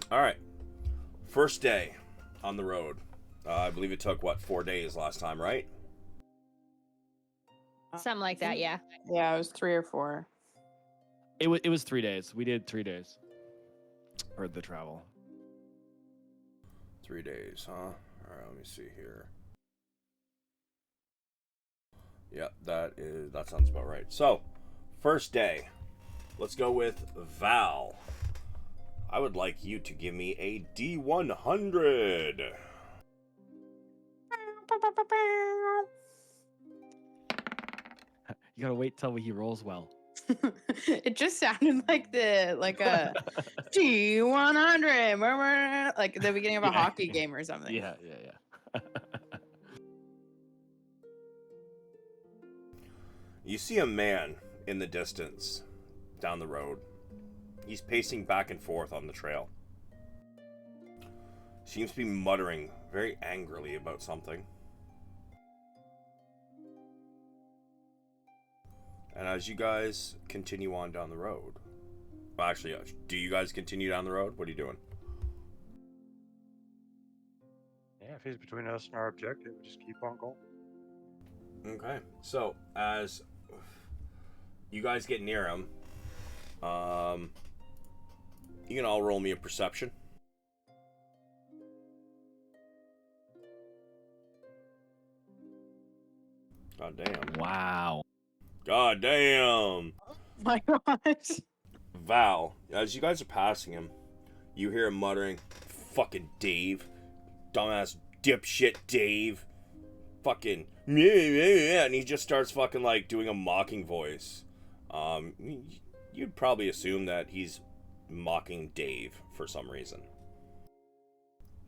All right. First day on the road. I believe it took, 4 days last time, right? Something like that, yeah. Yeah, it was 3 or 4. It was 3 days. We did 3 days for the travel. 3 days, huh? All right, let me see here. Yeah, that sounds about right. So, first day. Let's go with Val. I would like you to give me a D100. You gotta wait till he rolls well. It just sounded like a G100, like the beginning of a Yeah. hockey game or something. Yeah. You see a man in the distance down the road. He's pacing back and forth on the trail. Seems to be muttering very angrily about something. And as you guys continue on down the road... Well, actually, do you guys continue down the road? What are you doing? Yeah, if he's between us and our objective, we just keep on going. Okay. So, as you guys get near him, you can all roll me a perception. God damn. Wow. God damn. My gosh. Val, as you guys are passing him, you hear him muttering, fucking Dave. Dumbass dipshit Dave. Fucking, and he just starts fucking like doing a mocking voice. You'd probably assume that he's mocking Dave for some reason.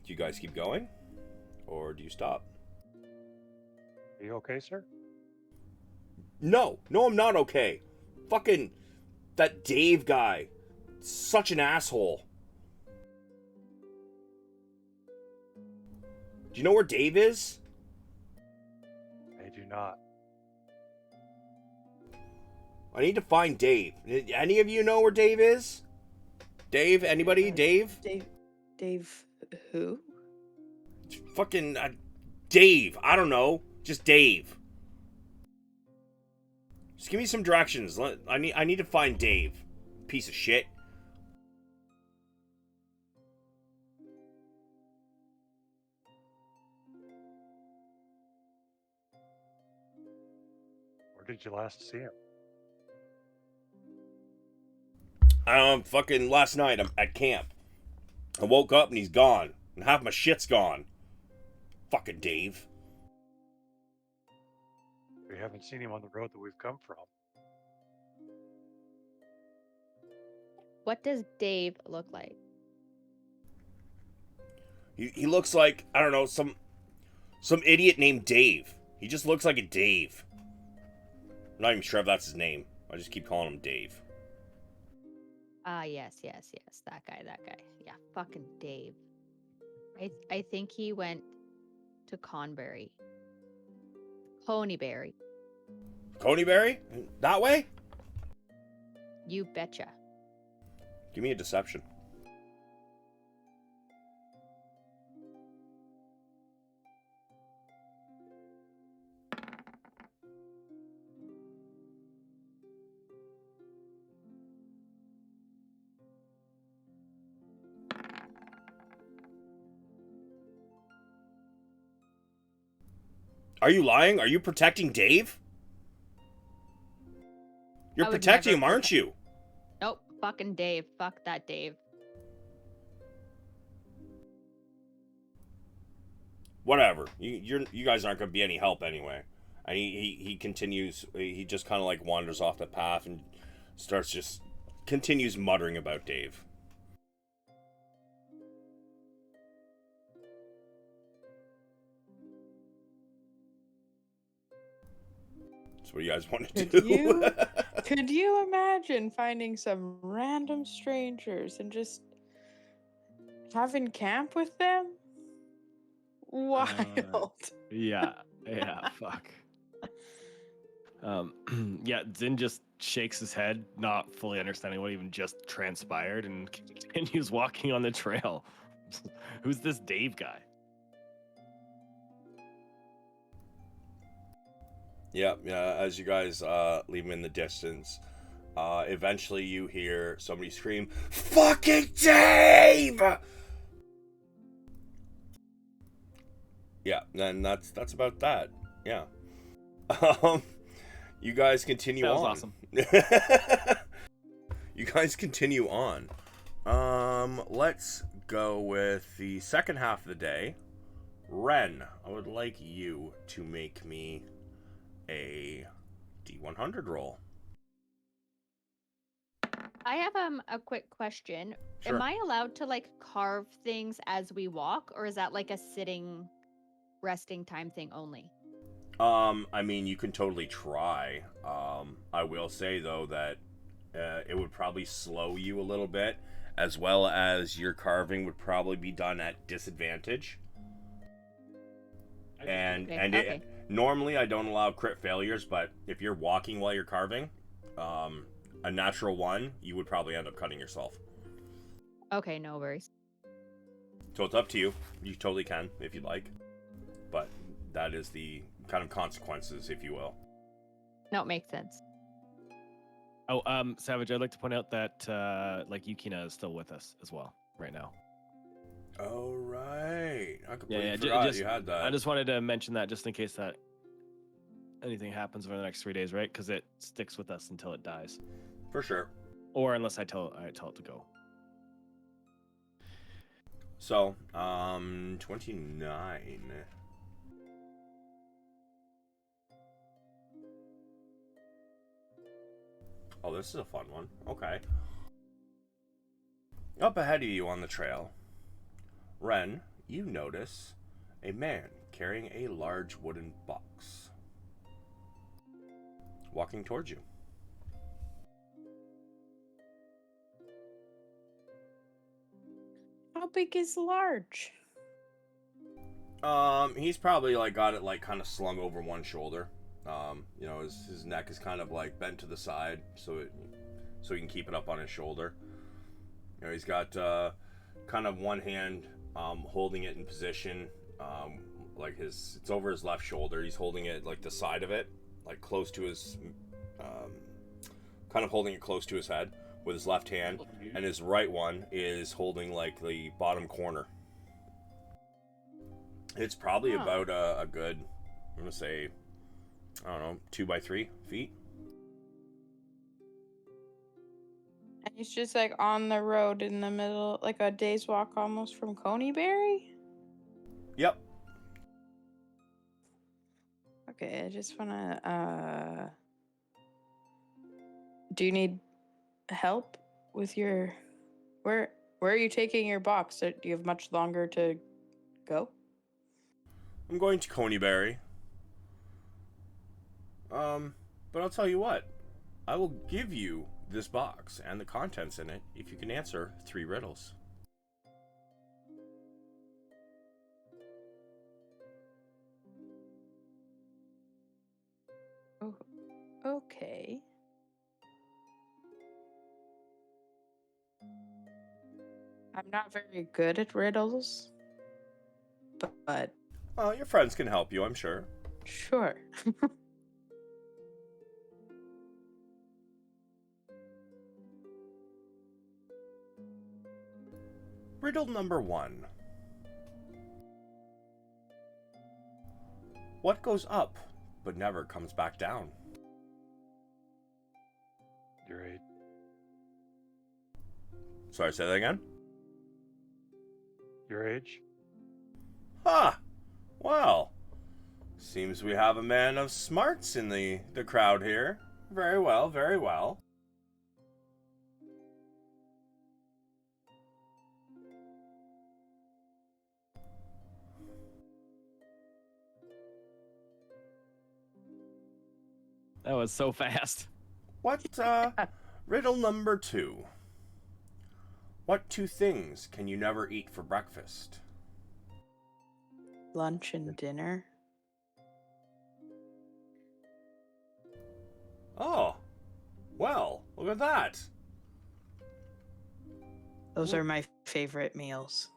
Do you guys keep going? Or do you stop? Are you okay, sir? No, I'm not okay. Fucking, that Dave guy. Such an asshole. Do you know where Dave is? I do not. I need to find Dave. Any of you know where Dave is? Dave? Anybody? Dave? Dave who? Fucking Dave. I don't know. Just Dave. Just give me some directions. I need to find Dave. Piece of shit. did you last see him? Fucking last night I'm at camp. I woke up and he's gone. And half my shit's gone. Fucking Dave. We haven't seen him on the road that we've come from. What does Dave look like? He looks like, I don't know, some idiot named Dave. He just looks like a Dave. I'm not even sure if that's his name. I just keep calling him Dave. Yes. That guy. Yeah, fucking Dave. I think he went to Conberry. Coneyberry. Coneyberry? That way? You betcha. Give me a deception. Are you lying? Are you protecting Dave? You're I would protecting never him, aren't you? Nope, fucking Dave. Fuck that Dave. Whatever. You guys aren't gonna be any help anyway. And he continues. He just kind of like wanders off the path and continues muttering about Dave. So what do you guys want to do? Could you imagine finding some random strangers and just having camp with them? Wild. Yeah, fuck. Yeah, Zin just shakes his head, not fully understanding what even just transpired, and continues walking on the trail. Who's this Dave guy? Yeah. As you guys leave him in the distance, eventually you hear somebody scream, "Fucking Dave!" Yeah, and that's about that. Yeah. You guys continue That was on. awesome. You guys continue on. Let's go with the second half of the day. Ren, I would like you to make me a D100 roll. I have a quick question. Sure. Am I allowed to like carve things as we walk, or is that like a sitting, resting time thing only? I mean, you can totally try. I will say though that it would probably slow you a little bit, as well as your carving would probably be done at disadvantage. Okay. Normally I don't allow crit failures, but if you're walking while you're carving, a natural one, you would probably end up cutting yourself. Okay, no worries. So it's up to you. You totally can if you'd like, but that is the kind of consequences, if you will. No, it makes sense. Oh, Savage, I'd like to point out that like Yukina is still with us as well right now. Oh right, I completely Yeah, forgot you had that. I just wanted to mention that just in case that anything happens over the next 3 days, right? Because it sticks with us until it dies, For sure. or unless I tell it to go. So, 29. Oh, this is a fun one. Okay. Up ahead of you on the trail, Ren, you notice a man carrying a large wooden box walking towards you. How big is large? He's probably like got it like kind of slung over one shoulder. You know, his neck is kind of like bent to the side so he can keep it up on his shoulder. You know, he's got kind of one hand holding it in position, like it's over his left shoulder. He's holding it like the side of it, like close to his, kind of holding it close to his head with his left hand, and his right one is holding like the bottom corner. It's probably about a good, I'm gonna say, I don't know, 2 by 3 feet. And he's just like on the road in the middle, like a day's walk almost from Coneyberry. Yep. Okay, I just wanna. Do you need help with your? Where are you taking your box? Do you have much longer to go? I'm going to Coneyberry. But I'll tell you what. I will give you this box and the contents in it if you can answer 3 riddles. Oh, okay. I'm not very good at riddles, but Well, your friends can help you, I'm sure. sure. Riddle number 1. What goes up but never comes back down? Your age. Sorry, say that again? Your age. Ah! Well, seems we have a man of smarts in the crowd here. Very well, very well. That was so fast. What, riddle number 2. What 2 things can you never eat for breakfast? Lunch and dinner. Oh, well, look at that. Those are my favorite meals.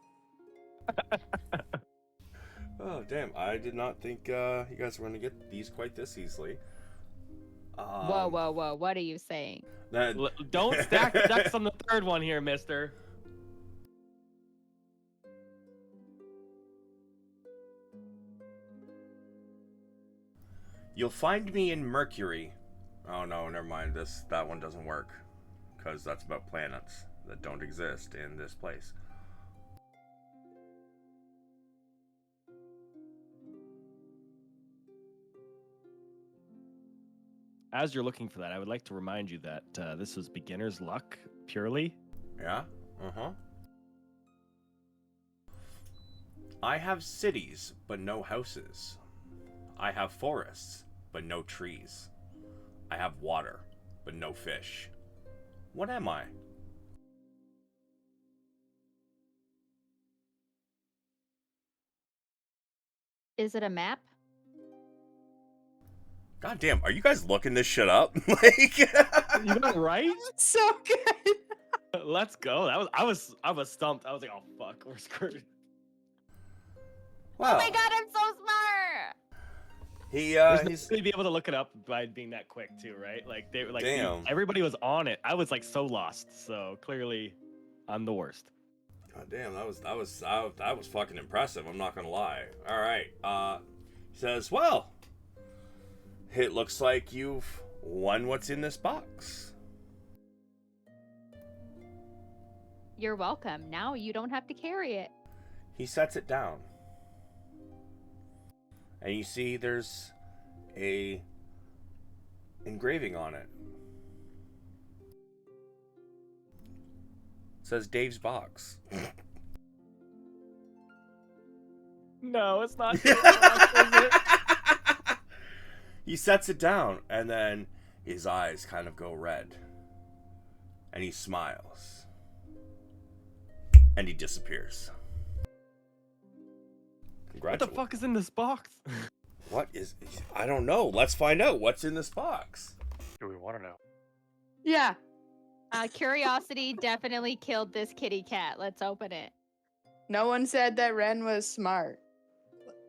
Oh, damn, I did not think you guys were going to get these quite this easily. Whoa, whoa, whoa. What are you saying? That... Don't stack the ducks on the third one here, mister. You'll find me in Mercury. Oh no, never mind. That one doesn't work. Because that's about planets that don't exist in this place. As you're looking for that, I would like to remind you that this is beginner's luck purely. Yeah? Uh-huh. I have cities, but no houses. I have forests, but no trees. I have water, but no fish. What am I? Is it a map? God damn, are you guys looking this shit up? Like, You got it right? So good. Let's go. I was stumped. I was like, oh fuck, we're screwed. wow. Oh my god, I'm so smart! There's no He's way to be able to look it up by being that quick too, right? Like they like Damn. everybody was on it. I was like so lost. So clearly, I'm the worst. God damn, that was fucking impressive. I'm not gonna lie. All right. He says, well, it looks like you've won what's in this box. You're welcome. Now you don't have to carry it. He sets it down, and you see there's a engraving on it. It says Dave's box. No, it's not. Dave's box, is it? He sets it down, and then his eyes kind of go red. And he smiles. And he disappears. What the Congratulations. fuck is in this box? What is... I don't know. Let's find out what's in this box. Do we want to know? Yeah. Curiosity definitely killed this kitty cat. Let's open it. No one said that Ren was smart.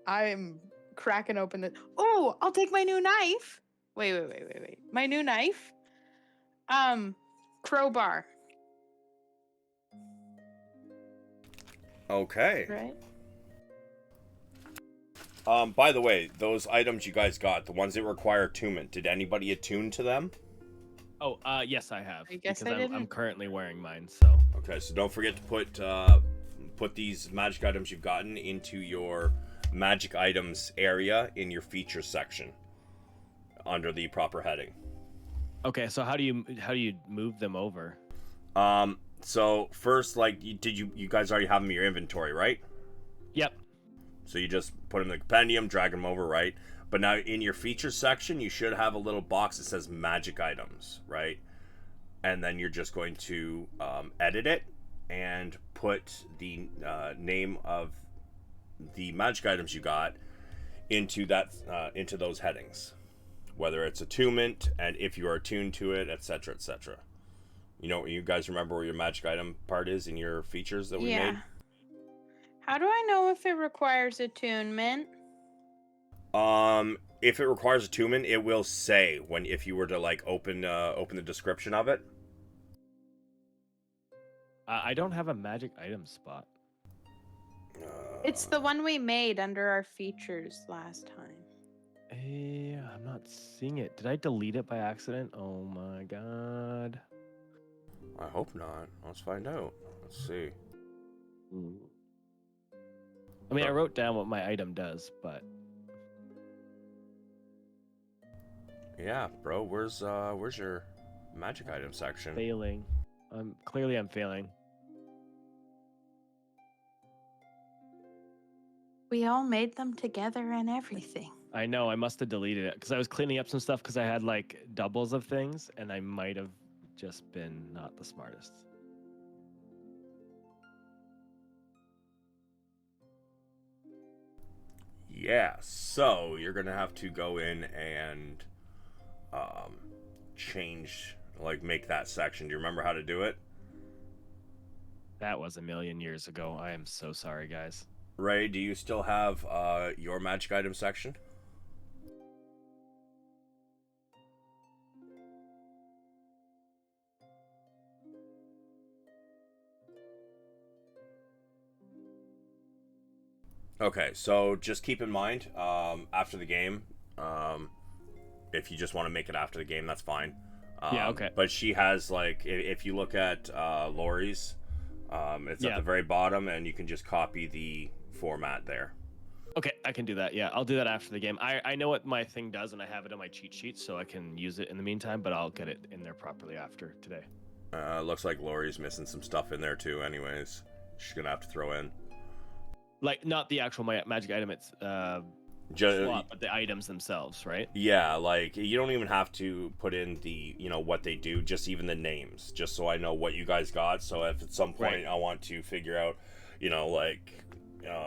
I'm cracking open the. Oh, I'll take my new knife. Wait. My new knife. Crowbar. Okay. Right. By the way, those items you guys got, the ones that require attunement, did anybody attune to them? Oh, yes, I have. I guess because I I'm didn't. currently wearing mine. So Okay, so don't forget to put these magic items you've gotten into your magic items area in your features section under the proper heading. okay. So how do you move them over? So first, like, you guys already have them in your inventory, right? Yep. So you just put them in the compendium, drag them over, right? But now in your features section, you should have a little box that says magic items, right? And then you're just going to edit it and put the name of the magic items you got into into those headings, whether it's attunement and if you are attuned to it, etc., etc. You guys remember where your magic item part is in your features that we made? How do I know if it requires attunement? If it requires attunement, it will say if you were to like open the description of it. I don't have a magic item spot. It's the one we made under our features last time. I'm not seeing it. Did I delete it by accident? Oh my god. I hope not. Let's find out. Let's see. I mean, I wrote down what my item does, but Yeah, bro. Where's your magic item section? failing. I'm failing. We all made them together and everything. I know. I must have deleted it because I was cleaning up some stuff because I had like doubles of things, and I might have just been not the smartest. Yeah. So you're gonna have to go in and change, like, make that section. Do you remember how to do it? That was a million years ago. I am so sorry, guys. Ray, do you still have your magic item section? Okay, so just keep in mind, after the game, if you just want to make it after the game, that's fine. Yeah, okay. But she has, like, if you look at Lori's, it's at the very bottom, and you can just copy the format there. Okay, I can do that. Yeah, I'll do that after the game. I know what my thing does, and I have it on my cheat sheet, so I can use it in the meantime, but I'll get it in there properly after today. Looks like Lori's missing some stuff in there, too, anyways. She's going to have to throw in. Like, not the actual magic item, it's slot, but the items themselves, right? Yeah, like, you don't even have to put in the, what they do, just even the names, just so I know what you guys got. So if at some point I want to figure out,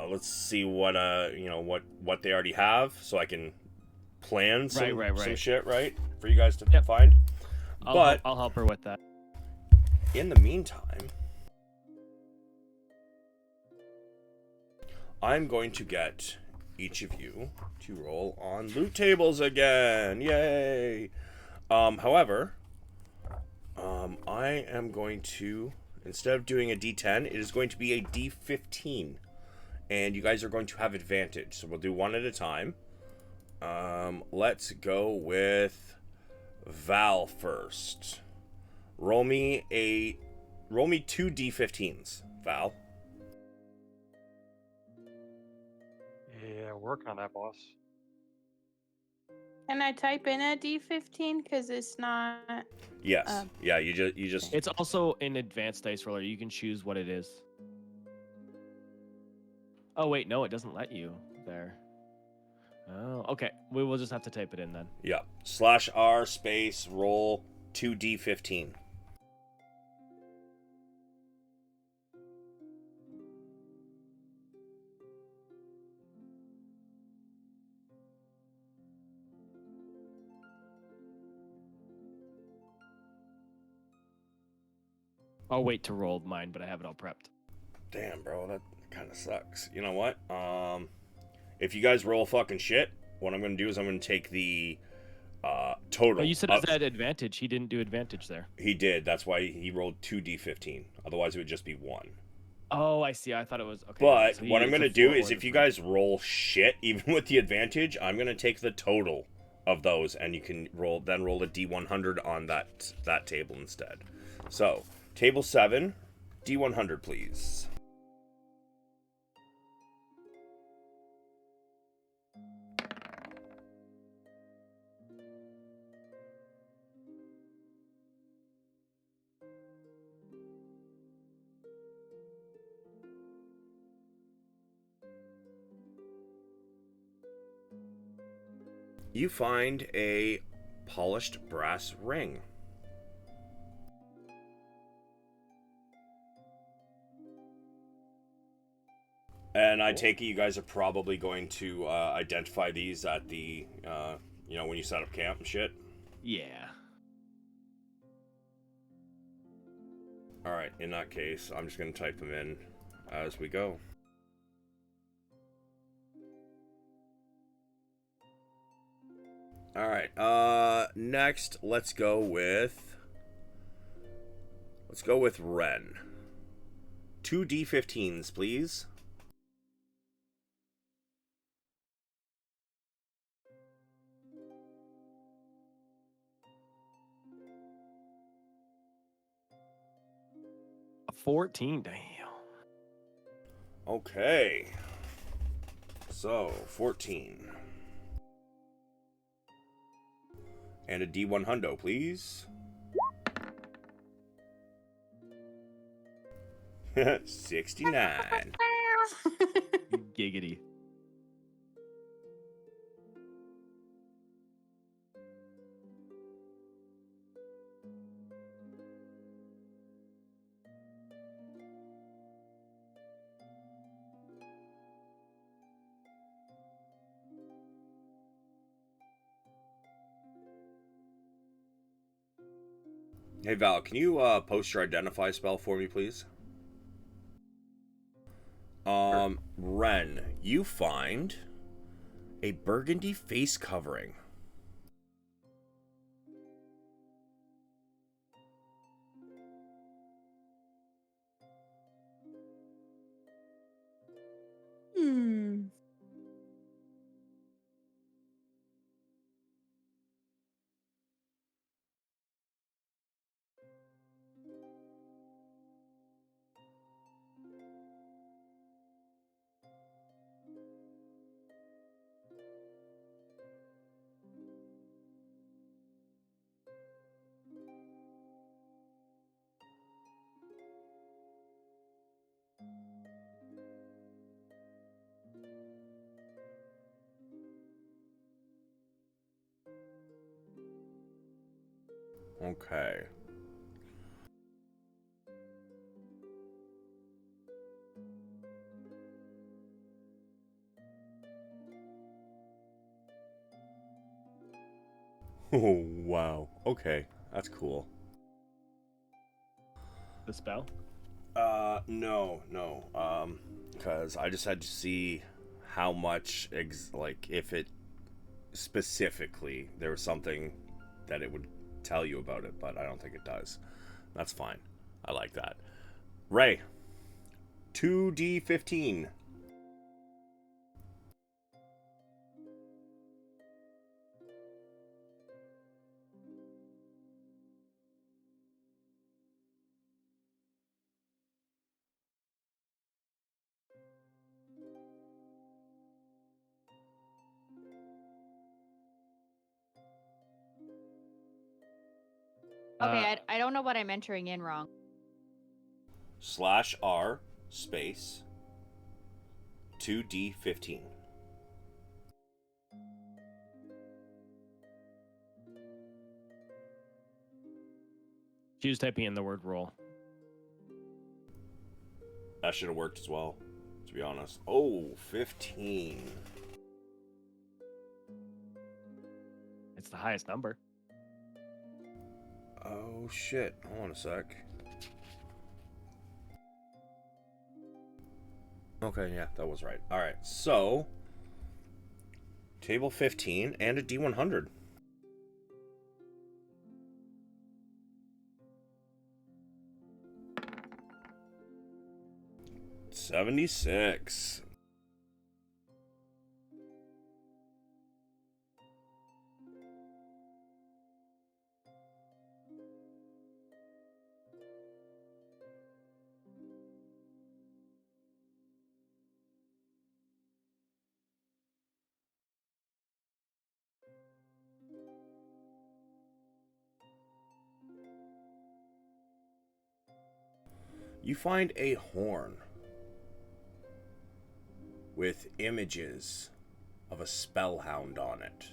let's see what what they already have, so I can plan some shit, right, for you guys to find. I'll help her with that. In the meantime, I'm going to get each of you to roll on loot tables again. Yay! However, I am going to, instead of doing a D10, it is going to be a D15. And you guys are going to have advantage. So we'll do one at a time. Let's go with Val first. Roll me two D15s, Val. Yeah, work on that, boss. Can I type in a D15 because it's not? Yes. Yeah. You just. It's also an advanced dice roller. You can choose what it is. Oh wait, no, it doesn't let you there. Oh, okay. We will just have to type it in then. Yeah. /R space roll 2D15. I'll wait to roll mine, but I have it all prepped. Damn, bro, that kind of sucks. You know what? If you guys roll fucking shit, what I'm gonna do is I'm gonna take the total. Oh, you said it had advantage. He didn't do advantage there. He did. That's why he rolled 2D15. Otherwise, it would just be 1. Oh, I see. I thought it was okay. But so what I'm it's a going to do 4 is or if you different. guys roll shit, even with the advantage, I'm going to take the total of those, and you can roll a D100 on that table instead. So, table 7, D100, please. You find a polished brass ring. And I take it you guys are probably going to identify these at the, when you set up camp and shit. Yeah. Alright, in that case, I'm just going to type them in as we go. Alright, next, let's go with Ren. 2 D15s, please. A 14. Damn. Okay. So, 14. And a D1 hundo, please. 69. Giggity. Hey Val, can you post your identify spell for me, please? Ren, you find a burgundy face covering. Hmm. Okay. Oh, wow. Okay, that's cool. The spell? No. Because I just had to see how much, if it specifically, there was something that it would tell you about it, but I don't think it does. That's fine. I like that. Ray, 2D15. Okay, I don't know what I'm entering in wrong. /R space 2D15. She was typing in the word roll. That should have worked as well, to be honest. Oh, 15. It's the highest number. Oh, shit. Hold on a sec. Okay, yeah, that was right. Alright, so... Table 15 and a D100. 76. You find a horn with images of a spellhound on it.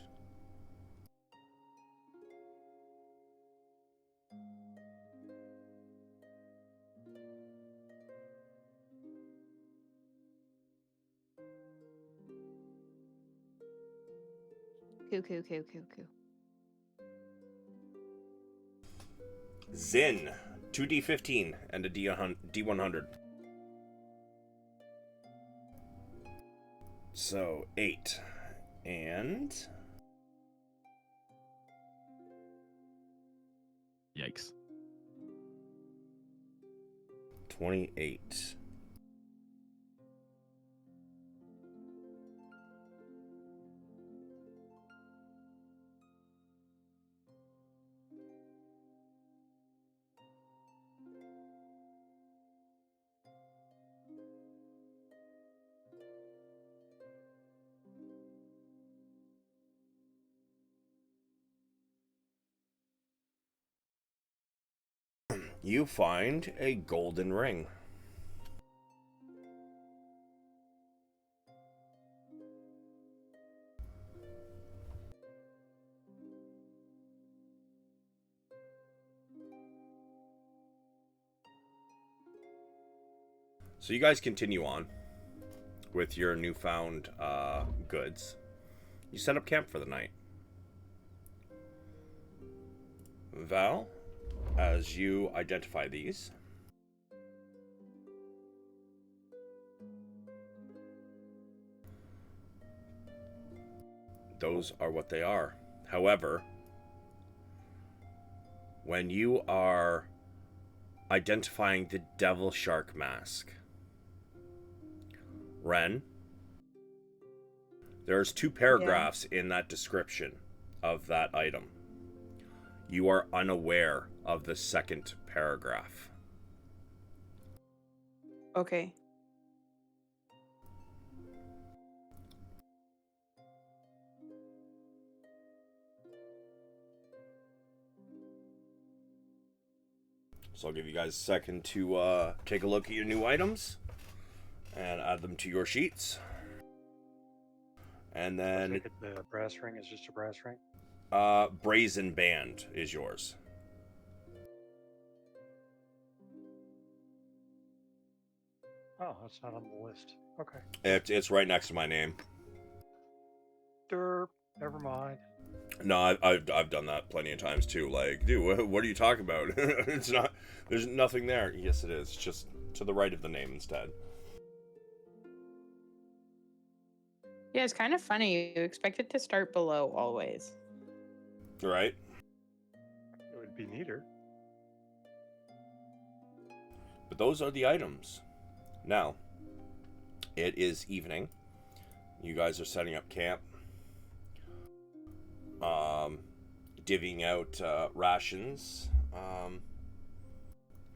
Coo. Zin, 2d15 and a d100. So 8 and Yikes. 28. You find a golden ring. So you guys continue on with your newfound goods. You set up camp for the night. Val, as you identify these, those are what they are. However, when you are identifying the devil shark mask, Ren, there's 2 paragraphs in that description of that item. You are unaware of the second paragraph. Okay. So I'll give you guys a second to take a look at your new items and add them to your sheets. And I then take it the brass ring is just a brass ring. brazen band is yours. Oh, that's not on the list. Okay. It's right next to my name. Derp. Never mind. No, I've done that plenty of times too. Like, dude, what are you talking about? It's not. There's nothing there. Yes, it is. It's just to the right of the name instead. Yeah, it's kind of funny. You expect it to start below always. Right? It would be neater. But those are the items. Now, it is evening. You guys are setting up camp. Divvying out rations.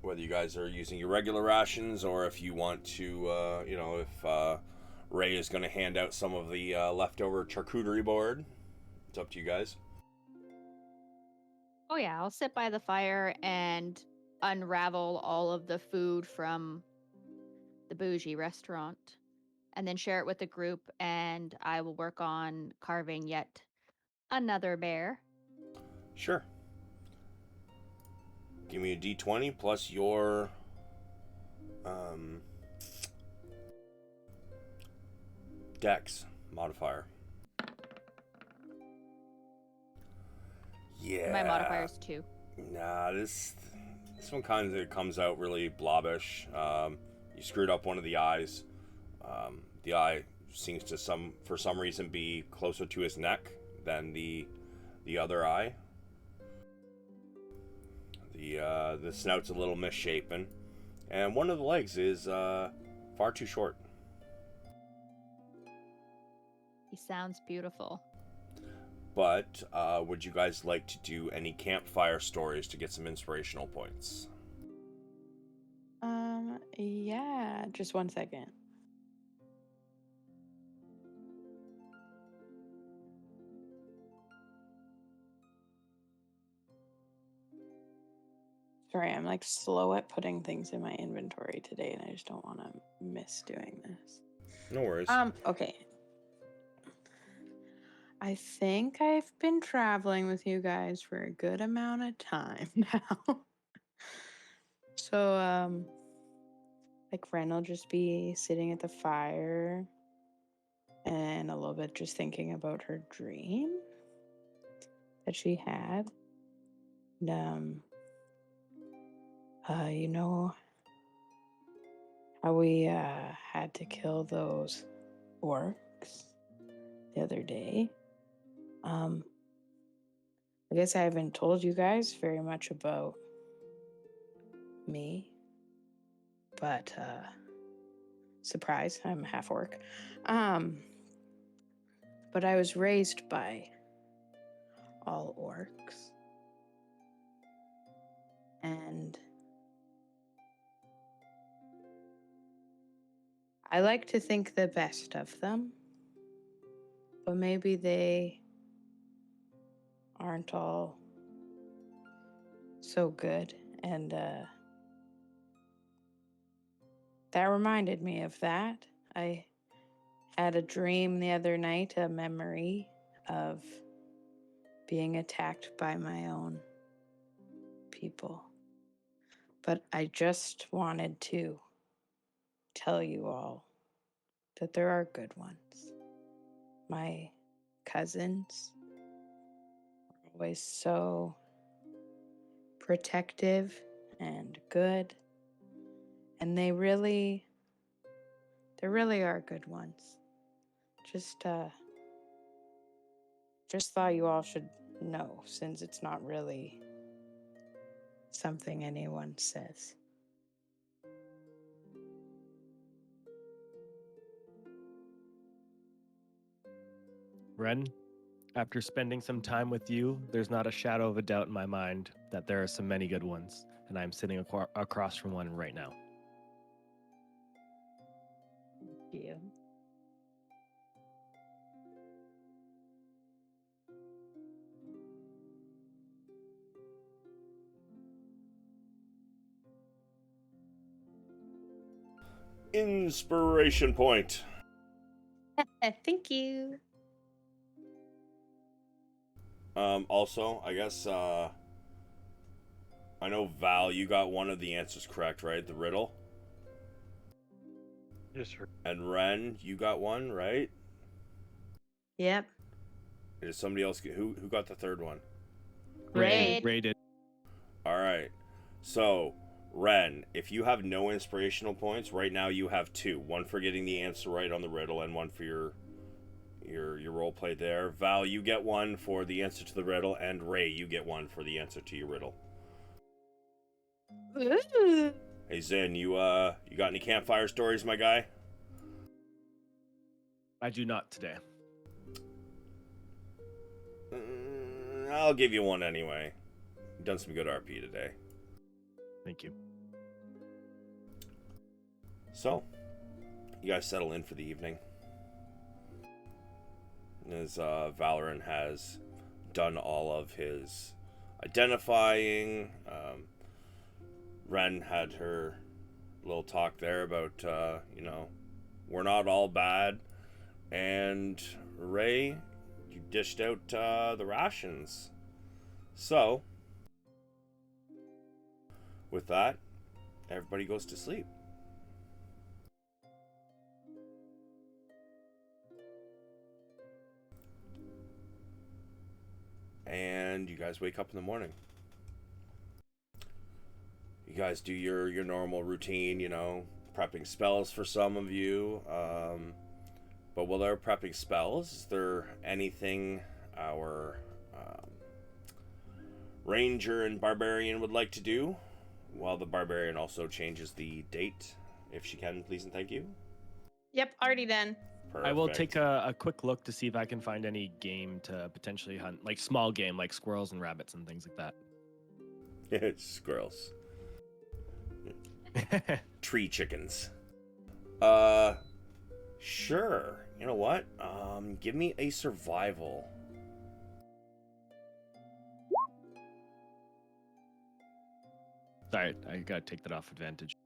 Whether you guys are using your regular rations or if you want to, if Ray is going to hand out some of the leftover charcuterie board. It's up to you guys. Oh yeah, I'll sit by the fire and unravel all of the food from the bougie restaurant and then share it with the group, and I will work on carving yet another bear. Sure. Give me a d20 plus your dex modifier. Yeah. My modifier's 2. Nah, this one kind of comes out really blobbish. You screwed up one of the eyes. The eye seems to for some reason be closer to his neck than the other eye. The snout's a little misshapen, and one of the legs is Far too short. He sounds beautiful. But would you guys like to do any campfire stories to get some inspirational points? Yeah, just 1 second. Sorry, I'm like slow at putting things in my inventory today, and I just don't want to miss doing this. No worries. Okay. I think I've been traveling with you guys for a good amount of time now. So, like Ren will just be sitting at the fire and a little bit just thinking about her dream that she had. And, you know how we had to kill those orcs the other day? I guess I haven't told you guys very much about me, but surprise, I'm half orc. But I was raised by all orcs, and I like to think the best of them, but maybe they aren't all so good. And that reminded me of that. I had a dream the other night, a memory of being attacked by my own people. But I just wanted to tell you all that there are good ones. My cousins are always so protective and good, and they really are good ones. Just thought you all should know, since it's not really something anyone says. Ren, after spending some time with you, there's not a shadow of a doubt in my mind that there are so many good ones, and I'm sitting across from one right now. Thank you. Inspiration point. Thank you. Also, I guess, I know, Val, you got one of the answers correct, right? The riddle? Yes, sir. And Ren, you got one, right? Yep. Did somebody else get... Who got the third one? Raid. Raided. Alright. So, Ren, if you have no inspirational points, right now you have 2. One for getting the answer right on the riddle, and one for your role play there. Val, you get one for the answer to the riddle, and Ray, you get one for the answer to your riddle. Ooh. Hey Zin, you got any campfire stories, my guy? I do not today. I'll give you one anyway. You've done some good RP today. Thank you. So, you guys settle in for the evening. As Valorant has done all of his identifying, Ren had her little talk there about, we're not all bad. And Ray, you dished out the rations. So, with that, everybody goes to sleep. And you guys wake up in the morning. You guys do your normal routine, prepping spells for some of you. But while they're prepping spells, is there anything our ranger and barbarian would like to do? While the barbarian also changes the date if she can, please and thank you. Yep, already done. I will Perfect. take a quick look to see if I can find any game to potentially hunt, like small game, like squirrels and rabbits and things like Squirrels. that. Tree chickens. Sure. You know what? Give me a survival. Sorry, I gotta take that off advantage.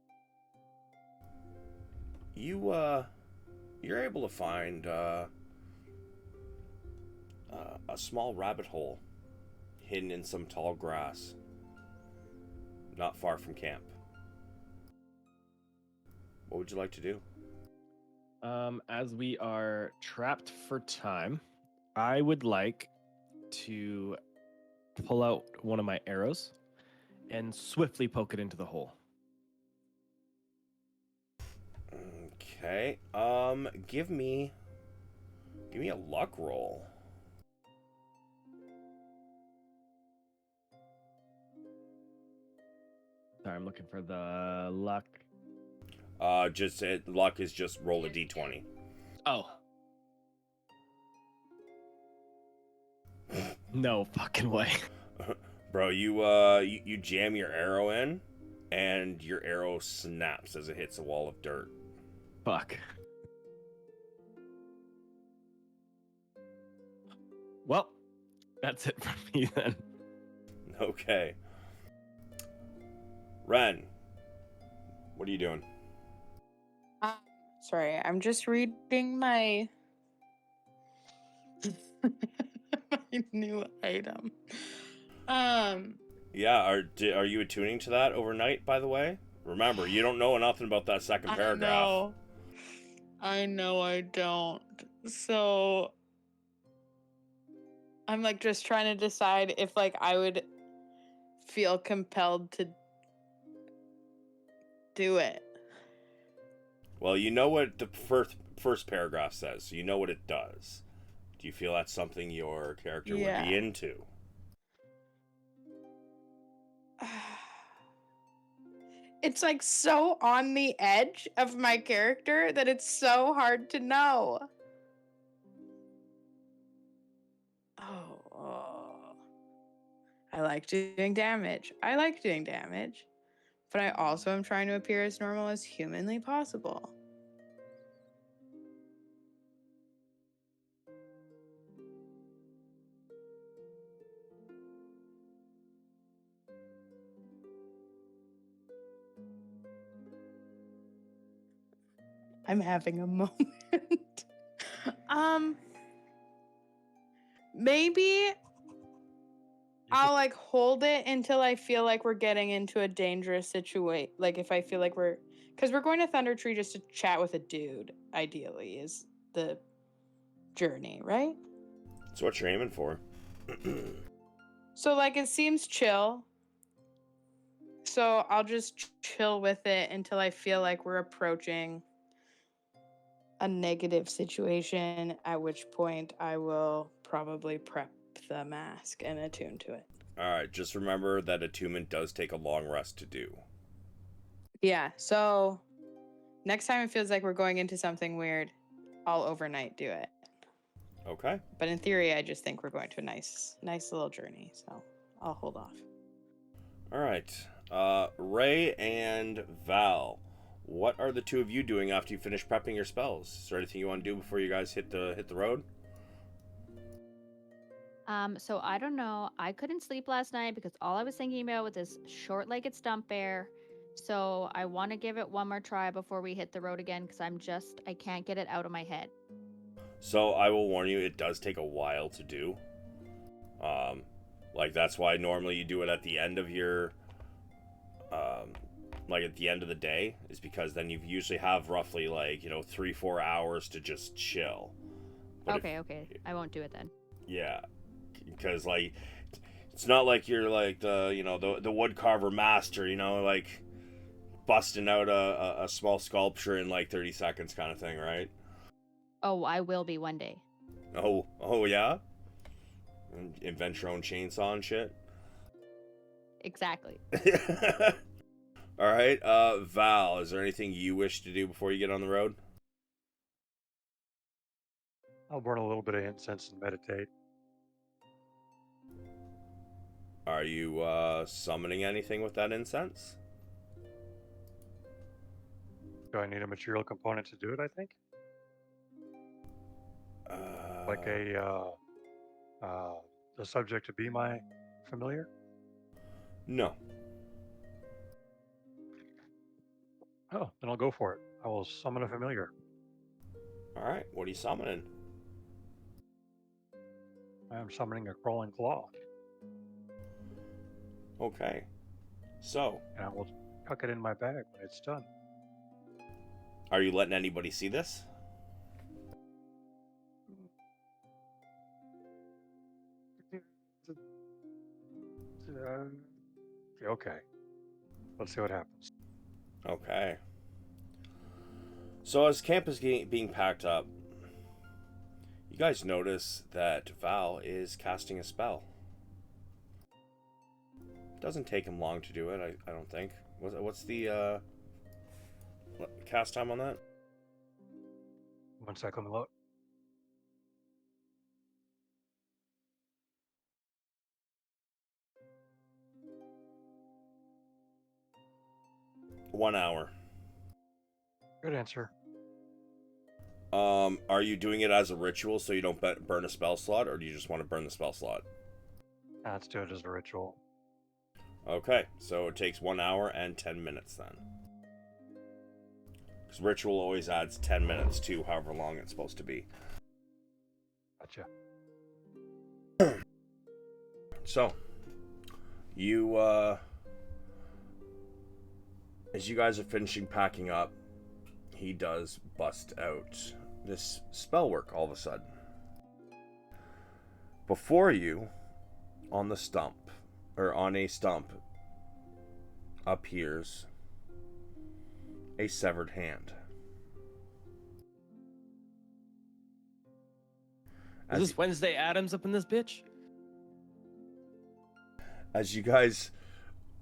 You're able to find a small rabbit hole hidden in some tall grass, not far from camp. What would you like to do? As we are trapped for time, I would like to pull out one of my arrows and swiftly poke it into the hole. Okay. Give me a luck roll. Sorry, I'm looking for the luck. Luck is just roll a d20. Oh. No fucking way. Bro, you jam your arrow in, and your arrow snaps as it hits a wall of dirt. Fuck. Well, that's it for me then. Okay. Ren, what are you doing? Sorry, I'm just reading my my new item. Yeah, are you attuning to that overnight, by the way? Remember, you don't know nothing about that second paragraph. I know I don't. So I'm like just trying to decide if like I would feel compelled to do it. Well, you know what the first paragraph says, so you know what it does. Do you feel that's something your character would be into? It's like so on the edge of my character that it's so hard to know. Oh. I like doing damage. But I also am trying to appear as normal as humanly possible. I'm having a moment. Maybe I'll like hold it until I feel like we're getting into a dangerous situation. Like if I feel like because we're going to Thunder Tree just to chat with a dude, ideally, is the journey, right? That's what you're aiming for. So like it seems chill. So I'll just chill with it until I feel like we're approaching a negative situation, at which point I will probably prep the mask and attune to it. Alright, just remember that attunement does take a long rest to do. Yeah, so next time it feels like we're going into something weird, I'll overnight do it. Okay. But in theory, I just think we're going to a nice little journey, so I'll hold off. Alright. Ray and Val, what are the two of you doing after you finish prepping your spells? Is there anything you want to do before you guys hit the road? So I don't know. I couldn't sleep last night because all I was thinking about was this short-legged stump bear. So I want to give it one more try before we hit the road again because I can't get it out of my head. So I will warn you, it does take a while to do. Like that's why normally you do it at the end of your, like at the end of the day, is because then you usually have roughly 3-4 hours to just chill. But Okay. I won't do it then. Yeah, because like it's not like you're like the wood carver master, like busting out a small sculpture in like 30 seconds kind of thing, right? Oh, I will be one day. Oh yeah? Invent your own chainsaw and shit? Exactly. All right, Val, is there anything you wish to do before you get on the road? I'll burn a little bit of incense and meditate. Are you summoning anything with that incense? Do I need a material component to do it, I think? Like the subject to be my familiar? No. Oh, then I'll go for it. I will summon a familiar. All right, what are you summoning? I am summoning a crawling claw, Okay. So, and I will tuck it in my bag when it's done. are you letting anybody see this? Okay. Let's see what happens. Okay. So as camp is being packed up, you guys notice that Val is casting a spell. Doesn't take him long to do it, I don't think. What's the cast time on that? 1 second, look. One hour. Good answer. Are you doing it as a ritual so you don't burn a spell slot, or do you just want to burn the spell slot? Let's do it as a ritual. Okay, so it takes 1 hour and 10 minutes then. Because ritual always adds 10 minutes to however long it's supposed to be. Gotcha. So, you, as you guys are finishing packing up, he does bust out this spell work all of a sudden. Before you, on the stump, or on a stump, appears a severed hand. Is this Wednesday Adams up in this bitch? As you guys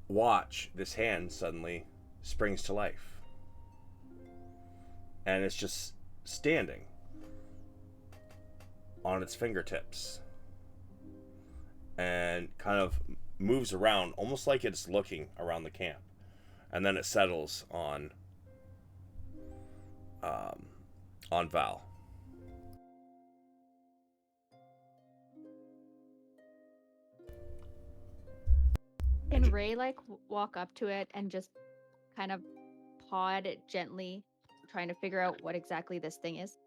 watch, this hand suddenly springs to life. And it's just standing on its fingertips. And kind of moves around, almost like it's looking around the camp. And then it settles on Val. Can Ray like walk up to it and just kind of paw at it gently, trying to figure out what exactly this thing is?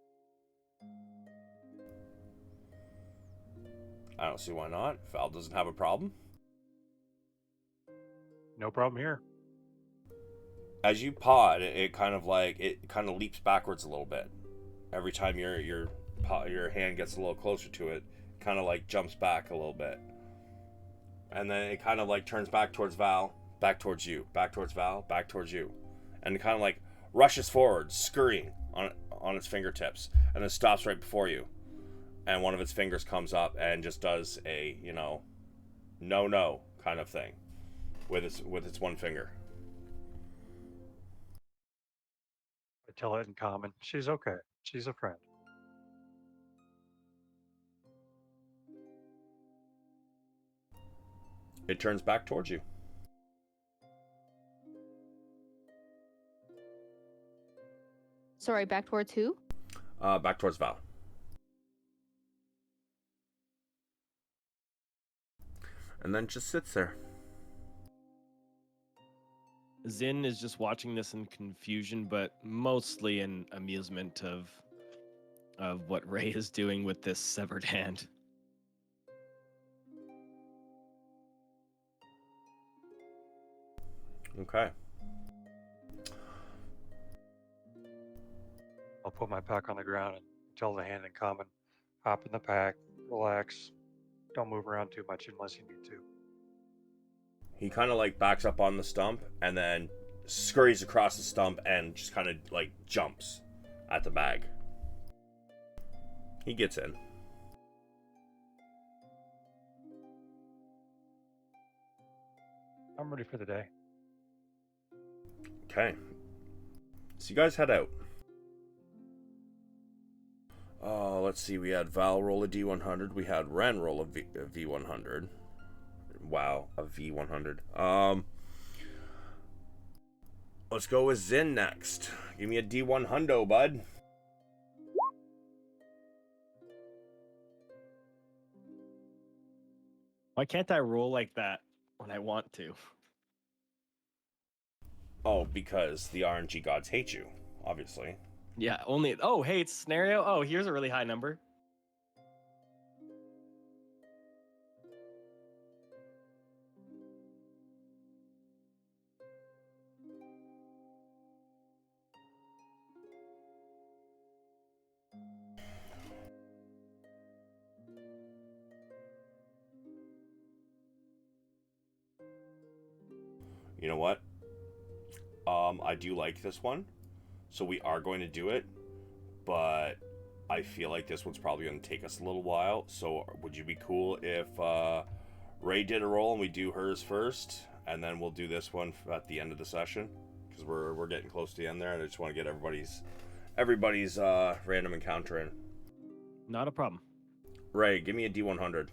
I don't see why not. Val doesn't have a problem. No problem here. As you paw it kind of leaps backwards a little bit. Every time your hand gets a little closer to it, kind of like jumps back a little bit. And then it kind of like turns back towards Val, back towards you, back towards Val, back towards you. And it kind of like rushes forward, scurrying on its fingertips, and then stops right before you. And one of its fingers comes up and just does a, no kind of thing with its one finger. I tell it in common. She's okay. She's a friend. It turns back towards you. Sorry, back towards who? Back towards Val. And then just sits there. Zin is just watching this in confusion, but mostly in amusement of what Ray is doing with this severed hand. Okay. I'll put my pack on the ground and tell the hand in common, hop in the pack, relax, don't move around too much unless you need to. He kind of like backs up on the stump and then scurries across the stump and just kind of like jumps at the bag. He gets in. I'm ready for the day. Okay. So you guys head out. Let's see. We had Val roll a D100. We had Ren roll a V100. Wow, a V100. Let's go with Zin next. Give me a D100, bud. Why can't I roll like that when I want to? Oh, because the RNG gods hate you, obviously. Yeah, only. Oh, hey, it's scenario. Oh, here's a really high number. You know what? I do like this one, so we are going to do it, but I feel like this one's probably going to take us a little while, so would you be cool if Ray did a roll and we do hers first, and then we'll do this one at the end of the session? Because we're getting close to the end there, and I just want to get everybody's random encounter in. Not a problem. Ray, give me a D100.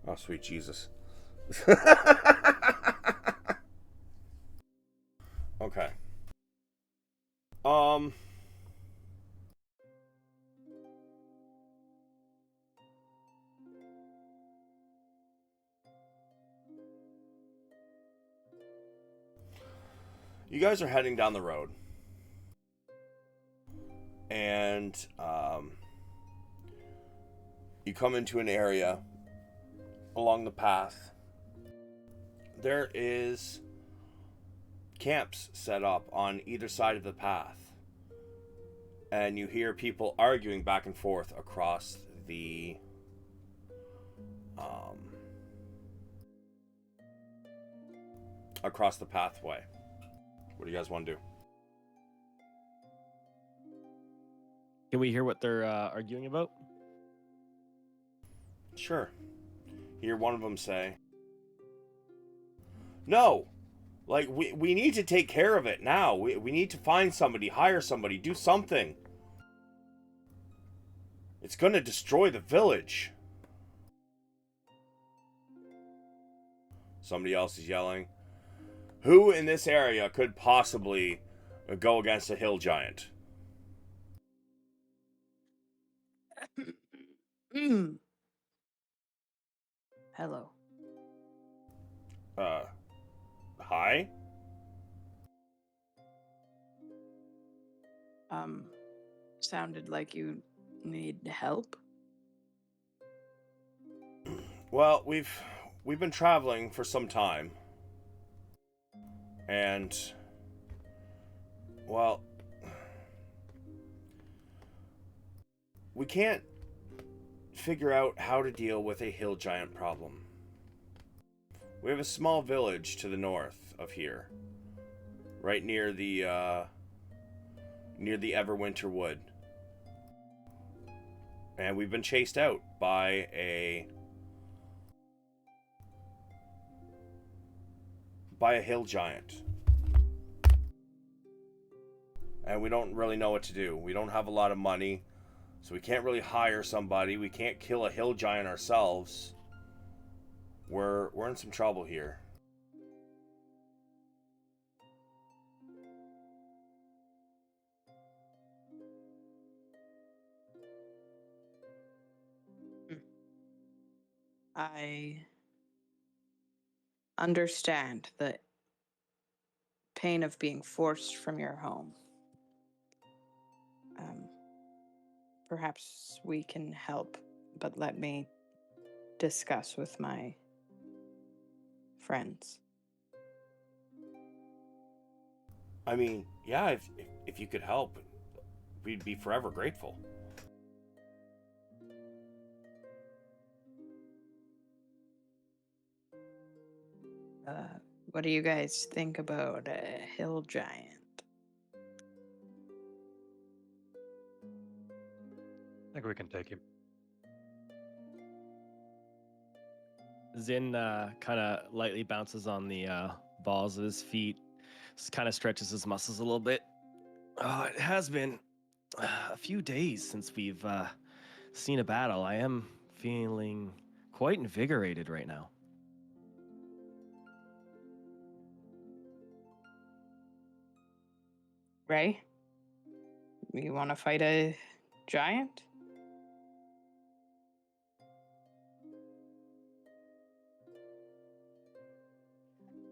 Oh, sweet Jesus. Okay. You guys are heading down the road. And, you come into an area along the path. There is camps set up on either side of the path. And you hear people arguing back and forth across the pathway. What do you guys want to do? Can we hear what they're arguing about? Sure. Hear one of them say, "No! Like, we need to take care of it now. We need to find somebody, hire somebody, do something. It's gonna destroy the village." Somebody else is yelling, "Who in this area could possibly go against a hill giant?" Hello. Hi? Sounded like you need help. Well, we've been traveling for some time. And, well, we can't figure out how to deal with a hill giant problem. We have a small village to the north of here, right near the Everwinter Wood. And we've been chased out by a hill giant. And we don't really know what to do. We don't have a lot of money, so we can't really hire somebody. We can't kill a hill giant ourselves. We're in some trouble here. I understand the pain of being forced from your home. Perhaps we can help, but let me discuss with my friends. I mean, yeah, if you could help, we'd be forever grateful. What do you guys think about a hill giant? I think we can take him. Zin kind of lightly bounces on the balls of his feet, kind of stretches his muscles a little bit. Oh, it has been a few days since we've seen a battle. I am feeling quite invigorated right now. Ray, you want to fight a giant?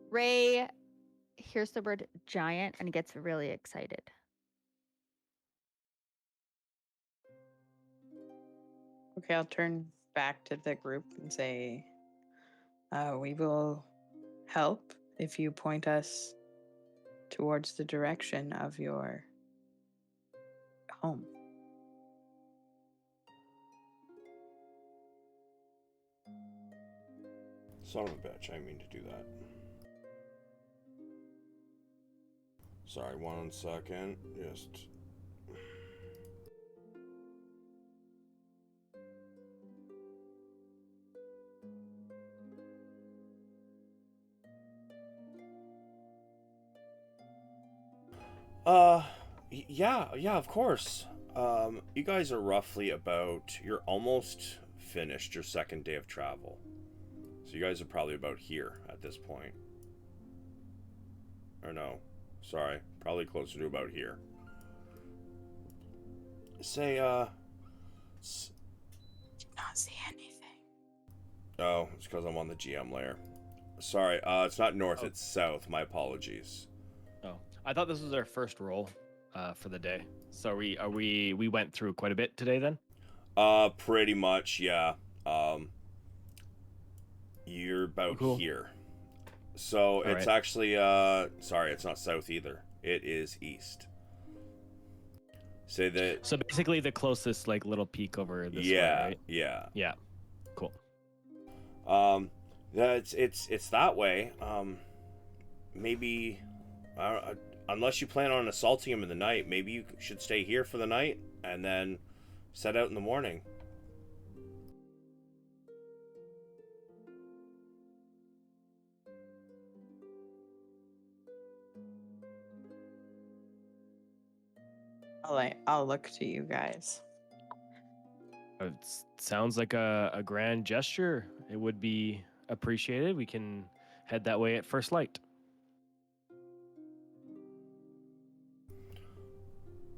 Ray hears the word giant and gets really excited. Okay, I'll turn back to the group and say, we will help if you point us towards the direction of your home. Son of a bitch, I didn't mean to do that. Sorry, 1 second. Just. Yeah, of course. You guys are roughly you're almost finished your second day of travel. So you guys are probably about here at this point. Or no, sorry, probably closer to about here. Say, Did not see anything. oh, it's because I'm on the GM layer. Sorry, it's not north, it's south. My apologies. Oh, I thought this was our first roll for the day. So we went through quite a bit today then? Pretty much, yeah. You're about Cool. here. So it's right. actually, sorry, it's not south either. It is east. Say that. So basically the closest like little peak over this way, right? Yeah. Yeah. Cool. It's that way. Maybe, unless you plan on assaulting him in the night, maybe you should stay here for the night and then set out in the morning. I'll look to you guys. It sounds like a grand gesture. It would be appreciated. We can head that way at first light.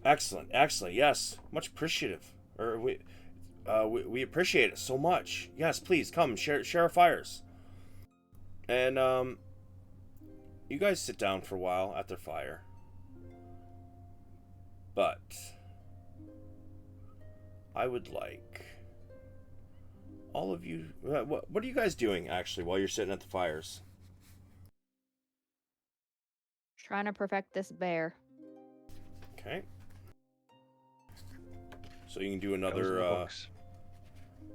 Excellent. Yes, much appreciative. We appreciate it so much. Yes, please come share our fires. And you guys sit down for a while at their fire. But I would like all of you. What are you guys doing actually while you're sitting at the fires? Trying to perfect this bear. Okay. So you can do another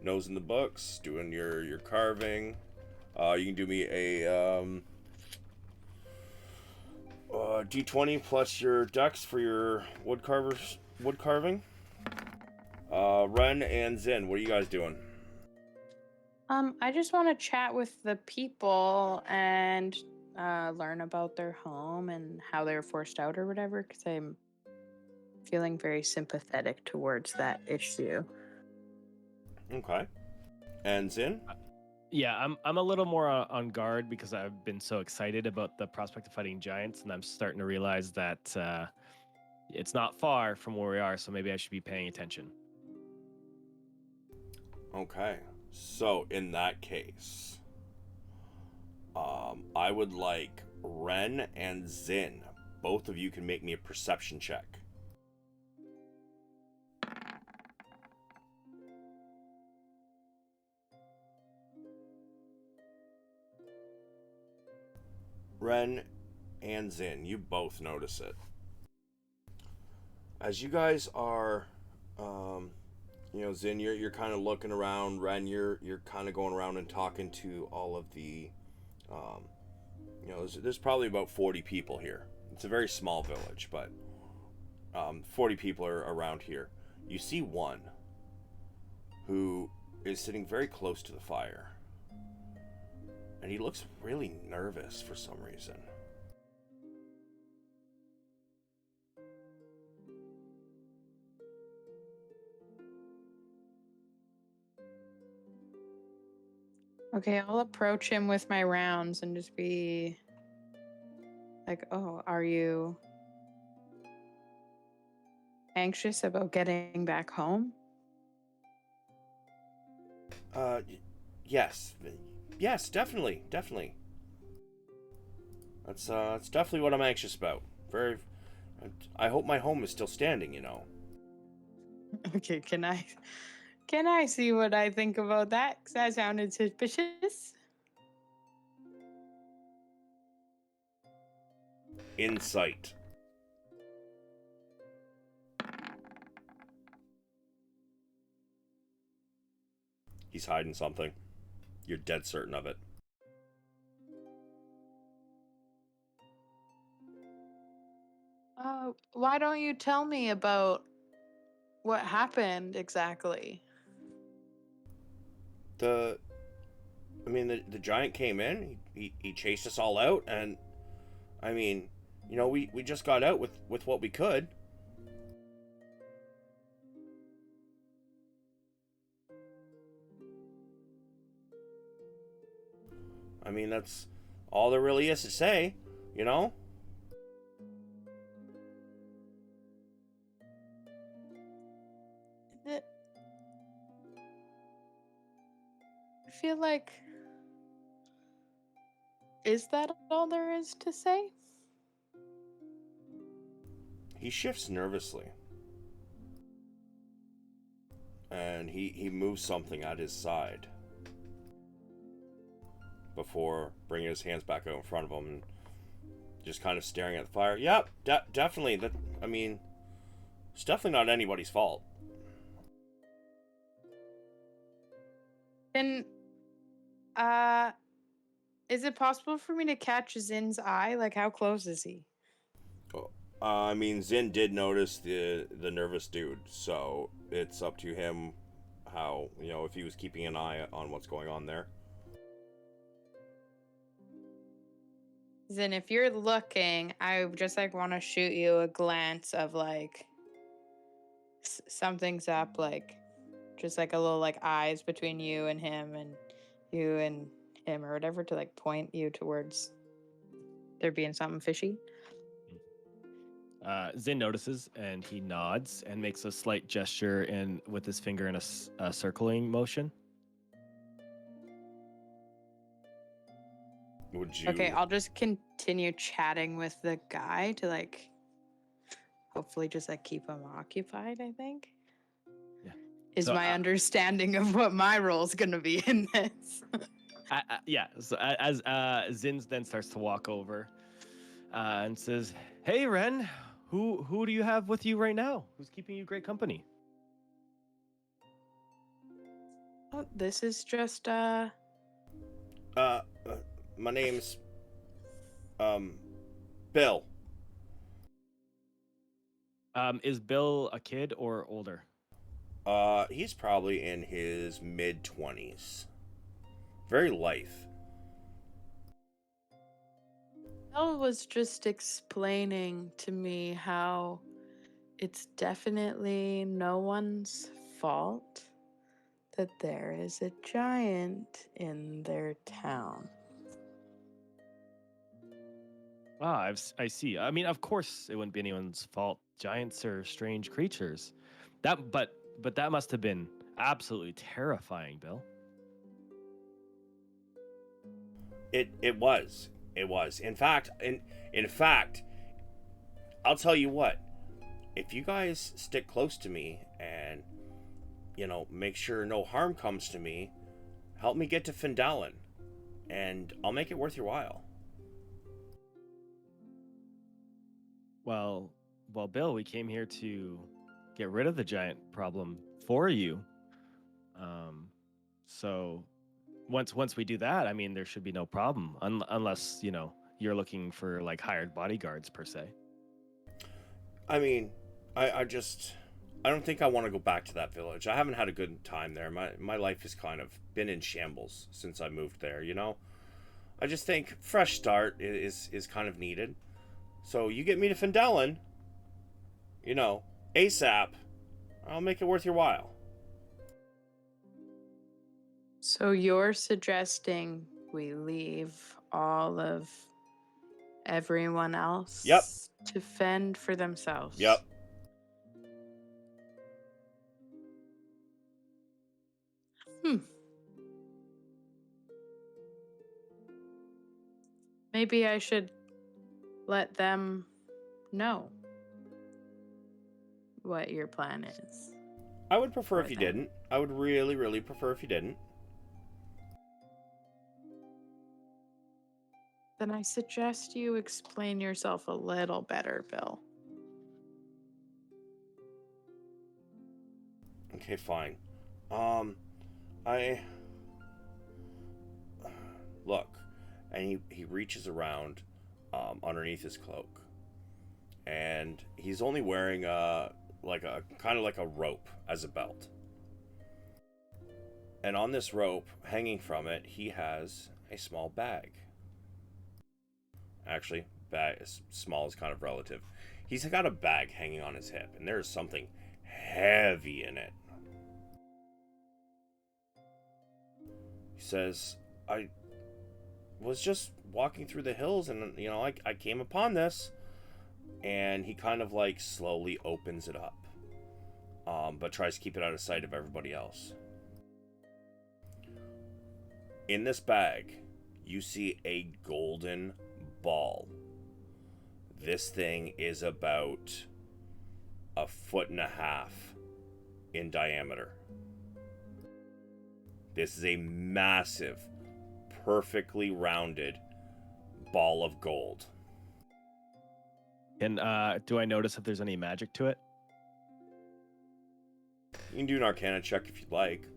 nose in the books, doing your carving. You can do me a D20 plus your dex for your wood carving. Ren and Zin, what are you guys doing? I just want to chat with the people and learn about their home and how they were forced out or whatever, because I'm feeling very sympathetic towards that issue. Okay. And Zin? Yeah, I'm a little more on guard because I've been so excited about the prospect of fighting giants, and I'm starting to realize that it's not far from where we are, so maybe I should be paying attention. Okay. So in that case, I would like Ren and Zin. Both of you can make me a perception check. Ren and Zin, you both notice it. As you guys are, Zin, you're kind of looking around. Ren, you're kind of going around and talking to all of the, You know, there's probably about 40 people here. It's a very small village, but 40 people are around here. You see one who is sitting very close to the fire, and he looks really nervous for some reason. Okay, I'll approach him with my rounds and just be like, "Oh, are you anxious about getting back home?" Yes. Yes, definitely. That's definitely what I'm anxious about. I hope my home is still standing, you know. Okay, can I see what I think about that? 'Cause that sounded suspicious. Insight. He's hiding something. You're dead certain of it. Why don't you tell me about what happened exactly? The giant came in, he chased us all out, and I mean, you know, we just got out with what we could. I mean, that's all there really is to say, you know? I feel like, is that all there is to say? He shifts nervously. And he moves something at his side before bringing his hands back out in front of him and just kind of staring at the fire. Yep, definitely. I mean, it's definitely not anybody's fault. And, is it possible for me to catch Zin's eye? Like, how close is he? I mean, Zin did notice the nervous dude, so it's up to him how, you know, if he was keeping an eye on what's going on there. Zin, if you're looking, I just like want to shoot you a glance of like something's up, like just like a little like eyes between you and him or whatever, to like point you towards there being something fishy. Zin notices and he nods and makes a slight gesture with his finger in a circling motion. Would you? Okay, I'll just continue chatting with the guy to like hopefully just like keep him occupied, I think. Yeah. Is So, my understanding of what my role is going to be in this. yeah. So as Zin then starts to walk over and says, "Hey, Ren, who do you have with you right now? Who's keeping you great company?" Oh, this is just My name's Bill. Is Bill a kid or older? He's probably in his mid-20s. Very lithe. Bill was just explaining to me how it's definitely no one's fault that there is a giant in their town. I see. I mean, of course, it wouldn't be anyone's fault. Giants are strange creatures. But that must have been absolutely terrifying, Bill. It was. In fact, I'll tell you what. If you guys stick close to me and, you know, make sure no harm comes to me, help me get to Findalen, and I'll make it worth your while. Well, Bill, we came here to get rid of the giant problem for you. So once we do that, I mean, there should be no problem, unless, you know, you're looking for like hired bodyguards per se. I mean, I don't think I want to go back to that village. I haven't had a good time there. My life has kind of been in shambles since I moved there, you know? I just think fresh start is kind of needed. So you get me to Findelen, you know, ASAP, I'll make it worth your while. So you're suggesting we leave all of everyone else Yep. to fend for themselves? Yep. Maybe I should let them know what your plan is. I would prefer if For you them. didn't. I would really, really prefer if you didn't. Then I suggest you explain yourself a little better, Bill. Okay, fine. I look, and he reaches around underneath his cloak, and he's only wearing a kind of like a rope as a belt. And on this rope, hanging from it, he has a small bag. Actually, bag small is kind of relative. He's got a bag hanging on his hip, and there is something heavy in it. He says, I was just walking through the hills, and, you know, I came upon this. And he kind of, like, slowly opens it up. But tries to keep it out of sight of everybody else. In this bag, you see a golden ball. This thing is about 1.5 feet in diameter. This is a massive, perfectly rounded ball of gold. And do I notice if there's any magic to it? You can do an Arcana check if you'd like.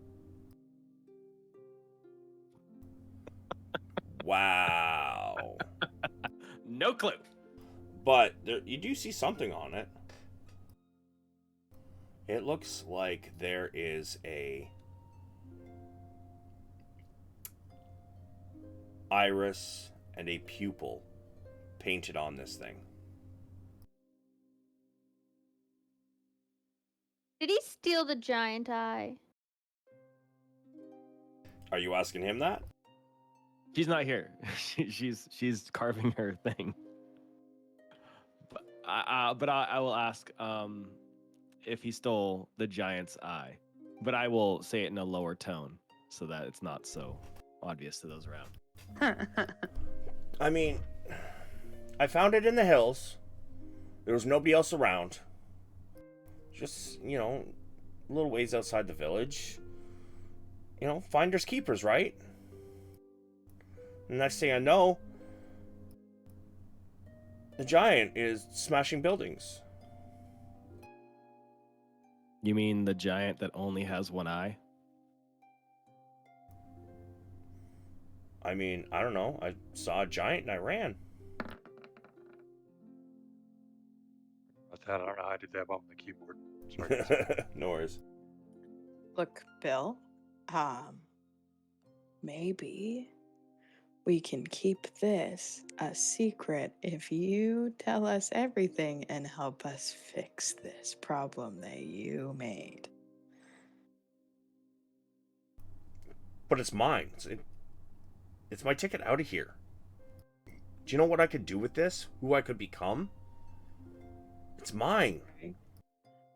Wow. No clue. But you do see something on it. It looks like there is a iris and a pupil painted on this thing. Did he steal the giant eye? Are you asking him that? She's not here. she's carving her thing. But I will ask if he stole the giant's eye. But I will say it in a lower tone so that it's not so obvious to those around. I mean, I found it in the hills. There was nobody else around. Just, you know, a little ways outside the village. You know, finders keepers, right? The next thing I know, the giant is smashing buildings. You mean the giant that only has one eye? I mean, I don't know. I saw a giant and I ran. But that, I don't know how I did that bump on the keyboard. Sorry. No worries. Look, Bill, maybe we can keep this a secret if you tell us everything and help us fix this problem that you made. But it's mine. It's my ticket out of here. Do you know what I could do with this? Who I could become? It's mine.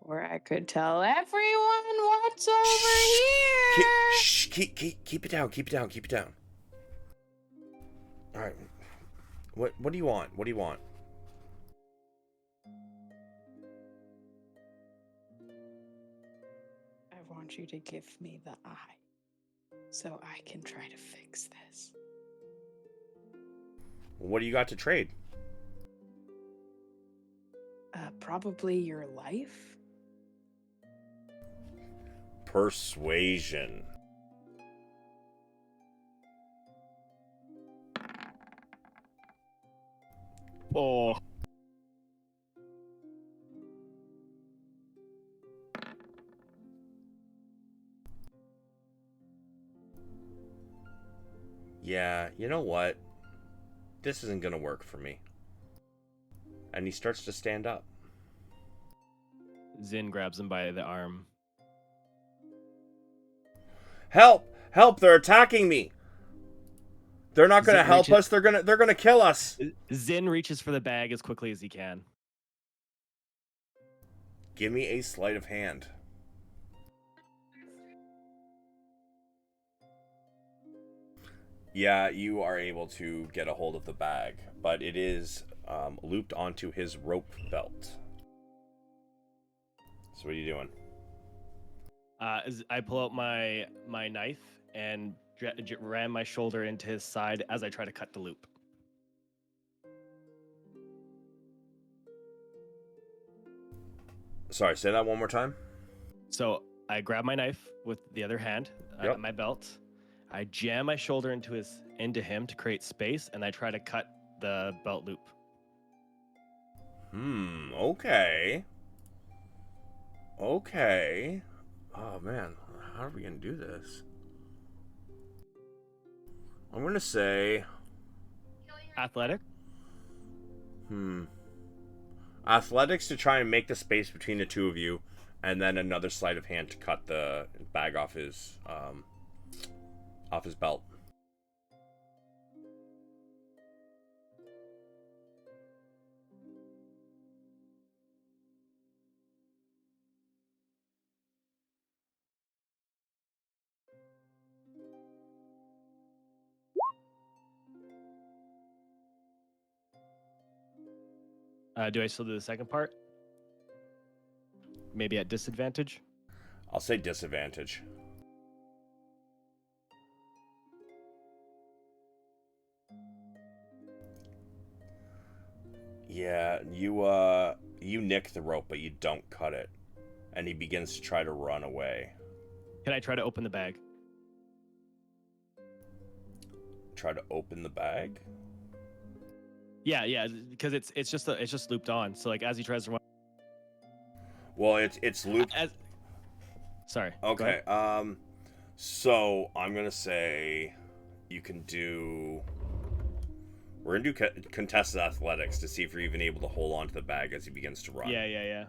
Or I could tell everyone what's over here. Keep it down. Keep it down. Keep it down. All right. What do you want? What do you want? I want you to give me the eye so I can try to fix this. What do you got to trade? Probably your life. Persuasion. Oh. Yeah, you know what? This isn't gonna work for me. And he starts to stand up. Zin grabs him by the arm. Help! Help! They're attacking me! They're not gonna Zin help reaches- us, they're gonna kill us! Zin reaches for the bag as quickly as he can. Give me a sleight of hand. Yeah, you are able to get a hold of the bag, but it is looped onto his rope belt. So what are you doing? I pull out my knife and ram my shoulder into his side as I try to cut the loop. Sorry, say that one more time. So I grab my knife with the other hand, Yep. my belt. I jam my shoulder into him to create space, and I try to cut the belt loop. Okay. Okay. Oh man, how are we gonna do this? I'm gonna say, Athletic. athletics to try and make the space between the two of you, and then another sleight of hand to cut the bag off his belt. Do I still do the second part? Maybe at disadvantage? I'll say disadvantage. Yeah, you nick the rope, but you don't cut it, and he begins to try to run away. Can I try to open the bag? Try to open the bag. Yeah, because it's just looped on. So like as he tries to run. Well, it's looped. Sorry. go Okay. ahead. So I'm gonna say you can do. We're gonna do contested athletics to see if you're even able to hold on to the bag as he begins to run. Yeah.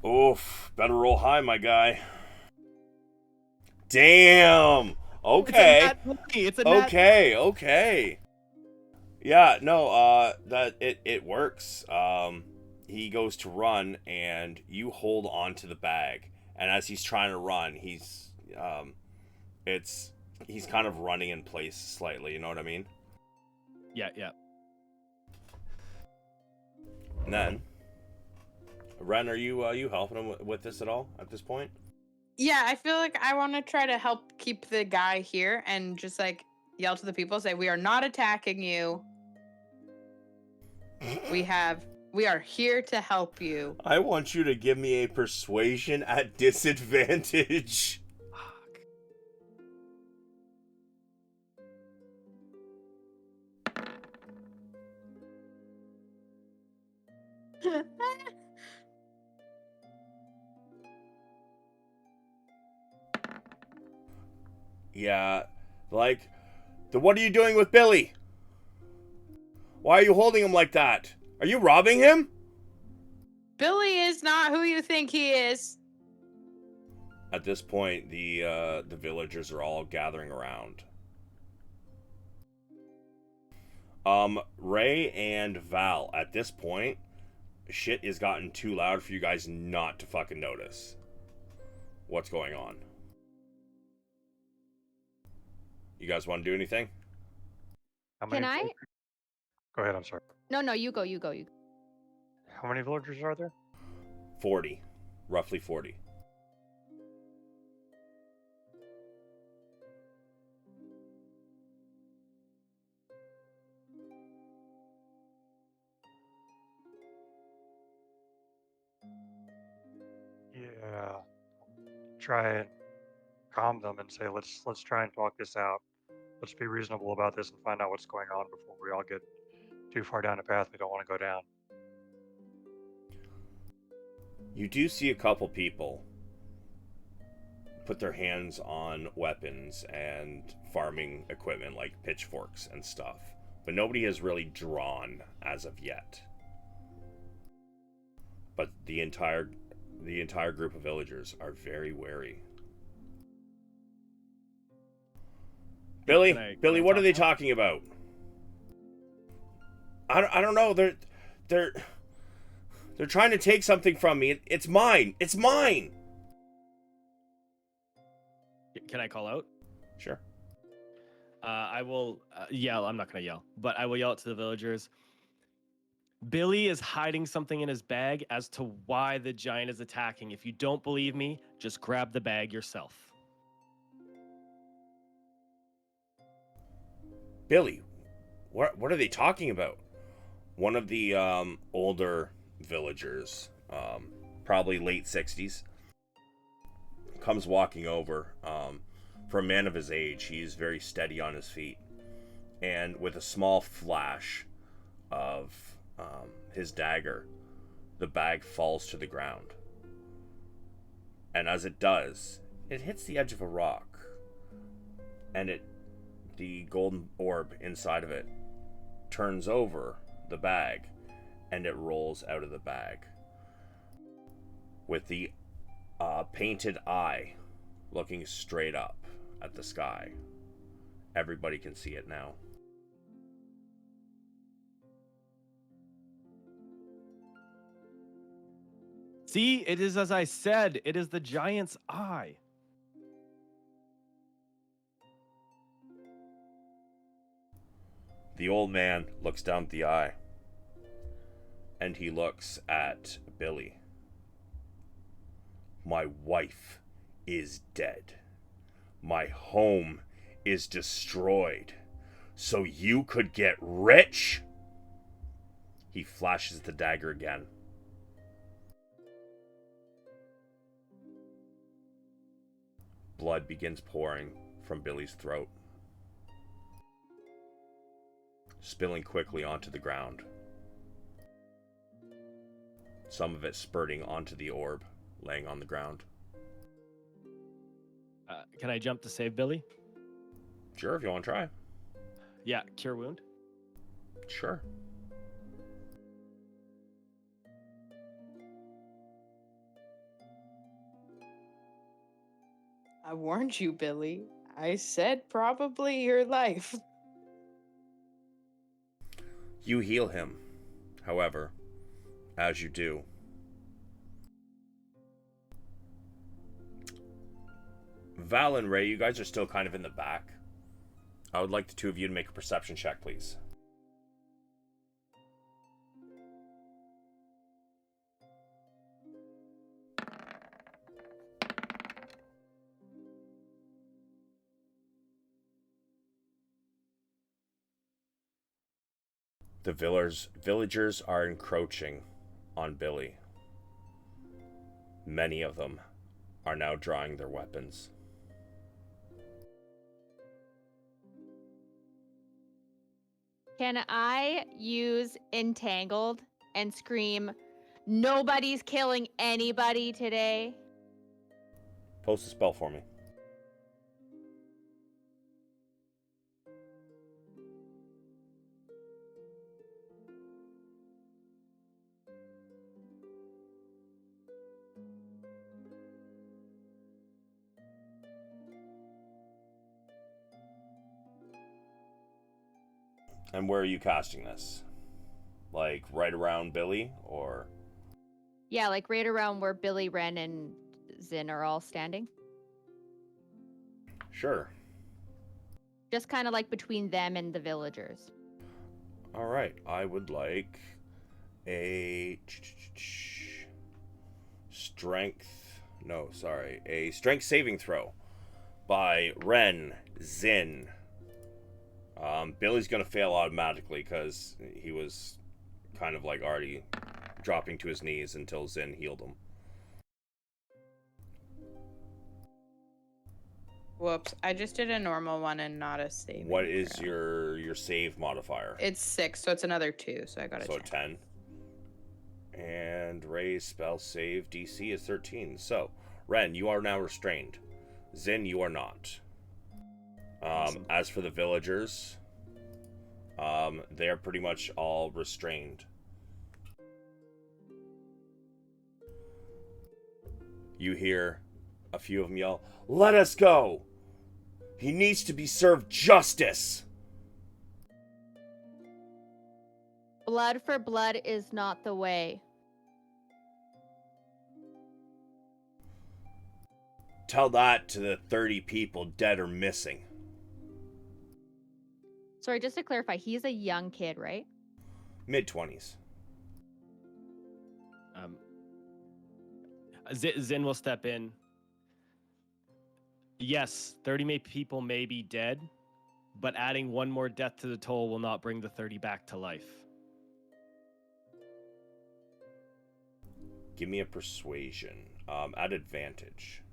Oof! Better roll high, my guy. Damn. Okay. It's a nat Okay. Yeah, no, that it works. He goes to run and you hold on to the bag, and as he's trying to run, he's kind of running in place slightly, you know what I mean? Yeah. And then Ren, are you helping him with this at all at this point? Yeah, I feel like I want to try to help keep the guy here and just like yell to the people, say, we are not attacking you. We are here to help you. I want you to give me a persuasion at disadvantage. Yeah, like, what are you doing with Billy? Why are you holding him like that? Are you robbing him? Billy is not who you think he is. At this point, the villagers are all gathering around. Ray and Val, at this point, shit has gotten too loud for you guys not to fucking notice what's going on. You guys want to do anything? How Can I? villagers- Go ahead, I'm sorry. No, you go. How many villagers are there? 40. Roughly 40. Yeah. Try and calm them and say, let's try and talk this out. let's be reasonable about this and find out what's going on before we all get too far down a path we don't want to go down. You do see a couple people put their hands on weapons and farming equipment like pitchforks and stuff, but nobody has really drawn as of yet. But the entire group of villagers are very wary. Billy, Billy, what are they talking about? I don't know. They're trying to take something from me. It's mine. It's mine. Can I call out? Sure. I will yell. I'm not going to yell, but I will yell out to the villagers. Billy is hiding something in his bag as to why the giant is attacking. If you don't believe me, just grab the bag yourself. Billy, what are they talking about? One of the older villagers, probably late 60s, comes walking over. For a man of his age, he's very steady on his feet. And with a small flash of his dagger, the bag falls to the ground. And as it does, it hits the edge of a rock. And the golden orb inside of it turns over the bag, and it rolls out of the bag with the painted eye looking straight up at the sky. Everybody can see it now. See, it is as I said. It is the giant's eye. The old man looks down at the eye, and he looks at Billy. My wife is dead. My home is destroyed. So you could get rich? He flashes the dagger again. Blood begins pouring from Billy's throat, spilling quickly onto the ground. Some of it spurting onto the orb, laying on the ground. Can I jump to save Billy? Sure, if you want to try. Yeah, cure wound. Sure. I warned you, Billy. I said probably your life. You heal him, however, as you do. Val and Ray, you guys are still kind of in the back. I would like the two of you to make a perception check, please. The villagers are encroaching on Billy. Many of them are now drawing their weapons. Can I use Entangled and scream, "Nobody's killing anybody today"? Post a spell for me. And where are you casting this? Like right around Billy, or? Yeah, like right around where Billy, Ren, and Zin are all standing. Sure. Just kind of like between them and the villagers. All right. I would like a strength saving throw by Ren, Zin. Billy's gonna fail automatically because he was kind of like already dropping to his knees until Zin healed him. Whoops! I just did a normal one and not a saving. What is throw. your save modifier? It's 6, so it's another 2. So I got a So 10. 10. And Ray's spell save DC is 13. So, Ren, you are now restrained. Zin, you are not. Awesome. As for the villagers, they are pretty much all restrained. You hear a few of them yell, "Let us go! He needs to be served justice!" Blood for blood is not the way. Tell that to the 30 people dead or missing. Sorry, just to clarify, he's a young kid, right? Mid-20s. Zin will step in. Yes, 30 people may be dead, but adding one more death to the toll will not bring the 30 back to life. Give me a persuasion. At advantage.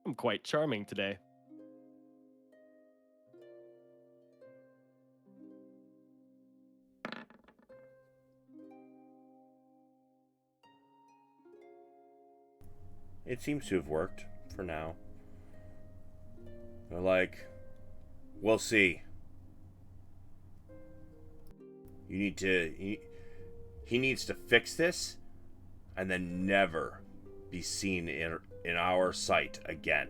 I'm quite charming today. It seems to have worked for now. They're like, we'll see. He needs to fix this and then never be seen in our sight again.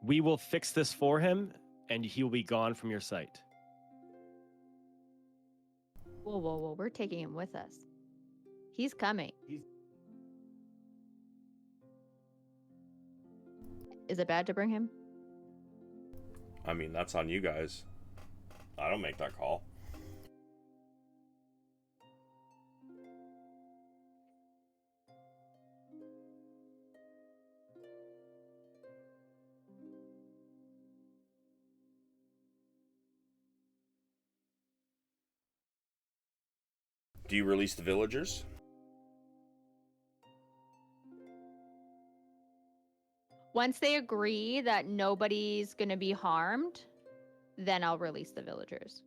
We will fix this for him, and he'll be gone from your sight. Whoa, whoa, whoa. We're taking him with us. He's coming. Is it bad to bring him? I mean, that's on you guys. I don't make that call. Do you release the villagers? Once they agree that nobody's going to be harmed, then I'll release the villagers.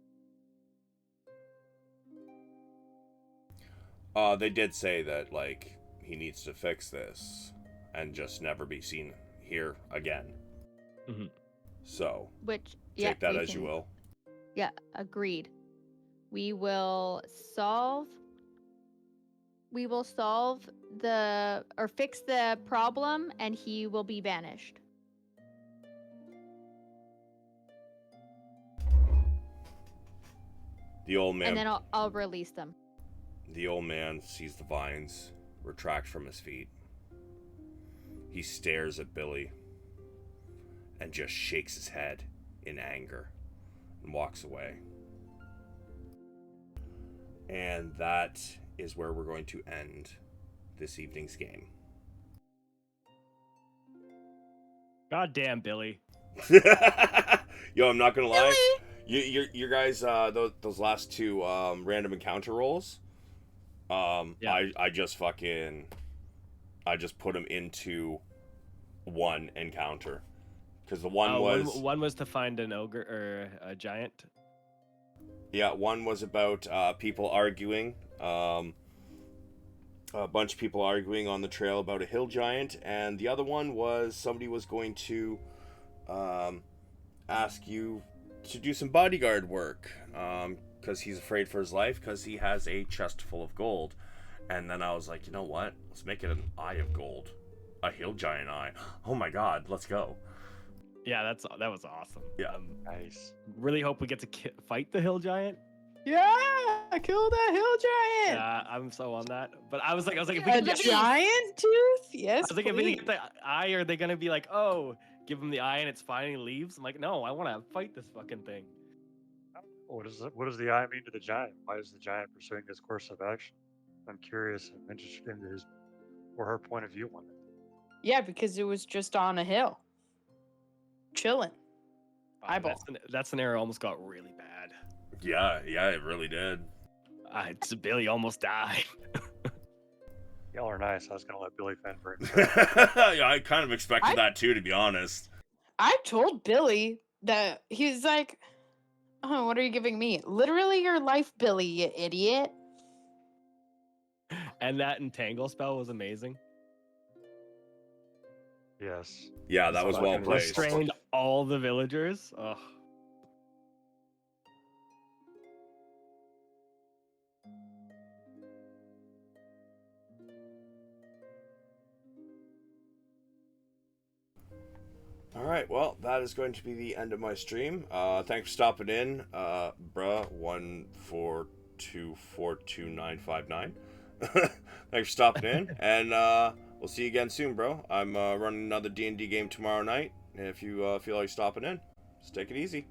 They did say that, like, he needs to fix this and just never be seen here again. Mm-hmm. So, Which, take that as you will. Yeah, agreed. We will solve fix the problem, and he will be banished. The old man. And then I'll release them. The old man sees the vines retract from his feet. He stares at Billy and just shakes his head in anger and walks away. And that is where we're going to end this evening's game. Goddamn, Billy. Yo, I'm not gonna lie. You guys, those last two random encounter rolls, Yeah. I just put them into one encounter because the one was one was to find an ogre or a giant. Yeah, one was about people arguing. A bunch of people arguing on the trail about a hill giant, and the other one was somebody was going to ask you to do some bodyguard work because he's afraid for his life because he has a chest full of gold. And then I was like, you know what? Let's make it an eye of gold. A hill giant eye. Oh my god, let's go. Yeah, that was awesome. Yeah. Nice. Really hope we get to fight the hill giant. Yeah, kill that hill giant. Yeah, I'm so on that. But I was like, if we A can get giant tooth? Yes, I was like, if we please. get the eye, are they gonna be like, oh, give him the eye and it's fine and he leaves? I'm like, no, I want to fight this fucking thing. What does the eye mean to the giant? Why is the giant pursuing this course of action? I'm curious. I'm interested in his or her point of view on it. Yeah, because it was just on a hill. chilling. Eyeball. That scenario almost got really bad. Yeah, it really did. Billy almost died. Y'all are nice. I was gonna let Billy fend for himself. Yeah, I kind of expected that too, to be honest. I told Billy that he's like, oh, what are you giving me? Literally your life, Billy, you idiot. And that entangle spell was amazing. Yes. Yeah, that was well Fucking played. Restrained all the villagers. Ugh. All right, well, that is going to be the end of my stream. Thanks for stopping in, bruh. 142422959. Thanks for stopping in, and we'll see you again soon, bro. I'm running another D&D game tomorrow night. If you feel like stopping in, just take it easy.